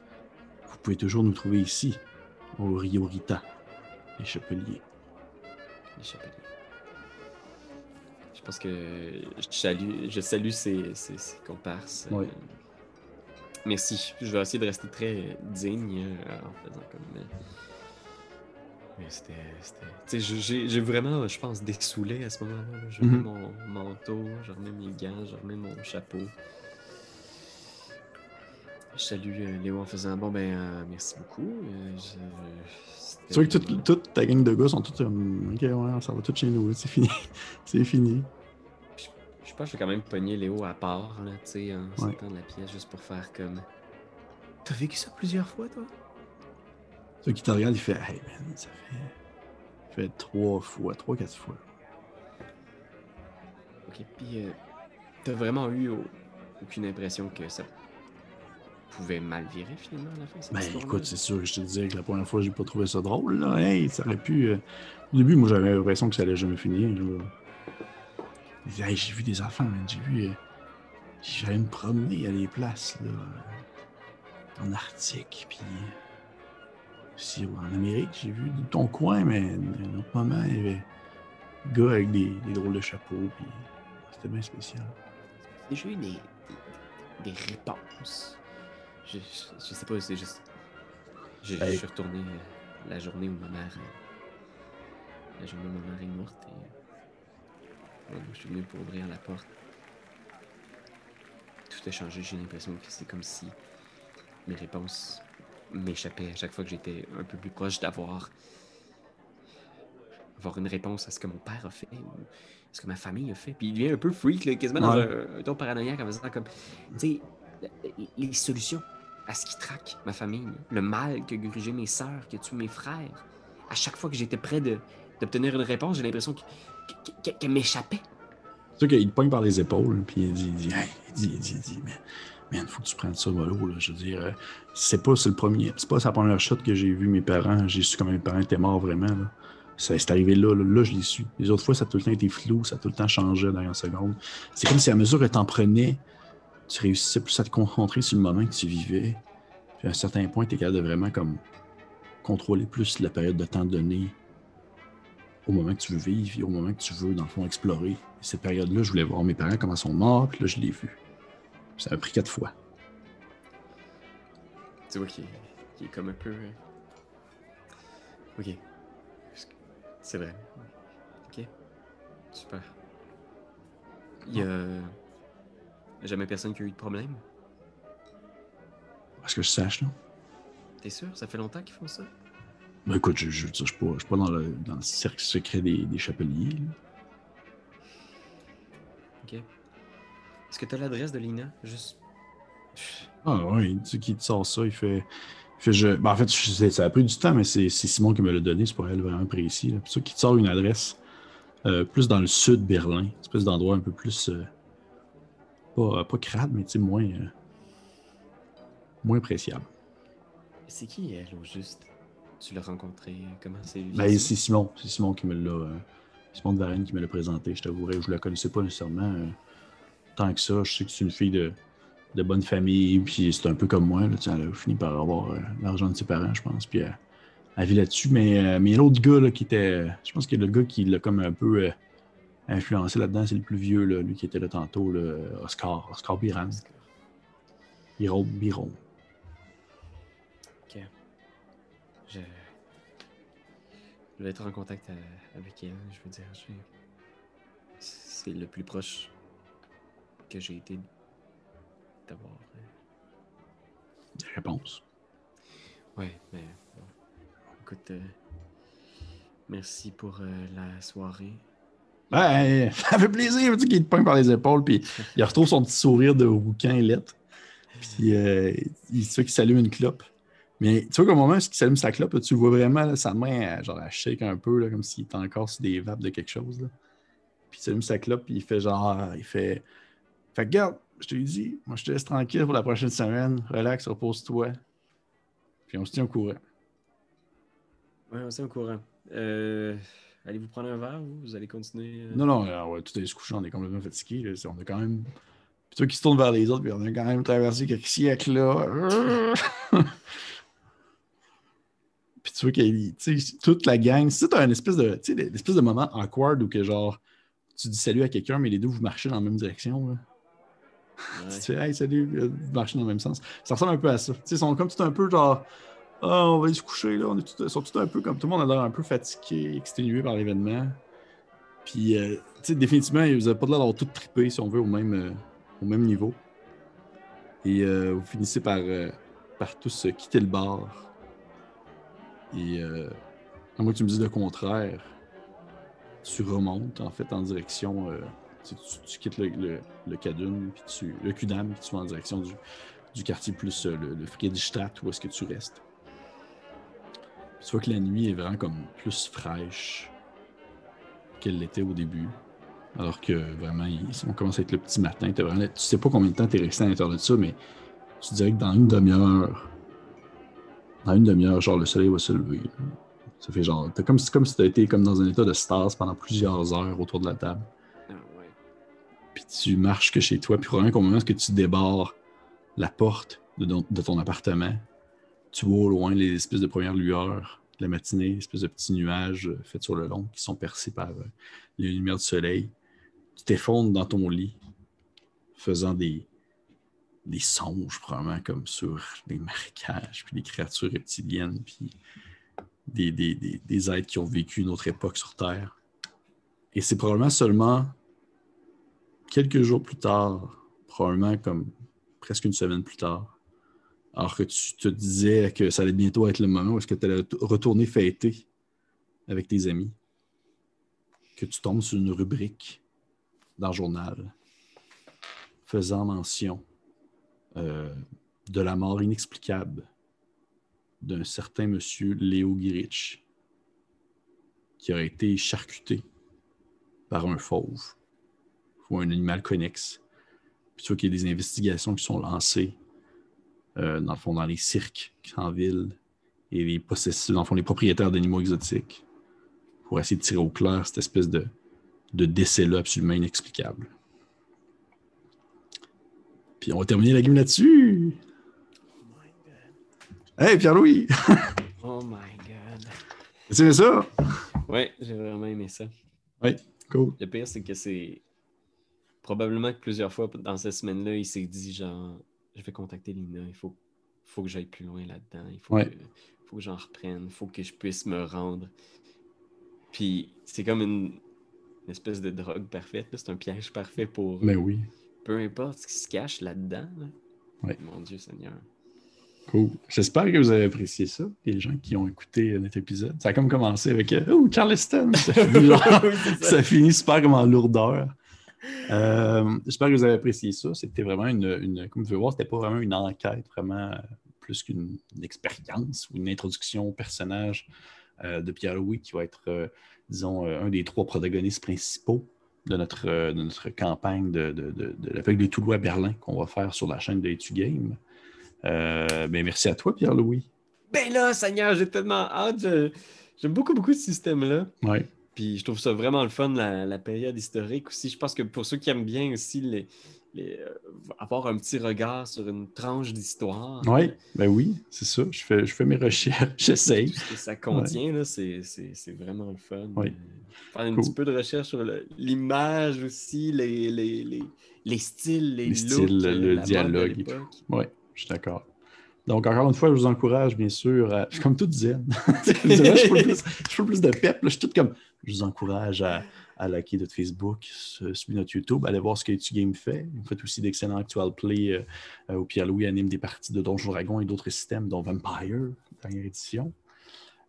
vous pouvez toujours nous trouver ici, au Rio Rita, les Chapeliers. Les chapeliers. Je pense que je salue ces comparses. Oui. Merci. Je vais essayer de rester très digne en faisant comme... Mais tu sais, j'ai vraiment, je pense, dessoulé à ce moment-là. Là. Je remets Mhm. mon manteau, je remets mes gants, je remets mon chapeau. Je salue Léo en faisant bon, ben, merci beaucoup. C'est C'était vrai que vraiment. toute ta gang de gars sont tous OK, ouais, ça va tout chez nous, c'est fini. C'est fini. Je, je pense que j'ai quand même pogné Léo à part, là, tu sais, en Ouais. sortant de la pièce juste pour faire comme. T'as vécu ça plusieurs fois, toi? Ceux qui te regardent, il fait Hey man, ça fait 3, 4 fois. Ok, puis t'as vraiment eu aucune impression que ça pouvait mal virer finalement à la fin, cette Ben histoire-là? écoute, c'est sûr que je te disais que la première fois, j'ai pas trouvé ça drôle, là. Hey, ça aurait pu. Au début, moi, j'avais l'impression que ça allait jamais finir. Là. Je disais, hey, j'ai vu des enfants, man. J'ai vu. J'allais me promener à des places, là, en Arctique, puis aussi en Amérique, j'ai vu ton coin, mais à un autre moment, il y avait des gars avec des drôles de chapeaux, puis c'était bien spécial. J'ai eu des réponses. Je sais pas, c'est juste. Je Hey, suis retourné la journée où ma mère. La journée où ma mère est morte et. Ouais, je suis venu pour ouvrir la porte. Tout a changé, j'ai l'impression que c'est comme si mes réponses m'échappaient à chaque fois que j'étais un peu plus proche avoir une réponse à ce que mon père a fait ou ce que ma famille a fait. Puis il devient un peu freak, là, quasiment dans ouais. un ton paranoïaque en faisant comme, tu sais, les solutions à ce qui traque ma famille, le mal que grugé mes sœurs, que tué mes frères. À chaque fois que j'étais près d'obtenir une réponse, j'ai l'impression qu'elle m'échappait. C'est sûr qu'il te pogne par les épaules, puis hey, il dit, mais man, faut que tu prennes ça mollo, là. Je veux dire, c'est pas sa première shot que j'ai vu mes parents. J'ai su que mes parents étaient morts vraiment, là. Ça, c'est arrivé là, je l'ai su. Les autres fois, ça a tout le temps été flou, ça a tout le temps changé dans une seconde. C'est comme si à mesure que t'en prenais, tu réussissais plus à te concentrer sur le moment que tu vivais. Puis à un certain point, tu es capable de vraiment comme contrôler plus la période de temps donnée au moment que tu veux vivre et au moment que tu veux, dans le fond, explorer. Et cette période-là, je voulais voir mes parents comment ils sont morts, puis là, je l'ai vu. Ça a pris 4 fois. Tu vois qu'il est comme un peu. Ok, c'est vrai. Ok, super. Il y Bon, a jamais personne qui a eu de problème. à ce que je sache, là. T'es sûr? Ça fait longtemps qu'ils font ça? Ben écoute, je suis pas dans le cercle secret des chapeliers, là. Ok. Est-ce que t'as l'adresse de Lina? Juste. Ah ouais, tu sais qui te sort ça, ben, en fait, ça a pris du temps, mais c'est Simon qui me l'a donné, c'est pour elle vraiment précis. Là. C'est ça qui te sort une adresse plus dans le sud de Berlin, une espèce d'endroit un peu plus pas crade, mais tu sais, moins appréciable. C'est qui elle au juste? Tu l'as rencontré comment? C'est via Ben, Simon? C'est Simon qui me l'a. Simon de Varenne qui me l'a présenté, je t'avouerai. Je la connaissais pas nécessairement tant que ça. Je sais que c'est une fille de bonne famille, puis c'est un peu comme moi. Là, elle a fini par avoir l'argent de ses parents, je pense, puis elle vit là-dessus. Mais l'autre gars là, qui était. Je pense que le gars qui l'a comme un peu influencé là-dedans, c'est le plus vieux, là, lui qui était là tantôt, là, Oscar Biran. Oscar. Biron. Ok. Je... je vais être en contact avec elle. Je veux dire, c'est le plus proche que j'ai été d'avoir. Des réponses. Ouais, mais bon. Écoute, merci pour la soirée. Ouais, ça fait plaisir, tu sais, qu'il te pogne par les épaules, puis il retrouve son petit sourire de rouquin lettre. Puis il se fait qu'il s'allume une clope. Mais tu vois qu'au moment où il s'allume sa clope, là, tu le vois vraiment, là, sa main, genre, elle shake un peu, là, comme s'il était encore sur des vapes de quelque chose. Là. Puis il s'allume sa clope, puis il fait genre, fait que regarde, je te l'ai dit, moi je te laisse tranquille pour la prochaine semaine. Relax, repose-toi. Puis on se tient au courant. Ouais, on est au courant. Allez-vous prendre un verre ou vous allez continuer? Non, non, on va tout aller se coucher, on est complètement fatigué. Là. On a quand même. Puis toi qui se tourne vers les autres, puis on a quand même traversé quelques siècles là. Puis tu vois que toute la gang, si tu as une espèce de moment awkward où que genre tu dis salut à quelqu'un, mais les deux vous marchez dans la même direction. Là. Tu Ouais. te fais hey salut, vous marchez dans le même sens. Ça ressemble un peu à ça. Ils sont comme tout un peu genre Ah, on va aller se coucher, là. Ils sont tous un peu comme tout le monde a l'air un peu fatigué, exténué par l'événement. Puis, tu sais, définitivement, vous n'avez pas l'air d'avoir tout trippé, si on veut, au même niveau. Et vous finissez par tous quitter le bar. Et à moins que tu me dises le contraire, tu remontes, en fait, en direction... tu quittes le Cadune, puis le Kudam, puis tu vas en direction du quartier plus le Friedrichstadt, où est-ce que tu restes. Puis tu vois que la nuit est vraiment comme plus fraîche qu'elle l'était au début. Alors que vraiment, on commence à être le petit matin. Tu sais pas combien de temps tu es resté à l'intérieur de ça, mais tu dirais que dans une demi-heure, genre le soleil va se lever. Ça fait genre. C'est comme si tu été comme dans un état de stase pendant plusieurs heures autour de la table. Ah ouais. Puis tu marches que chez toi, puis probablement qu'au moment où tu débarres la porte de ton appartement, tu vois au loin les espèces de premières lueurs de la matinée, les espèces de petits nuages faits sur le long qui sont percés par les lumières du soleil. Tu t'effondres dans ton lit, faisant des songes, probablement comme sur des marécages, puis des créatures reptiliennes, puis des êtres qui ont vécu une autre époque sur Terre. Et c'est probablement seulement quelques jours plus tard, probablement comme presque une semaine plus tard, alors que tu te disais que ça allait bientôt être le moment où est-ce que tu allais retourner fêter avec tes amis, que tu tombes sur une rubrique dans le journal faisant mention de la mort inexplicable d'un certain monsieur Léo Girich qui aurait été charcuté par un fauve ou un animal connexe. Puis tu vois qu'il y a des investigations qui sont lancées dans le fond dans les cirques en ville et dans le fond, les propriétaires d'animaux exotiques pour essayer de tirer au clair cette espèce de décès-là absolument inexplicable. Puis on va terminer la game là-dessus. Oh my god. Hey, Pierre-Louis! Oh my god. Tu aimé ça? Ouais, j'ai vraiment aimé ça. Oui, cool. Le pire, c'est que c'est probablement que plusieurs fois dans cette semaine-là, il s'est dit genre, je vais contacter Lina, il faut que j'aille plus loin là-dedans, faut que j'en reprenne, il faut que je puisse me rendre. Puis c'est comme une espèce de drogue parfaite, là. C'est un piège parfait pour Ben oui. peu importe ce qui se cache là-dedans. Là. Ouais. Mon Dieu Seigneur. Cool. J'espère que vous avez apprécié ça, les gens qui ont écouté notre épisode. Ça a comme commencé avec Charleston! Ça finit super comme en lourdeur. J'espère que vous avez apprécié ça. C'était vraiment comme vous pouvez voir, c'était pas vraiment une enquête, vraiment plus qu'une expérience ou une introduction au personnage de Pierre-Louis qui va être, disons, un des 3 protagonistes principaux de notre campagne de la feuille des Toulouse à Berlin qu'on va faire sur la chaîne de Etu Game. Merci à toi, Pierre-Louis. Ben là, Seigneur, j'ai tellement hâte. J'aime beaucoup ce système-là. Ouais. Puis je trouve ça vraiment le fun, la période historique aussi. Je pense que pour ceux qui aiment bien aussi avoir un petit regard sur une tranche d'histoire. Oui, ben oui, c'est ça. Je fais mes recherches, j'essaye. Tout ce que ça contient, là, c'est vraiment le fun. Ouais. Faire un petit peu de recherche sur l'image aussi, les styles, les looks, styles, le dialogue. Oui, je suis d'accord. Donc, encore une fois, je vous encourage, bien sûr, je suis comme tout zen. Je fais plus de pep. Là, je suis tout comme, je vous encourage à liker notre Facebook, suivre notre YouTube, aller voir ce que Etu Game fait. Vous faites aussi d'excellents actual play où Pierre-Louis anime des parties de Donjons Dragons et d'autres systèmes, dont Vampire, dernière édition.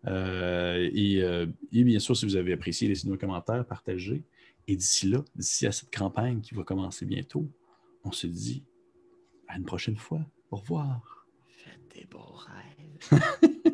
Et bien sûr, si vous avez apprécié, laissez-nous un commentaire, partagez. Et d'ici à cette campagne qui va commencer bientôt, on se dit à une prochaine fois. Au revoir. Faites des beaux rêves.